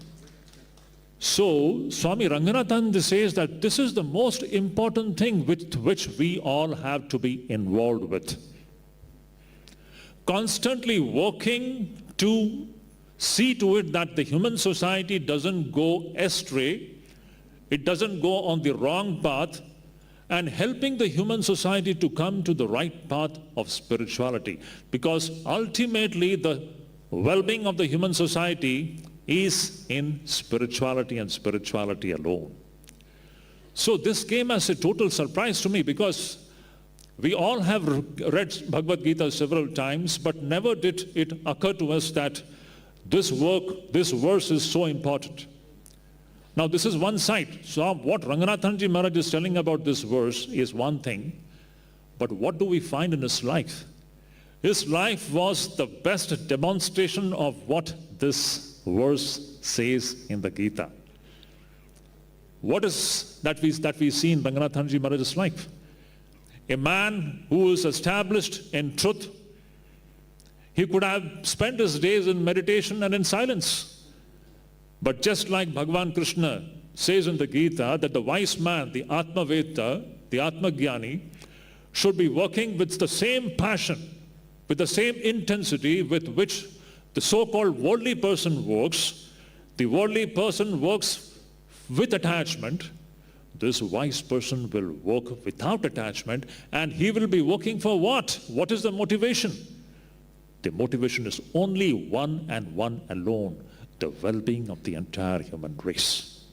So, Swami Ranganathananda says that this is the most important thing with which we all have to be involved with. Constantly working to see to it that the human society doesn't go astray, it doesn't go on the wrong path, and helping the human society to come to the right path of spirituality. Because ultimately the well-being of the human society is in spirituality and spirituality alone. So this came as a total surprise to me, because we all have read Bhagavad Gita several times, but never did it occur to us that this verse is so important. Now this is one side. So what Ranganathanandaji Maharaj is telling about this verse is one thing, but what do we find in his life? His life was the best demonstration of what this verse says in the Gita. What is that we see in Ranganathanandaji Maharaj's life? A man who is established in truth. He could have spent his days in meditation and in silence. But just like Bhagavan Krishna says in the Gita that the wise man, the Atma-Veda, the Atma-Jnani, should be working with the same passion, with the same intensity with which the so-called worldly person works. The worldly person works with attachment. This wise person will work without attachment, and he will be working for what? What is the motivation? The motivation is only one and one alone, the well-being of the entire human race.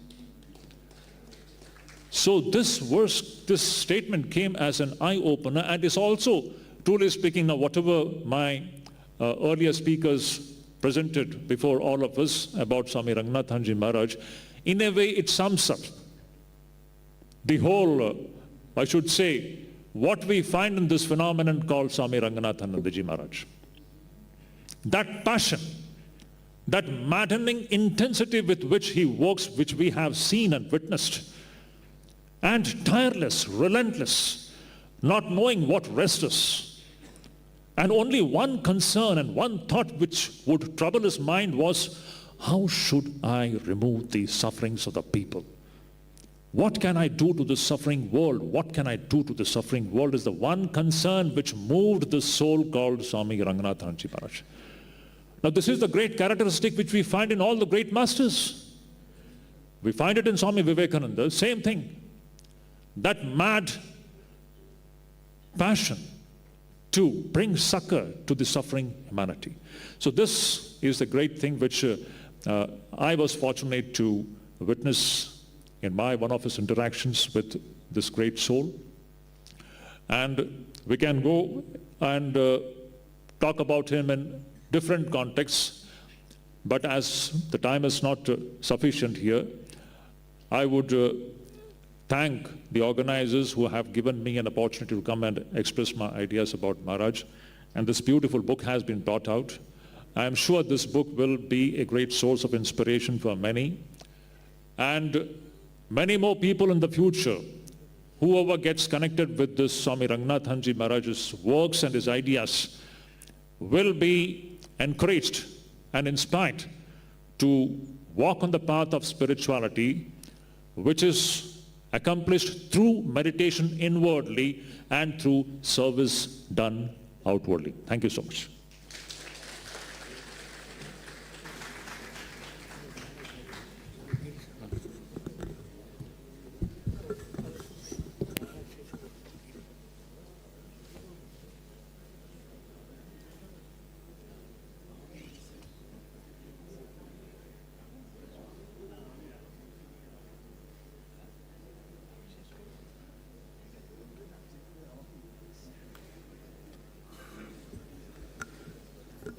So this verse, this statement came as an eye-opener, and is also, truly speaking, now whatever my earlier speakers presented before all of us about Swami Ranganathanandaji Maharaj, in a way it sums up the whole, I should say, what we find in this phenomenon called Swami Ranganathanandaji Maharaj. That passion, that maddening intensity with which he works, which we have seen and witnessed, and tireless, relentless, not knowing what rest is. And only one concern and one thought which would trouble his mind was, how should I remove the sufferings of the people? What can I do to the suffering world? What can I do to the suffering world is the one concern which moved the soul called Swami Ranganathanandaji Maharaj. Now this is the great characteristic which we find in all the great masters. We find it in Swami Vivekananda, same thing. That mad passion to bring succor to the suffering humanity. So this is the great thing which I was fortunate to witness in one of his interactions with this great soul. And we can go and talk about him in different contexts, but as the time is not sufficient here, I would thank the organizers who have given me an opportunity to come and express my ideas about Maharaj. And this beautiful book has been brought out. I am sure this book will be a great source of inspiration for many. And many more people in the future, whoever gets connected with this Swami Ranganathanandaji Maharaj's works and his ideas, will be encouraged and inspired to walk on the path of spirituality, which is accomplished through meditation inwardly and through service done outwardly. Thank you so much.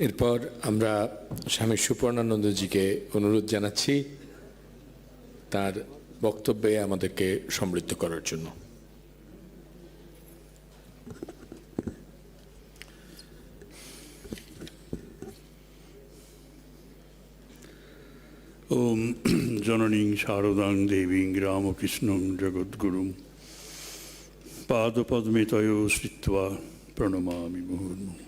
এরপর আমরা স্বামী সুপর্ণানন্দজিকে অনুরোধ জানাচ্ছি তার বক্তব্যে আমাদেরকে সমৃদ্ধ করার জন্য। Om Jananing Sharadang Deving Ramakrishnam Jagadgurum Padapadmitayo Sritva Pranamami Muhurmu.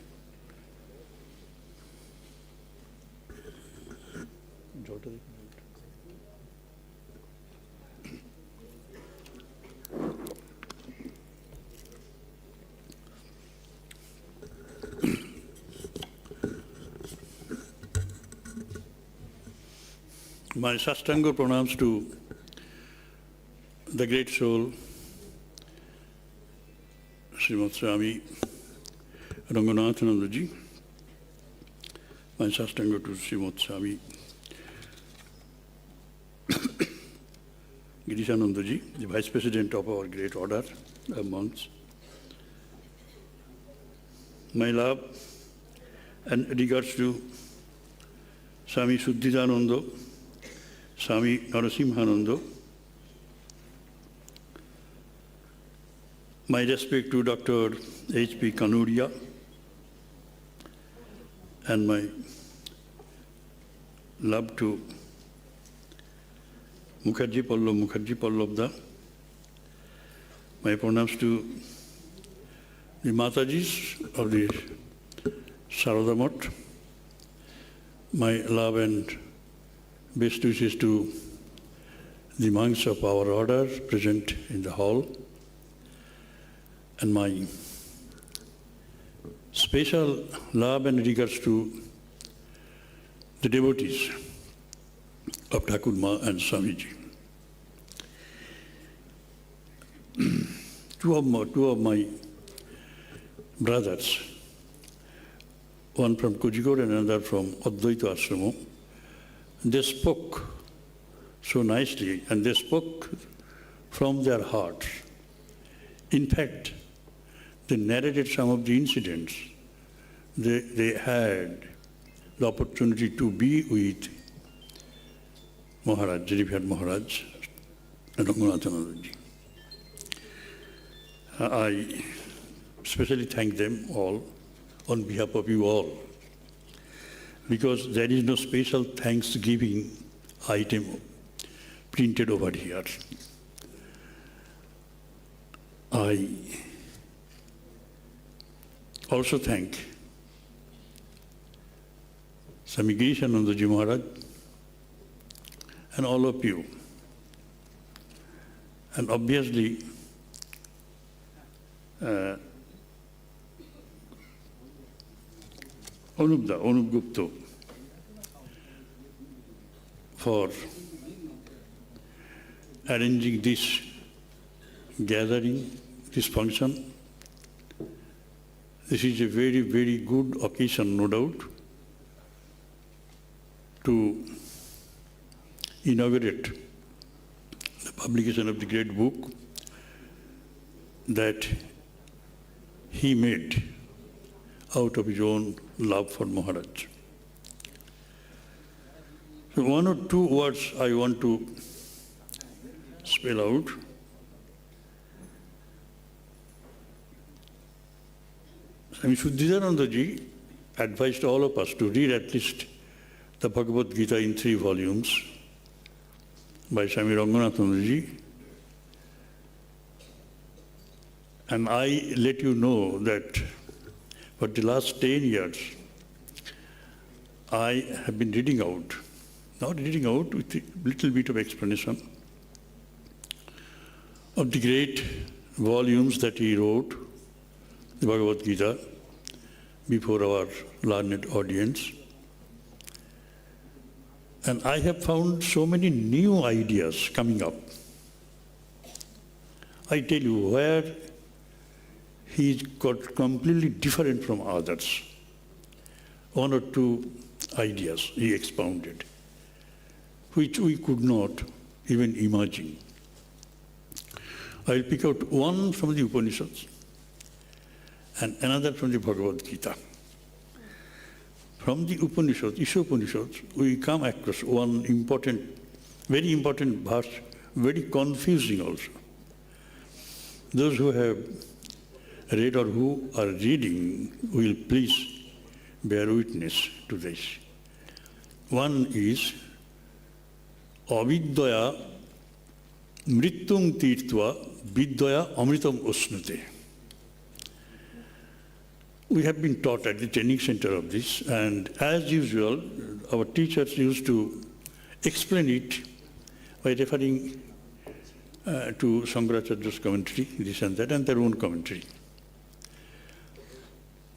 My Sastanga pronouns to the great soul, Srimad Swami Ranganathanandaji. My Sastanga to Srimad Swami Girishanandaji, the Vice President of our great order of monks. My love and regards to Swami Suddhidananda, Swami Narasimhananda. My respect to Dr. H.P.Kanoria and my love to Mukherjee Pallab. My pronouns to the Matajis of the Saradamot. My love and best wishes to the monks of our order present in the hall, and my special love and regards to the devotees of Thakurma and Swamiji. Two of my brothers, one from Kozhikode and another from Adhyaksha Ashrama, they spoke so nicely and they spoke from their hearts. In fact, they narrated some of the incidents they had the opportunity to be with Maharaj, Revered Maharaj, and Ranganathanandaji. I especially thank them all on behalf of you all, because there is no special thanksgiving item printed over here. I also thank Swami Girishanandaji Maharaj and all of you. And obviously, Anup Gupta for arranging this gathering, this function. This is a very, very good occasion, no doubt, to inaugurate the publication of the great book that he made out of his own love for Maharaj. So one or two words I want to spell out. Swami Suddhidanandaji advised all of us to read at least the Bhagavad Gita in 3 volumes by Swami Ranganathanandaji. And I let you know that for the last 10 years, I have been reading out, not reading out with a little bit of explanation of the great volumes that he wrote, the Bhagavad Gita, before our learned audience. And I have found so many new ideas coming up. I tell you where he got completely different from others. 1 or 2 ideas he expounded, which we could not even imagine. I'll pick out one from the Upanishads and another from the Bhagavad Gita. From the Upanishads, Isha-Upanishads, we come across one very important verse, very confusing also. Those who have read or who are reading will please bear witness to this. One is Avidyaya mrityung tirtva vidyaya amritam usnute. We have been taught at the training center of this, and as usual, our teachers used to explain it by referring to Shankaracharya's commentary, this and that, and their own commentary.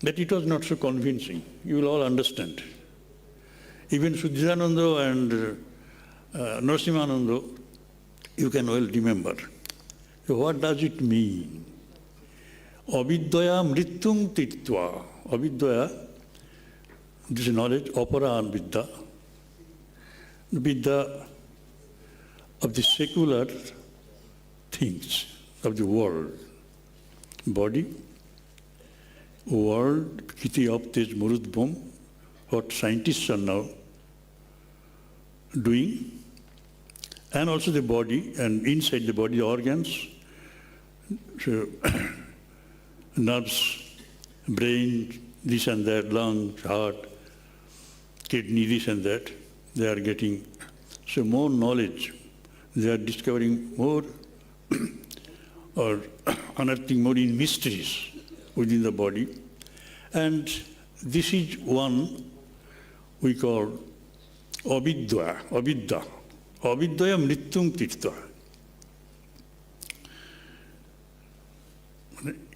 But it was not so convincing. You will all understand. Even Sushanta and Narasimhananda, you can well remember. So what does it mean? Avidyaya mrityung tirtva. Avidyaya, this is knowledge, opera and vidya. Vidya of the secular things of the world. Body, world, kiti aptej murudbom, what scientists are now doing, and also the body, and inside the body, organs, so nerves, brain, this and that, lungs, heart, kidney, this and that. They are getting so more knowledge. They are discovering more or unearthing more in mysteries within the body. And this is one we call avidya, avidya. Avidyaya mrityung tirtva.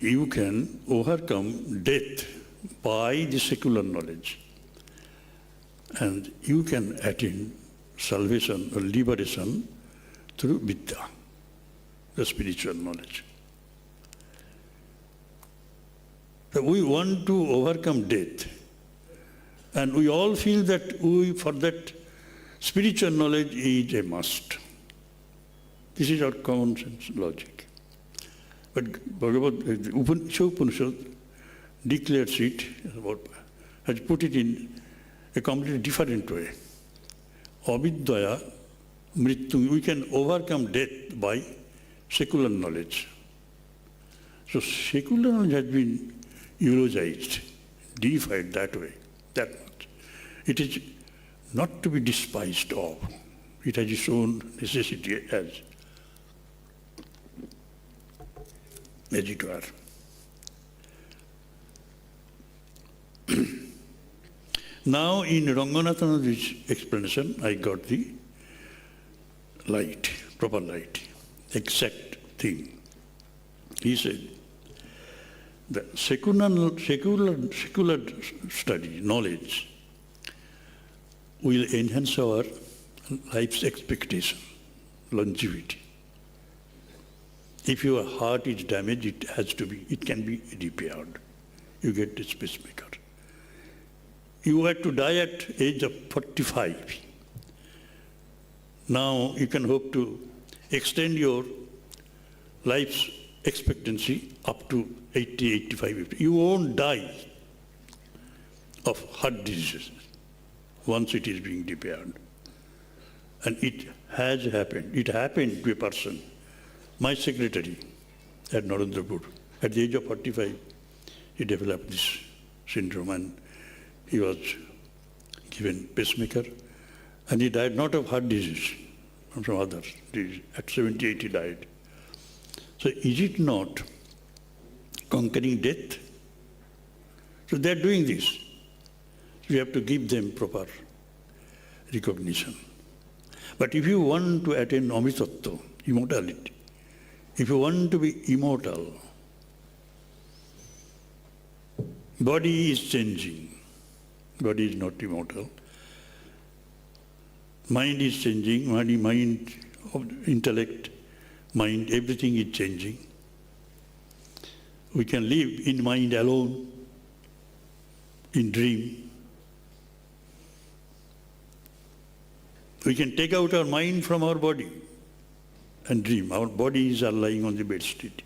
You can overcome death by the secular knowledge. And you can attain salvation or liberation through vidya, the spiritual knowledge. So we want to overcome death. And we all feel that for that spiritual knowledge is a must. This is our common sense logic. But Upanishad declares it, has put it in a completely different way. Avidyaya mrityung, we can overcome death by secular knowledge. So secular knowledge has been eulogized, deified that way, that much. It is not to be despised of. It has its own necessity as it were. Now in Ranganathanandaji's explanation, I got the light, proper light, exact thing. He said, the secular study, knowledge, will enhance our life's expectation, longevity. If your heart is damaged, it can be repaired. You get this pacemaker. You were to die at age of 45. Now you can hope to extend your life's expectancy up to 80, 85, 50. You won't die of heart diseases once it is being repaired. And it has happened. It happened to a person. My secretary at Narendrapur, at the age of 45, he developed this syndrome and he was given pacemaker and he died not of heart disease, from some other disease. At 78 he died. So is it not conquering death? So they are doing this. We have to give them proper recognition. But if you want to attain amritattva, immortality, if you want to be immortal, body is changing. Body is not immortal. Mind is changing. Mind, intellect, mind, everything is changing. We can live in mind alone, in dream. We can take out our mind from our body and dream. Our bodies are lying on the bedstead,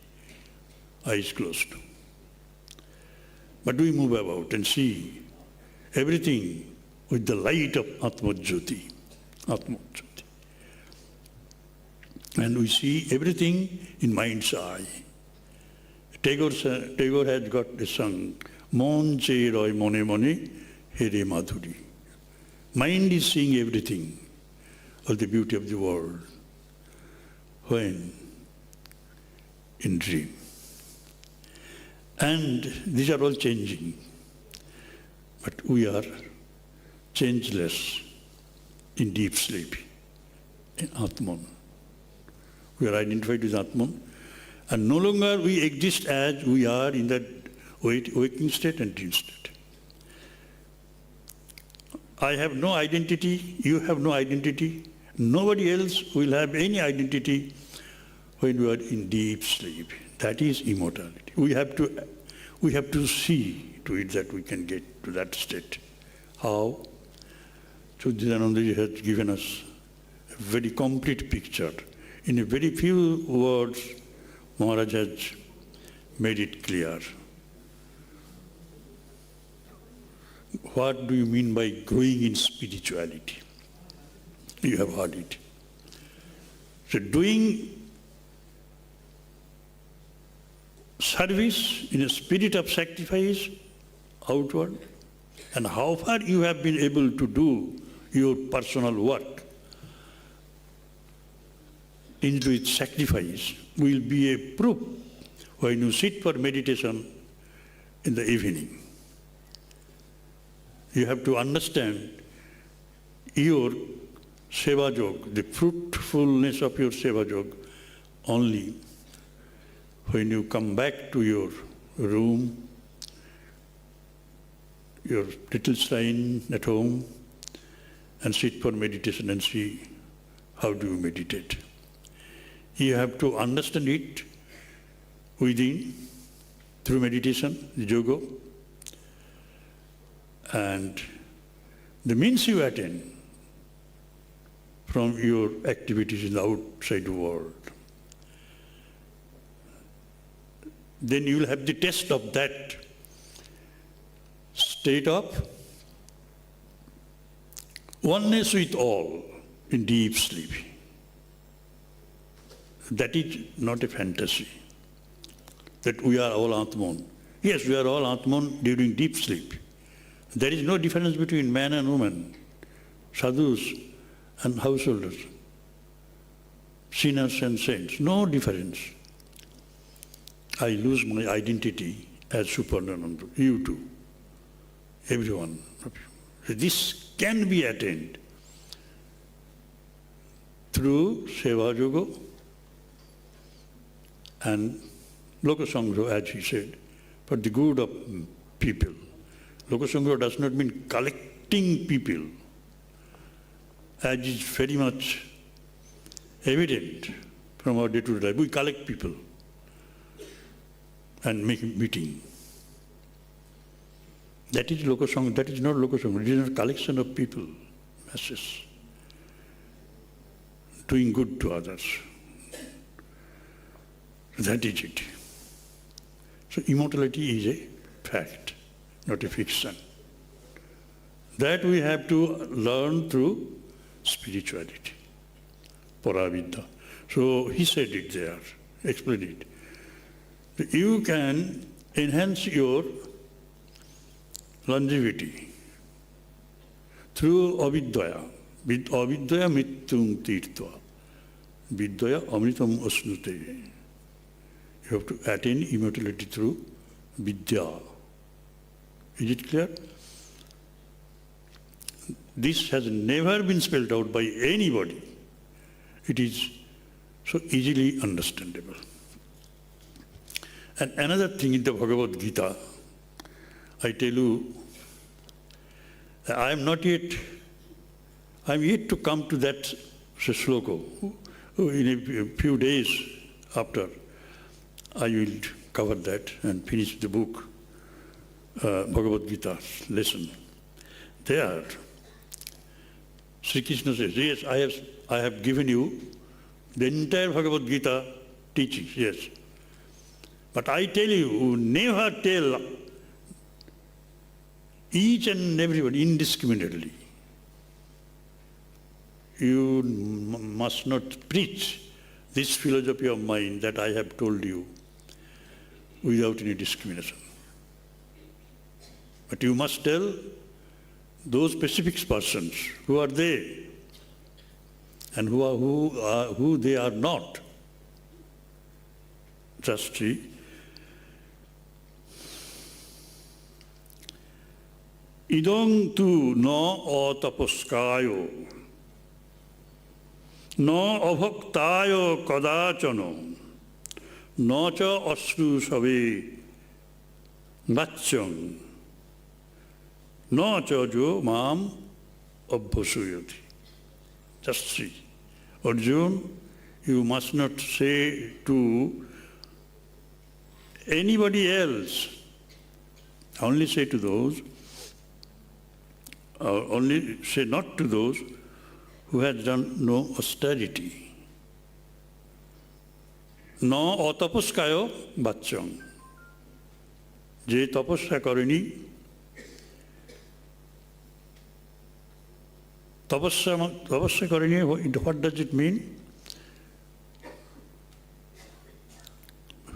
eyes closed. But we move about and see everything with the light of Atmajyoti. Atmajyoti. And we see everything in mind's eye. Tagore has got a song, Mon che roy mone mone here madhuri. Mind is seeing everything. of the beauty of the world when in dream. And these are all changing, but we are changeless in deep sleep, in Atman. We are identified with Atman, and no longer we exist as we are in that waking state and dream state. I have no identity, you have no identity, nobody else will have any identity when we are in deep sleep. That is immortality. We have to see to it that we can get to that state. How? So Girishanandaji has given us a very complete picture. In a very few words, Maharaj has made it clear. What do you mean by growing in spirituality? You have heard it. So doing service in a spirit of sacrifice outward, and how far you have been able to do your personal work into its sacrifice will be a proof when you sit for meditation in the evening. You have to understand your seva jog, the fruitfulness of your seva jog, only when you come back to your room, your little shrine at home, and sit for meditation and see how do you meditate. You have to understand it within, through meditation, the yoga, and the means you attain from your activities in the outside world. Then you will have the test of that state of oneness with all in deep sleep. That is not a fantasy, that we are all Atman. Yes, we are all Atman during deep sleep. There is no difference between man and woman, sadhus and householders, sinners and saints. No difference. I lose my identity as Supernananda, you too, everyone of you. This can be attained through Seva Yoga and Lokasangra, as he said, for the good of people. Lokasangra does not mean collecting people, as is very much evident from our day-to-day life. We collect people and make a meeting. That is Lokasangra, that is not Lokasangra. It is a collection of people, masses, doing good to others. That is it. So immortality is a fact, not a fiction. That we have to learn through spirituality, Paravidya. So he said it there, explained it. You can enhance your longevity through avidya. Avidya mrityum tirtva. Vidyaya amritam asnute. You have to attain immortality through vidya. Is it clear? This has never been spelled out by anybody. It is so easily understandable. And another thing in the Bhagavad Gita, I tell you, I am yet to come to that sloka. In a few days after, I will cover that and finish the book, Bhagavad Gita lesson. There, Sri Krishna says, yes, I have given you the entire Bhagavad Gita teachings, yes. But I tell you, never tell each and everybody indiscriminately. You must not preach this philosophy of mine that I have told you without any discrimination. But you must tell those specific persons who are they. and who they are not. Just see. Idang tu na atapaskayo, na abhaktayo kadachano, na cha asru sabe vachang, na cha jo mam abhasuyati. Just see. Arjun, you must not say to anybody else, only say to those, only say not to those who have done no austerity. No atapaskayo bachang. Je tapasya kareni, tapasya kareni, what does it mean?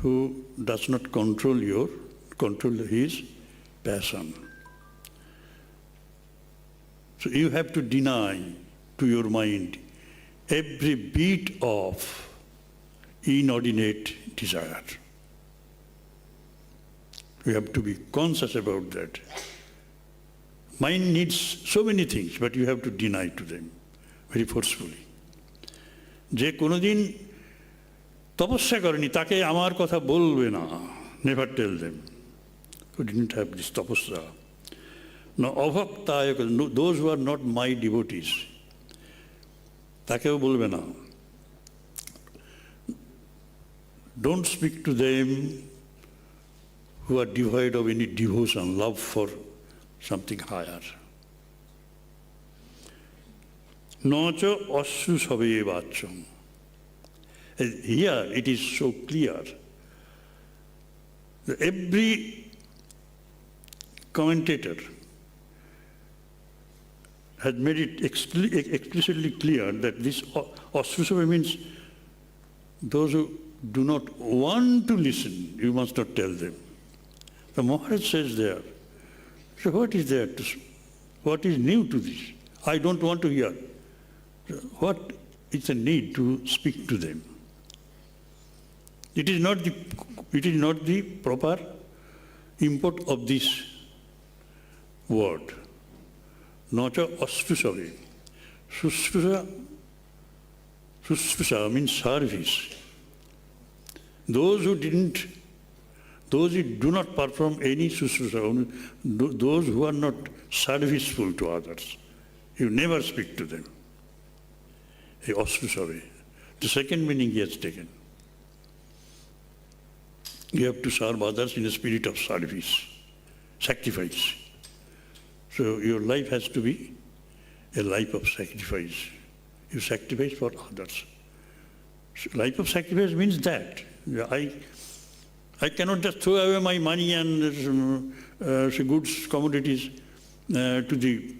Who does not control his passion. So you have to deny to your mind every bit of inordinate desire. You have to be conscious about that. Mind needs so many things, but you have to deny to them very forcefully. Je konodin tapasya kareni, take amar kotha bolbe na. Never tell them who didn't have this tapasya. No, abhaktaya, those who are not my devotees, takeo bolbe na. Don't speak to them who are devoid of any devotion, love for something higher. Nacha assu sabe vacham. Here it is so clear. Every commentator has made it explicitly clear that this assu sabe means those who do not want to listen, you must not tell them. The Maharaj says there, so what is there? What is new to this? I don't want to hear. What is the need to speak to them? It is not the proper import of this word. Nacha asprusavi. Susprusa means service. Those who do not perform any susrusa, those who are not serviceful to others, you never speak to them. The second meaning he has taken. You have to serve others in a spirit of service, sacrifice. So your life has to be a life of sacrifice. You sacrifice for others. So life of sacrifice means that. I cannot just throw away my money and goods, commodities to the,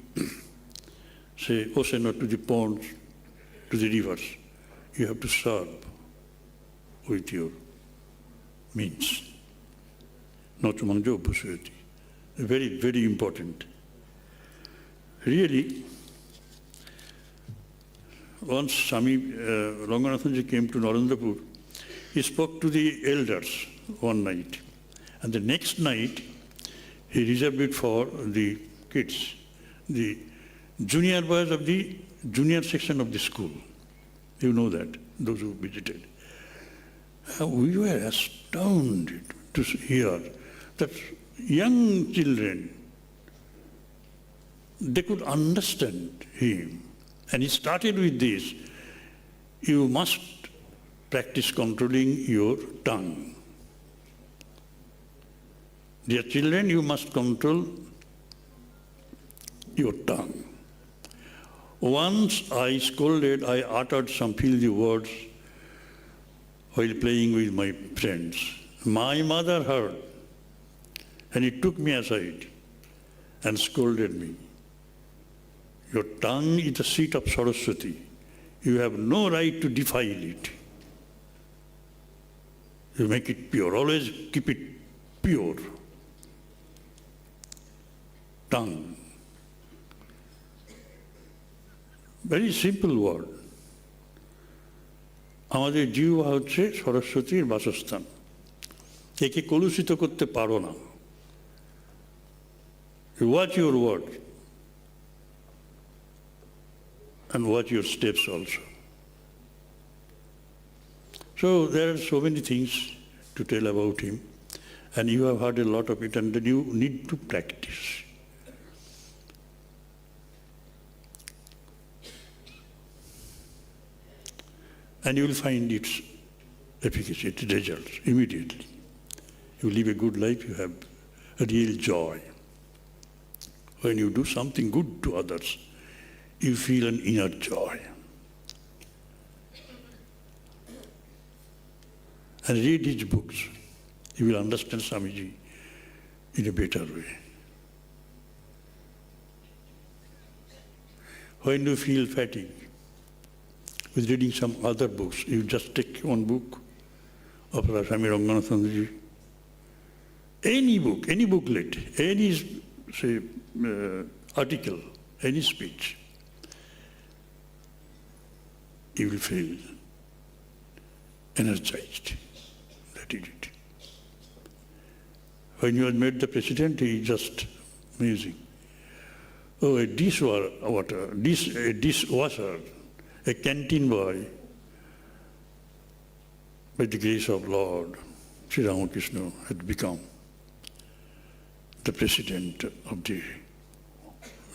say, ocean or to the ponds, to the rivers. You have to serve with your means. Not mangjo bhusuyati. Very, very important. Really, once Swami Ranganathanandaji came to Narendrapur, he spoke to the elders one night. And the next night, he reserved it for the kids, the junior boys of the junior section of the school. You know that, those who visited. We were astounded to hear that young children, they could understand him. And he started with this: you must practice controlling your tongue. Dear children, you must control your tongue. Once I uttered some filthy words while playing with my friends. My mother heard, and he took me aside and scolded me. Your tongue is the seat of Saraswati. You have no right to defile it. You make it pure. Always keep it pure. Tongue. Very simple word. আমাদের জিহ্বা হচ্ছে সরস্বতীর বাসস্থান, একে কলুষিত করতে পারো না। You watch your word and watch your steps also. So there are so many things to tell about him, and you have heard a lot of it, and then you need to practice. And you will find its efficacy, its results immediately. You live a good life, you have a real joy. When you do something good to others, you feel an inner joy. And read his books. You will understand Swamiji in a better way. When you feel fatigue with reading some other books, you just take one book of Swami Ranganathanandaji, any booklet, any say article, any speech, you will feel energized. That is it. When you had met the president, he is just amazing. Oh, a dishwasher, a canteen boy, by the grace of Lord, Sri Ramakrishna had become the president of the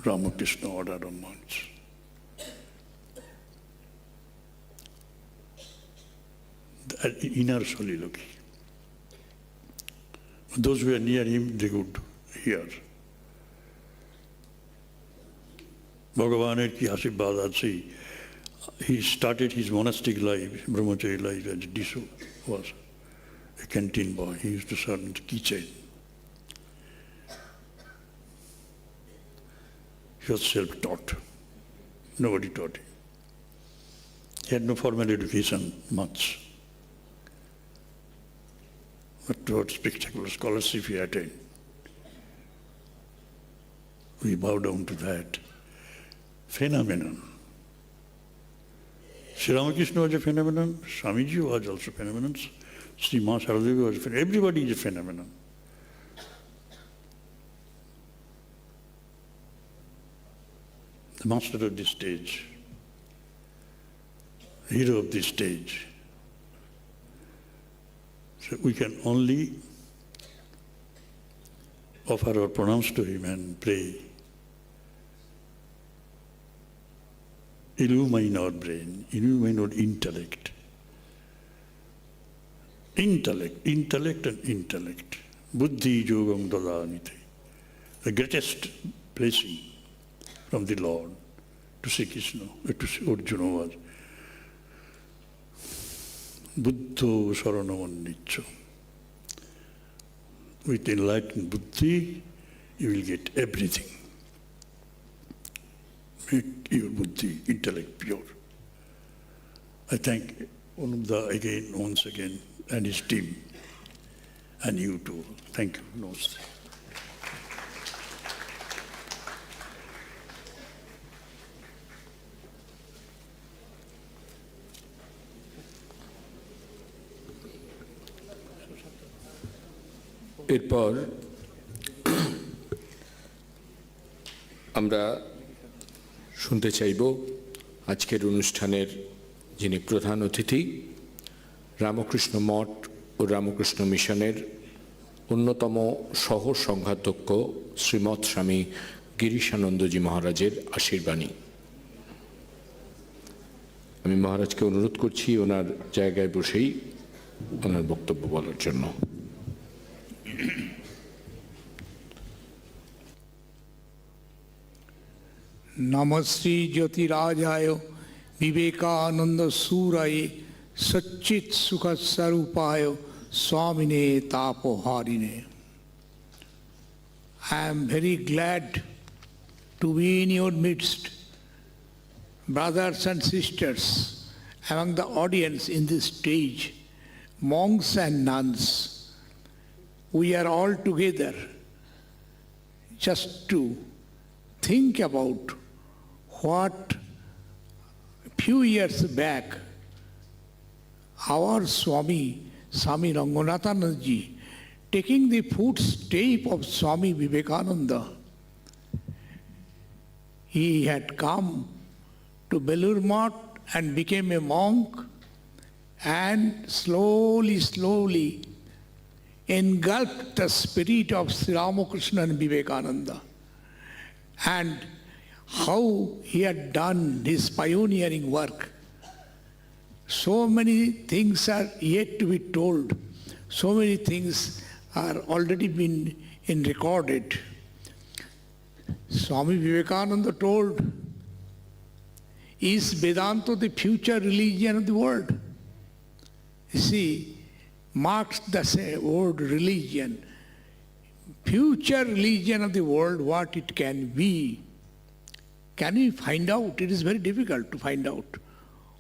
Ramakrishna order of monks. The inner soliloquy. Those who are near him, they could hear. Bhagavan ki Ashirbad আছে, he started his monastic life, brahmachari life as was a canteen boy. He used to serve in the kitchen. He was self-taught. Nobody taught him. He had no formal education, much. But what spectacular scholarship he attained. We bow down to that phenomenon. Sri Ramakrishna was a phenomenon, Swamiji was also a phenomenon, Sri Ma Saradevi was a phenomenon, everybody is a phenomenon. The master of this stage, hero of this stage. So we can only offer our pranams to him and pray. Illumine our brain, illumine our intellect. Intellect and intellect. Buddhi yogam dadanite. The greatest blessing from the Lord to Sri Krishna, to Arjuna was Buddho Saranamanicho. With enlightened buddhi, you will get everything. Make your buddhi, intellect pure. I thank Anup again, once again, and his team, and you too. Thank you. Namaste. এরপর আমরা শুনতে চাইব আজকের অনুষ্ঠানের যিনি প্রধান অতিথি, রামকৃষ্ণ মঠ ও রামকৃষ্ণ মিশনের অন্যতম সহ সংঘাধ্যক্ষ শ্রীমৎ স্বামী গিরিশানন্দজি মহারাজের আশীর্বাণী। আমি মহারাজকে অনুরোধ করছি ওনার জায়গায় বসেই ওনার বক্তব্য বলার জন্য। नमस्ते ज्योतिराजाय विवेकानंद सूराय सच्चित सुख स्वरूपाय स्वामिने तापोहारिणे। I am very glad to be in your midst, brothers and sisters, among the audience in this stage, monks and nuns. We are all together just to think about what a few years back our Swami Ranganathanandaji, taking the footstep of Swami Vivekananda, he had come to Belur Math and became a monk, and slowly engulfed the spirit of Sri Ramakrishna and Vivekananda. And how he had done his pioneering work. So many things are yet to be told. So many things are already been recorded. Swami Vivekananda told, is Vedanta the future religion of the world? You see, marks the word religion. Future religion of the world, what it can be. Can we find out? It is very difficult to find out.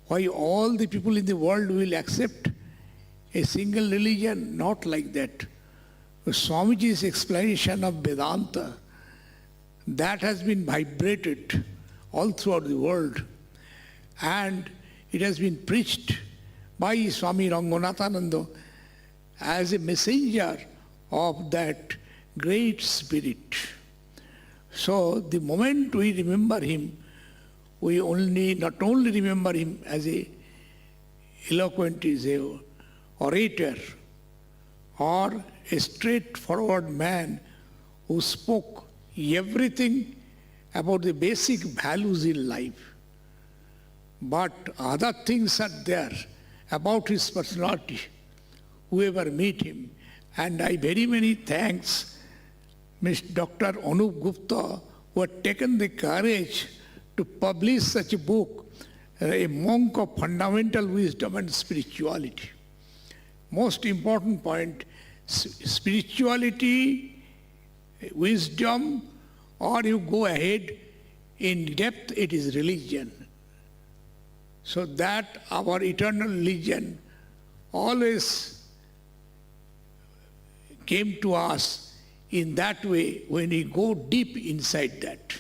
Why all the people in the world will accept a single religion? Not like that. Swamiji's explanation of Vedanta, that has been vibrated all throughout the world. And it has been preached by Swami Ranganathananda as a messenger of that great spirit. So the moment we remember him, we not only remember him as a eloquent, as a orator, or a straightforward man who spoke everything about the basic values in life. But other things are there about his personality, whoever meet him. And I very many thanks Dr. Anup Gupta, who had taken the courage to publish such a book, A Monk of Fundamental Wisdom and Spirituality. Most important point, spirituality, wisdom, or you go ahead in depth, it is religion. So that our eternal religion always came to us in that way when we go deep inside that.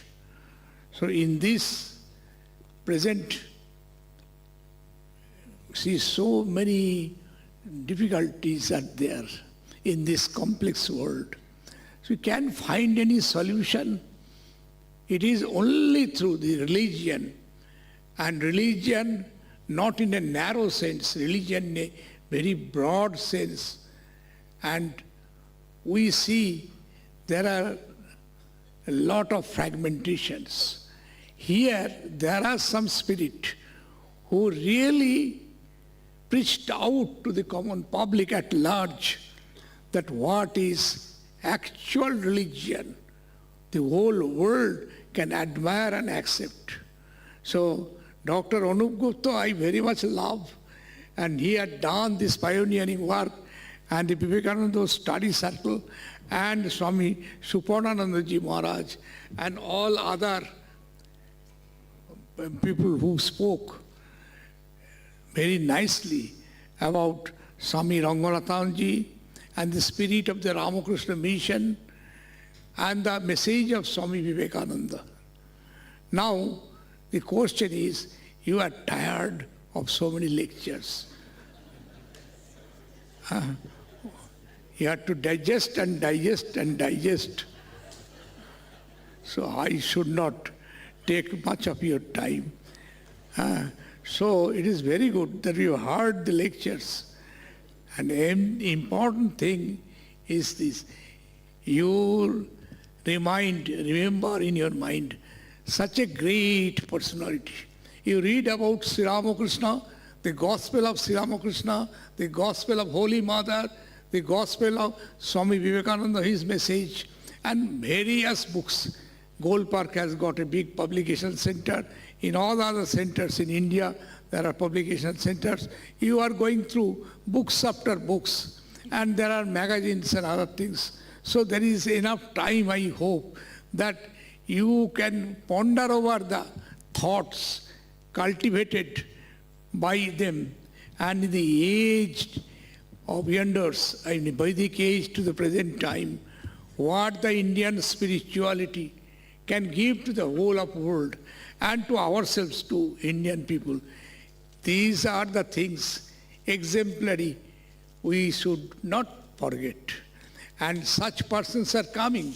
So in this present, see, so many difficulties are there in this complex world. So you can't find any solution. It is only through the religion, and religion not in a narrow sense, religion in a very broad sense. And we see there are a lot of fragmentations. Here, there are some spirit who really preached out to the common public at large that what is actual religion, the whole world can admire and accept. So, Dr. Anup Gupta, I very much love, and he had done this pioneering work, and the Vivekananda Study Circle, and Swami Suparnanandaji Maharaj, and all other people who spoke very nicely about Swami Ranganathanandaji and the spirit of the Ramakrishna mission and the message of Swami Vivekananda. Now, the question is, you are tired of so many lectures. You have to digest and digest and digest. So I should not take much of your time. So it is very good that you heard the lectures. And the important thing is this. You remember in your mind such a great personality. You read about Sri Ramakrishna, the Gospel of Sri Ramakrishna, the Gospel of Holy Mother, the Gospel of Swami Vivekananda, his message, and various books. Gold Park has got a big publication center. In all other centers in India, there are publication centers. You are going through books after books, and there are magazines and other things. So there is enough time, I hope, that you can ponder over the thoughts cultivated by them. And in the age of yonders, in the Vedic age to the present time, what the Indian spirituality can give to the whole of the world and to ourselves too, Indian people. These are the things exemplary, we should not forget. And such persons are coming.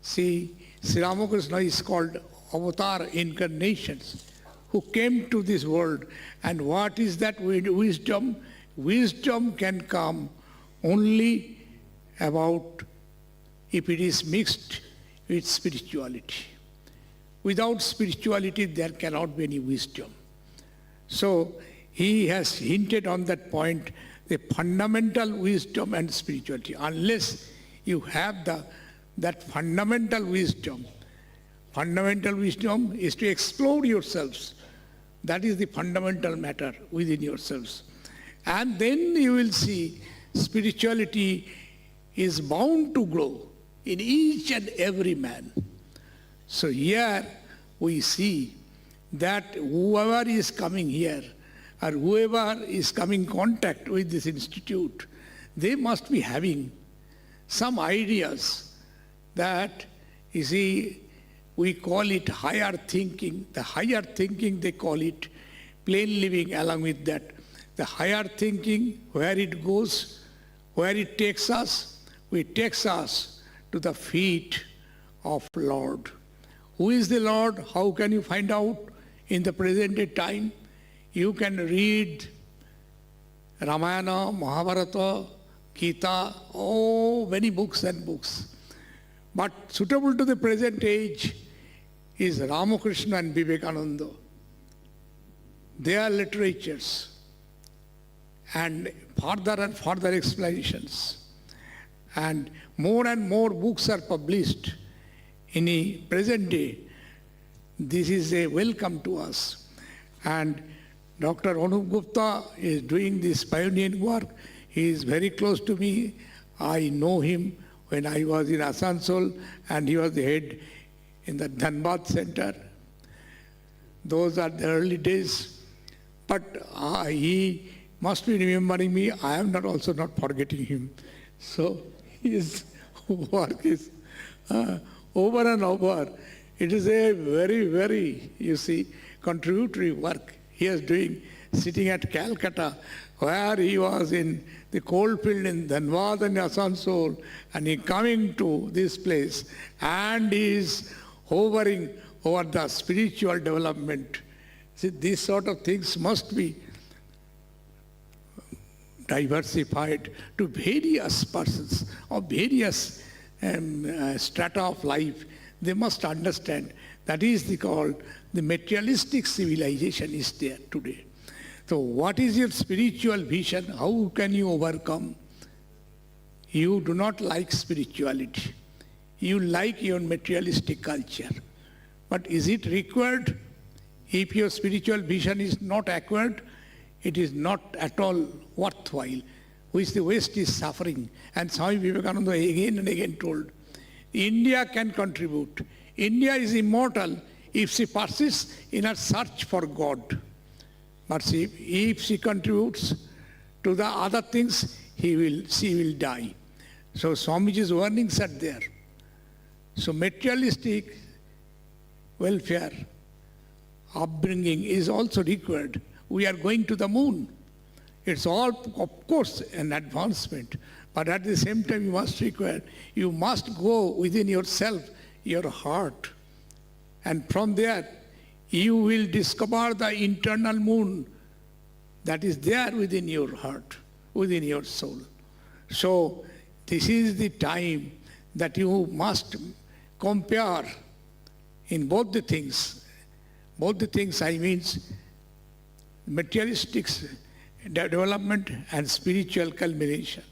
See, Sri Ramakrishna is called avatar incarnations who came to this world. And what is that wisdom? Wisdom can come only about if it is mixed with spirituality. Without spirituality, there cannot be any wisdom. So he has hinted on that point, the fundamental wisdom and spirituality. Unless you have that fundamental wisdom is to explore yourselves. That is the fundamental matter within yourselves. And then you will see spirituality is bound to grow in each and every man. So here we see that whoever is coming here or whoever is coming in contact with this institute, they must be having some ideas that, you see, we call it higher thinking. The higher thinking, they call it plain living along with that. The higher thinking, where it goes, where it takes us, it takes us to the feet of Lord. Who is the Lord? How can you find out in the present time? You can read Ramayana, Mahabharata, Gita, many books and books. But suitable to the present age is Ramakrishna and Vivekananda. Their literatures and further explanations. And more books are published in the present day. This is a welcome to us. And Dr. Anup Gupta is doing this pioneering work. He is very close to me. I know him when I was in Asansol and he was the head in the Dhanbad Center. Those are the early days. But he must be remembering me. I am also not forgetting him. So his work is over and over. It is a very, very, contributory work he is doing, sitting at Calcutta, where he was in the coalfield in Dhanbad and Asansol, and he coming to this place, and he is hovering over the spiritual development. See, these sort of things must be diversified to various persons of various strata of life. They must understand that is called the materialistic civilization is there today. So what is your spiritual vision? How can you overcome? You do not like spirituality. You like your materialistic culture. But is it required? If your spiritual vision is not acquired, it is not at all worthwhile, which the West is suffering. And Swami Vivekananda again and again told, India can contribute. India is immortal if she persists in her search for God. But see, if she contributes to the other things, she will die. So Swamiji's warnings are there. So materialistic welfare, upbringing is also required. We are going to the moon. It's all, of course, an advancement. But at the same time, you must go within yourself, your heart. And from there, you will discover the internal moon that is there within your heart, within your soul. So this is the time that you must compare in both the things. Both the things, I mean, materialistic development and spiritual culmination.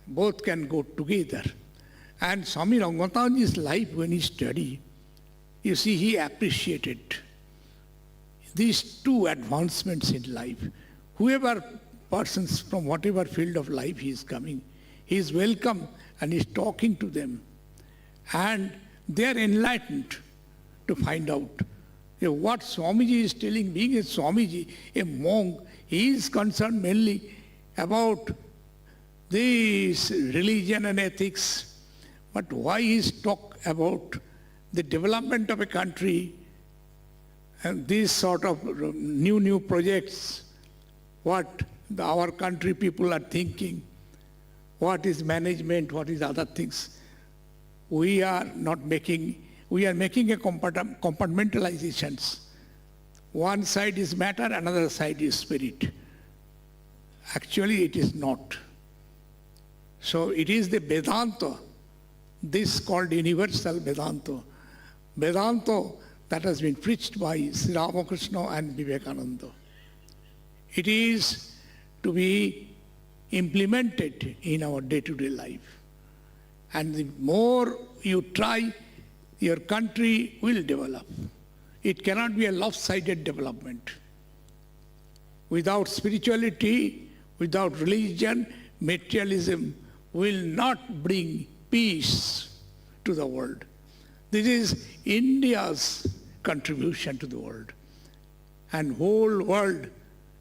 Both can go together. And Swami Ranganathanandaji's life, when he studied, you see, he appreciated these two advancements in life. Whoever persons from whatever field of life he is coming, he is welcome and is talking to them. And they are enlightened to find out what Swamiji is telling. Being a Swamiji, a monk, he is concerned mainly about this religion and ethics. But why is talk about the development of a country and these sort of new projects, what our country people are thinking, what is management, what is other things. We are making a compartmentalizations. One side is matter, another side is spirit. Actually, it is not. So it is the Vedanta, this called universal Vedanta. Vedanta that has been preached by Sri Ramakrishna and Vivekananda. It is to be implemented in our day-to-day life. And the more you try, your country will develop. It cannot be a lopsided development. Without spirituality, without religion, materialism will not bring peace to the world. This is India's contribution to the world. And whole world,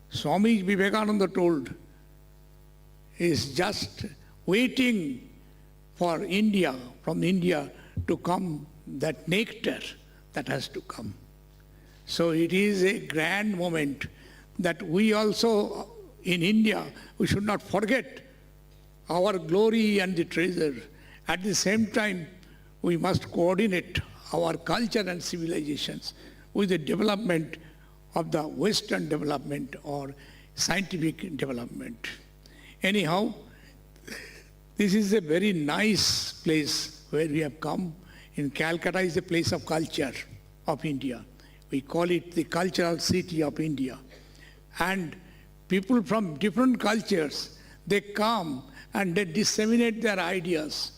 Swami Vivekananda told, is just waiting for India, from India to come that nectar that has to come. So it is a grand moment that we also, in India, we should not forget our glory and the treasure. At the same time, we must coordinate our culture and civilizations with the development of the Western development or scientific development. Anyhow, this is a very nice place where we have come. In Calcutta is a place of culture of India. We call it the cultural city of India. And people from different cultures, they come and they disseminate their ideas.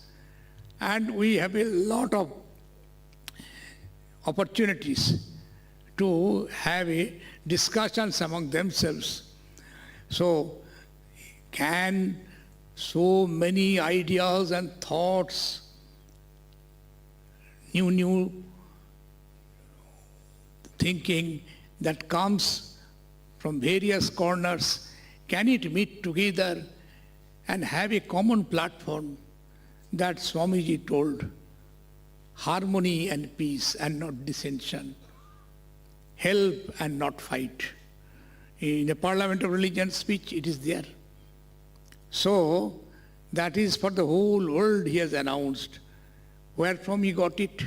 And we have a lot of opportunities to have a discussions among themselves. So can so many ideas and thoughts, new thinking that comes from various corners, can it meet together and have a common platform that Swamiji told, harmony and peace and not dissension, help and not fight. In a Parliament of Religion speech, it is there. So, that is for the whole world he has announced. Where from he got it?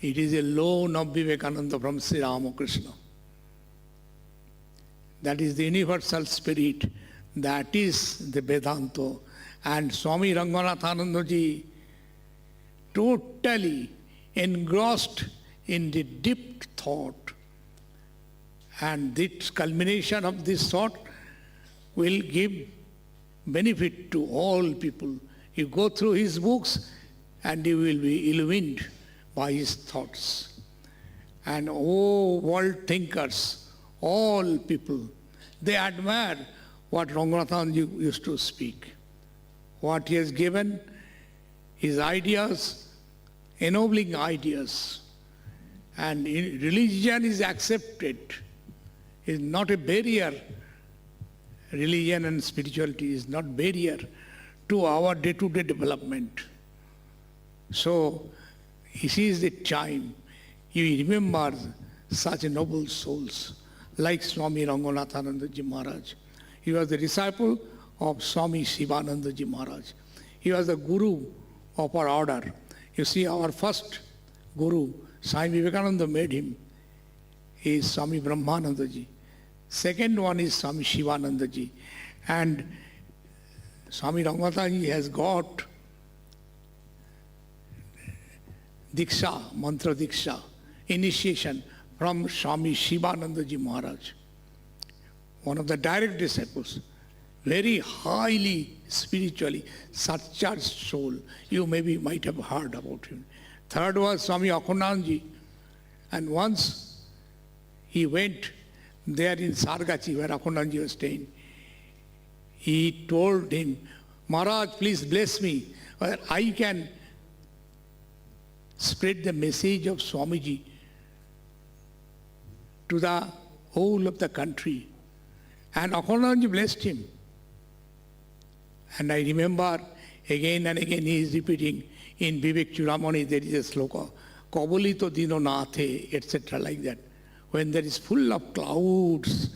It is a loan of Vivekananda from Sri Ramakrishna. That is the universal spirit. That is the Vedanta. And Swami Ranganathanandaji totally engrossed in the deep thought. And this culmination of this thought will give benefit to all people. You go through his books and you will be illumined by his thoughts. And all world thinkers, all people, they admire what Ranganathanandaji used to speak. What he has given, his ideas, ennobling ideas. And religion is accepted, is not a barrier. Religion and spirituality is not barrier to our day-to-day development. So, this is the time you remember such noble souls like Swami Ranganathanandaji Maharaj. He was the disciple of Swami Shivanandaji Maharaj. He was the guru of our order. You see, our first guru, Swami Vivekananda made him, is Swami Brahmanandaji. Second one is Swami Shivanandaji. And Swami Ranganathanandaji has got Diksha, Mantra Diksha, initiation from Swami Shivanandaji Maharaj, one of the direct disciples, very highly spiritually such soul. You maybe might have heard about him. Third was Swami Akhandanji, and once he went there in Sargachi where Akhandanji was staying. He told him, Maharaj, please bless me, or I can spread the message of Swamiji to the whole of the country. And Akhandanji blessed him. And I remember again and again he is repeating in Vivek Chudamani, there is a sloka, Kabalito Dino Nathe, etc. like that. When there is full of clouds,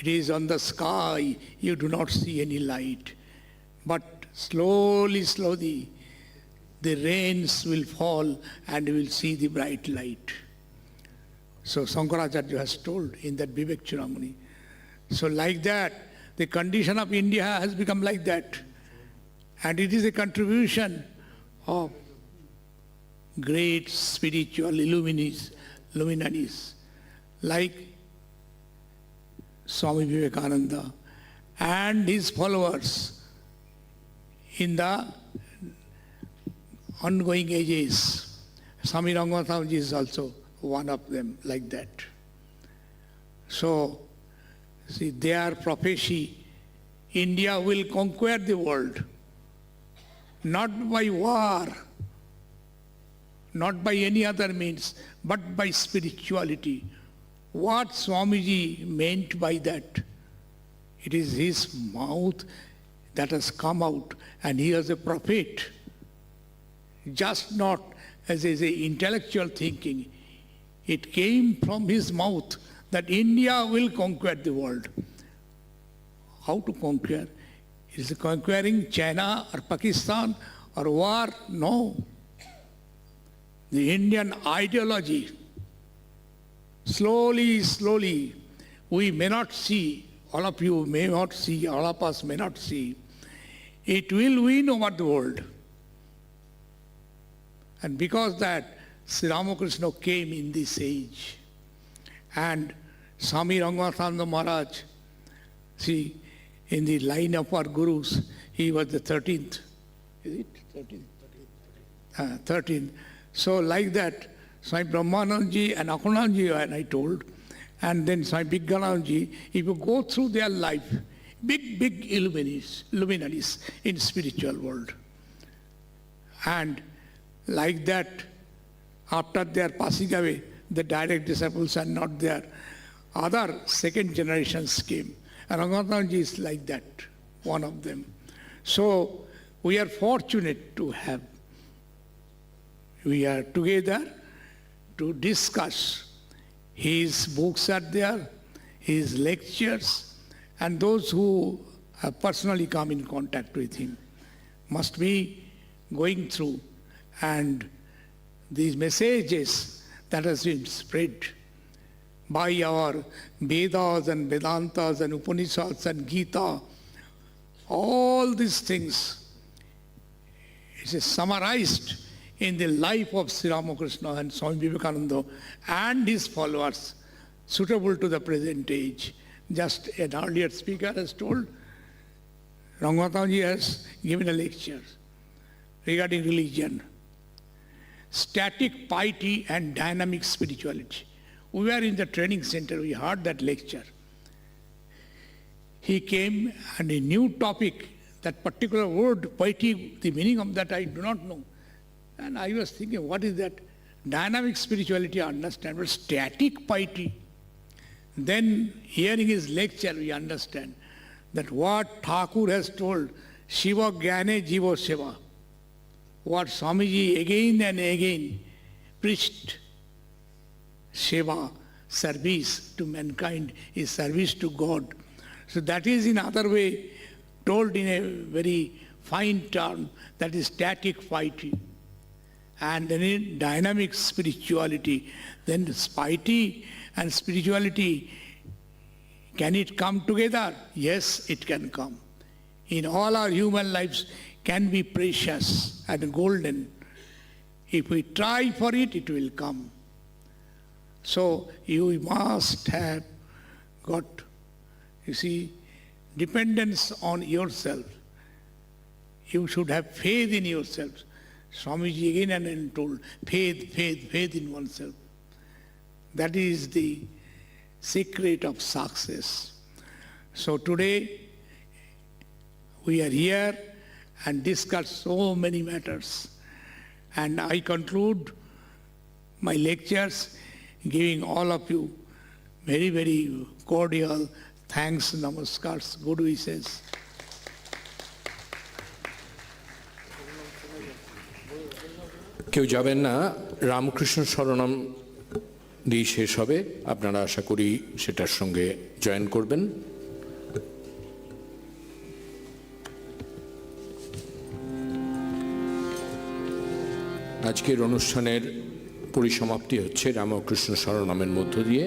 It is on the sky, you do not see any light. But slowly, slowly, the rains will fall and you will see the bright light. So Shankaracharya has told in that Vedic Chanting. So like that, the condition of India has become like that. And it is a contribution of great spiritual luminaries like Swami Vivekananda and his followers in the ongoing ages. Swami Ranganathanandaji is also one of them like that. So, see, their prophecy, India will conquer the world, not by war, not by any other means, but by spirituality. What Swamiji meant by that, it is his mouth that has come out, and he was a prophet, just not as an intellectual thinking. It came from his mouth that India will conquer the world. How to conquer? Is it conquering China or Pakistan or war? No. The Indian ideology, slowly, slowly, we may not see, all of you may not see, all of us may not see, it will win over the world. And because that, Sri Ramakrishna came in this age. And Swami Ranganathananda Maharaj, see, in the line of our gurus, he was the 13th. Is it 13th? 13th. So like that, Swami Brahmanandaji and Akhanandaji, and I told, and then Swami Vivekanandaji, if you go through their life, big luminaries in spiritual world. And like that, after their passing away, the direct disciples are not there. Other second generations came. And Ranganathanandaji is like that, one of them. So we are fortunate to have. We are together to discuss. His books are there, his lectures, and those who have personally come in contact with him must be going through. And these messages that has been spread by our Vedas and Vedantas and Upanishads and Gita, all these things, it is summarized in the life of Sri Ramakrishna and Swami Vivekananda and his followers, suitable to the present age. Just an earlier speaker has told, Ranganathanandaji has given a lecture regarding religion, static piety and dynamic spirituality. We were in the training center, we heard that lecture. He came and a new topic, that particular word, piety, the meaning of that I do not know. And I was thinking, what is that? Dynamic spirituality, I understand, but static piety. Then hearing his lecture, we understand that what Thakur has told, Shiva Gyane Jiva Seva, what Swamiji again and again preached, Seva, service to mankind, is service to God. So that is in other way told in a very fine term, that is static piety. And then in dynamic spirituality, then piety and spirituality, can it come together? Yes, it can come. In all our human lives can be precious and golden. If we try for it, it will come. So you must have got, you see, dependence on yourself. You should have faith in yourself. Swamiji again and again told, faith in oneself. That is the secret of success. So today, we are here and discuss so many matters. And I conclude my lectures giving all of you very, very cordial thanks, namaskars, good wishes. কেউ যাবেন না, রামকৃষ্ণ শরণম দিয়ে শেষ হবে। আপনারা আশা করি সেটার সঙ্গে জয়েন করবেন। আজকের অনুষ্ঠানের পরিসমাপ্তি হচ্ছে রামকৃষ্ণ স্মরণামের মধ্য দিয়ে।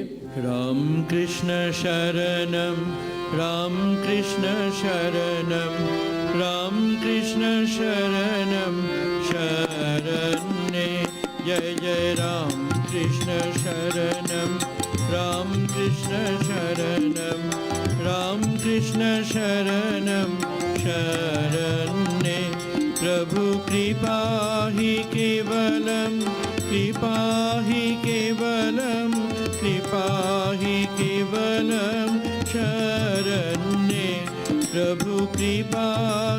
রাম কৃষ্ণ শরণম, রাম কৃষ্ণ শরণম, রাম কৃষ্ণ শরণম শরণ্যে। জয় জয় রাম কৃষ্ণ শরণম, রাম কৃষ্ণ শরণম, রাম কৃষ্ণ শরণম शरण्ये। प्रभु कृपा ही केवलम, कृपा ही केवलम, कृपा ही केवलम शरण्ये। प्रभु कृपा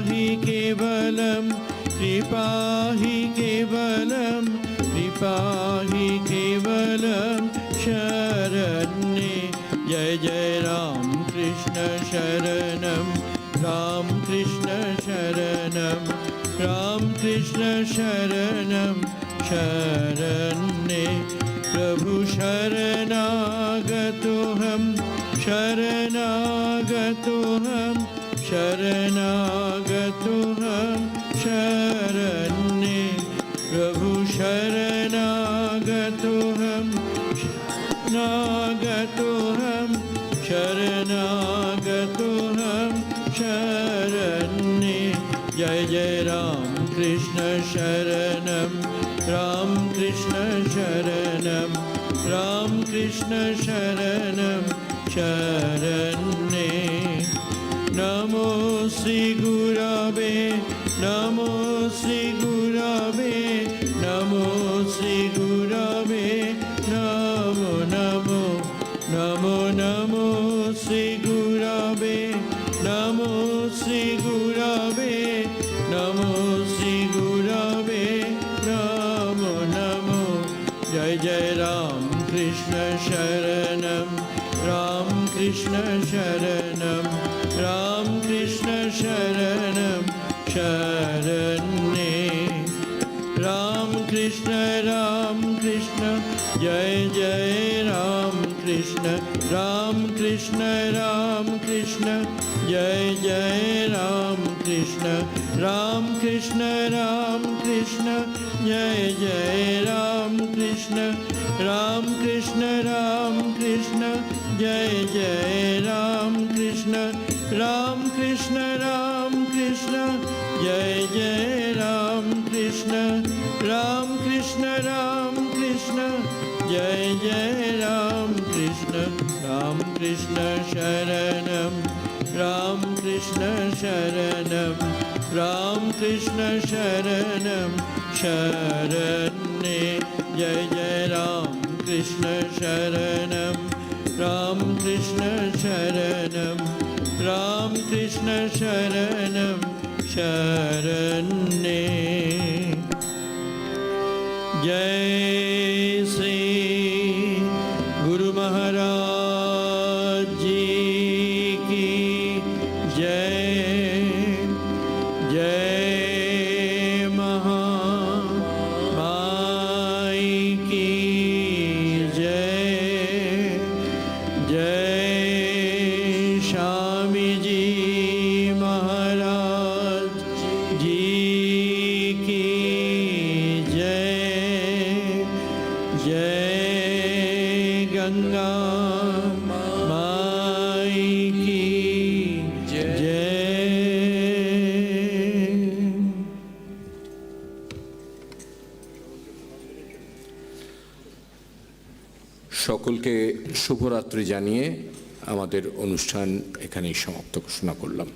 ही केवलम, कृपा ही केवलम, कृपा ही केवलम शरण्ये। जय जय राम कृष्ण शरणम, राम कृष्ण शरणम, राम कृष्ण शरणम शरण्ये। प्रभु शरणागतो हम, शरणागतो हम, शरणागतो हम शरण्ये। प्रभु शरणागतो हम, शरणागतो हम, शरणागतो हम शरण्ये। जय जय राम कृष्ण शरणम, राम कृष्ण शरणम, राम कृष्ण शरणम शरण्ये। नमो श्री गुरवे, नमो श्री गुरवे, नमो श्री गुरवे, नमो नमो नमो नमो श्री गुरवे, नमो श्री गुरवे, नमो श्री गुरवे, नमो नमो। जय जय राम कृष्ण शरणम, राम कृष्ण शरणम, राम कृष्ण शरणम शरण्ये। राम कृष्ण जय जय राम कृष्ण, राम कृष्ण जय जय राम कृष्ण, राम कृष्ण जय जय राम कृष्ण, राम कृष्ण जय जय राम कृष्ण, राम कृष्ण जय जय राम कृष्ण, राम कृष्ण जय जय राम कृष्ण। राम कृष्ण शरणम, राम कृष्ण शरणम, राम कृष्ण शरणम शरण्ये। जय जय राम कृष्ण शरणम, राम कृष्ण शरणम, राम कृष्ण शरणम शरण्ये। जय श्री गुरु महाराज जी की जय, जय महामाई की जय, जय स्वामी जी महाराज जी की जय, जय गंगा माई की जय। সকলকে শুভরাত্রি জানিয়ে আমাদের অনুষ্ঠান এখানেই সমাপ্ত ঘোষণা করলাম।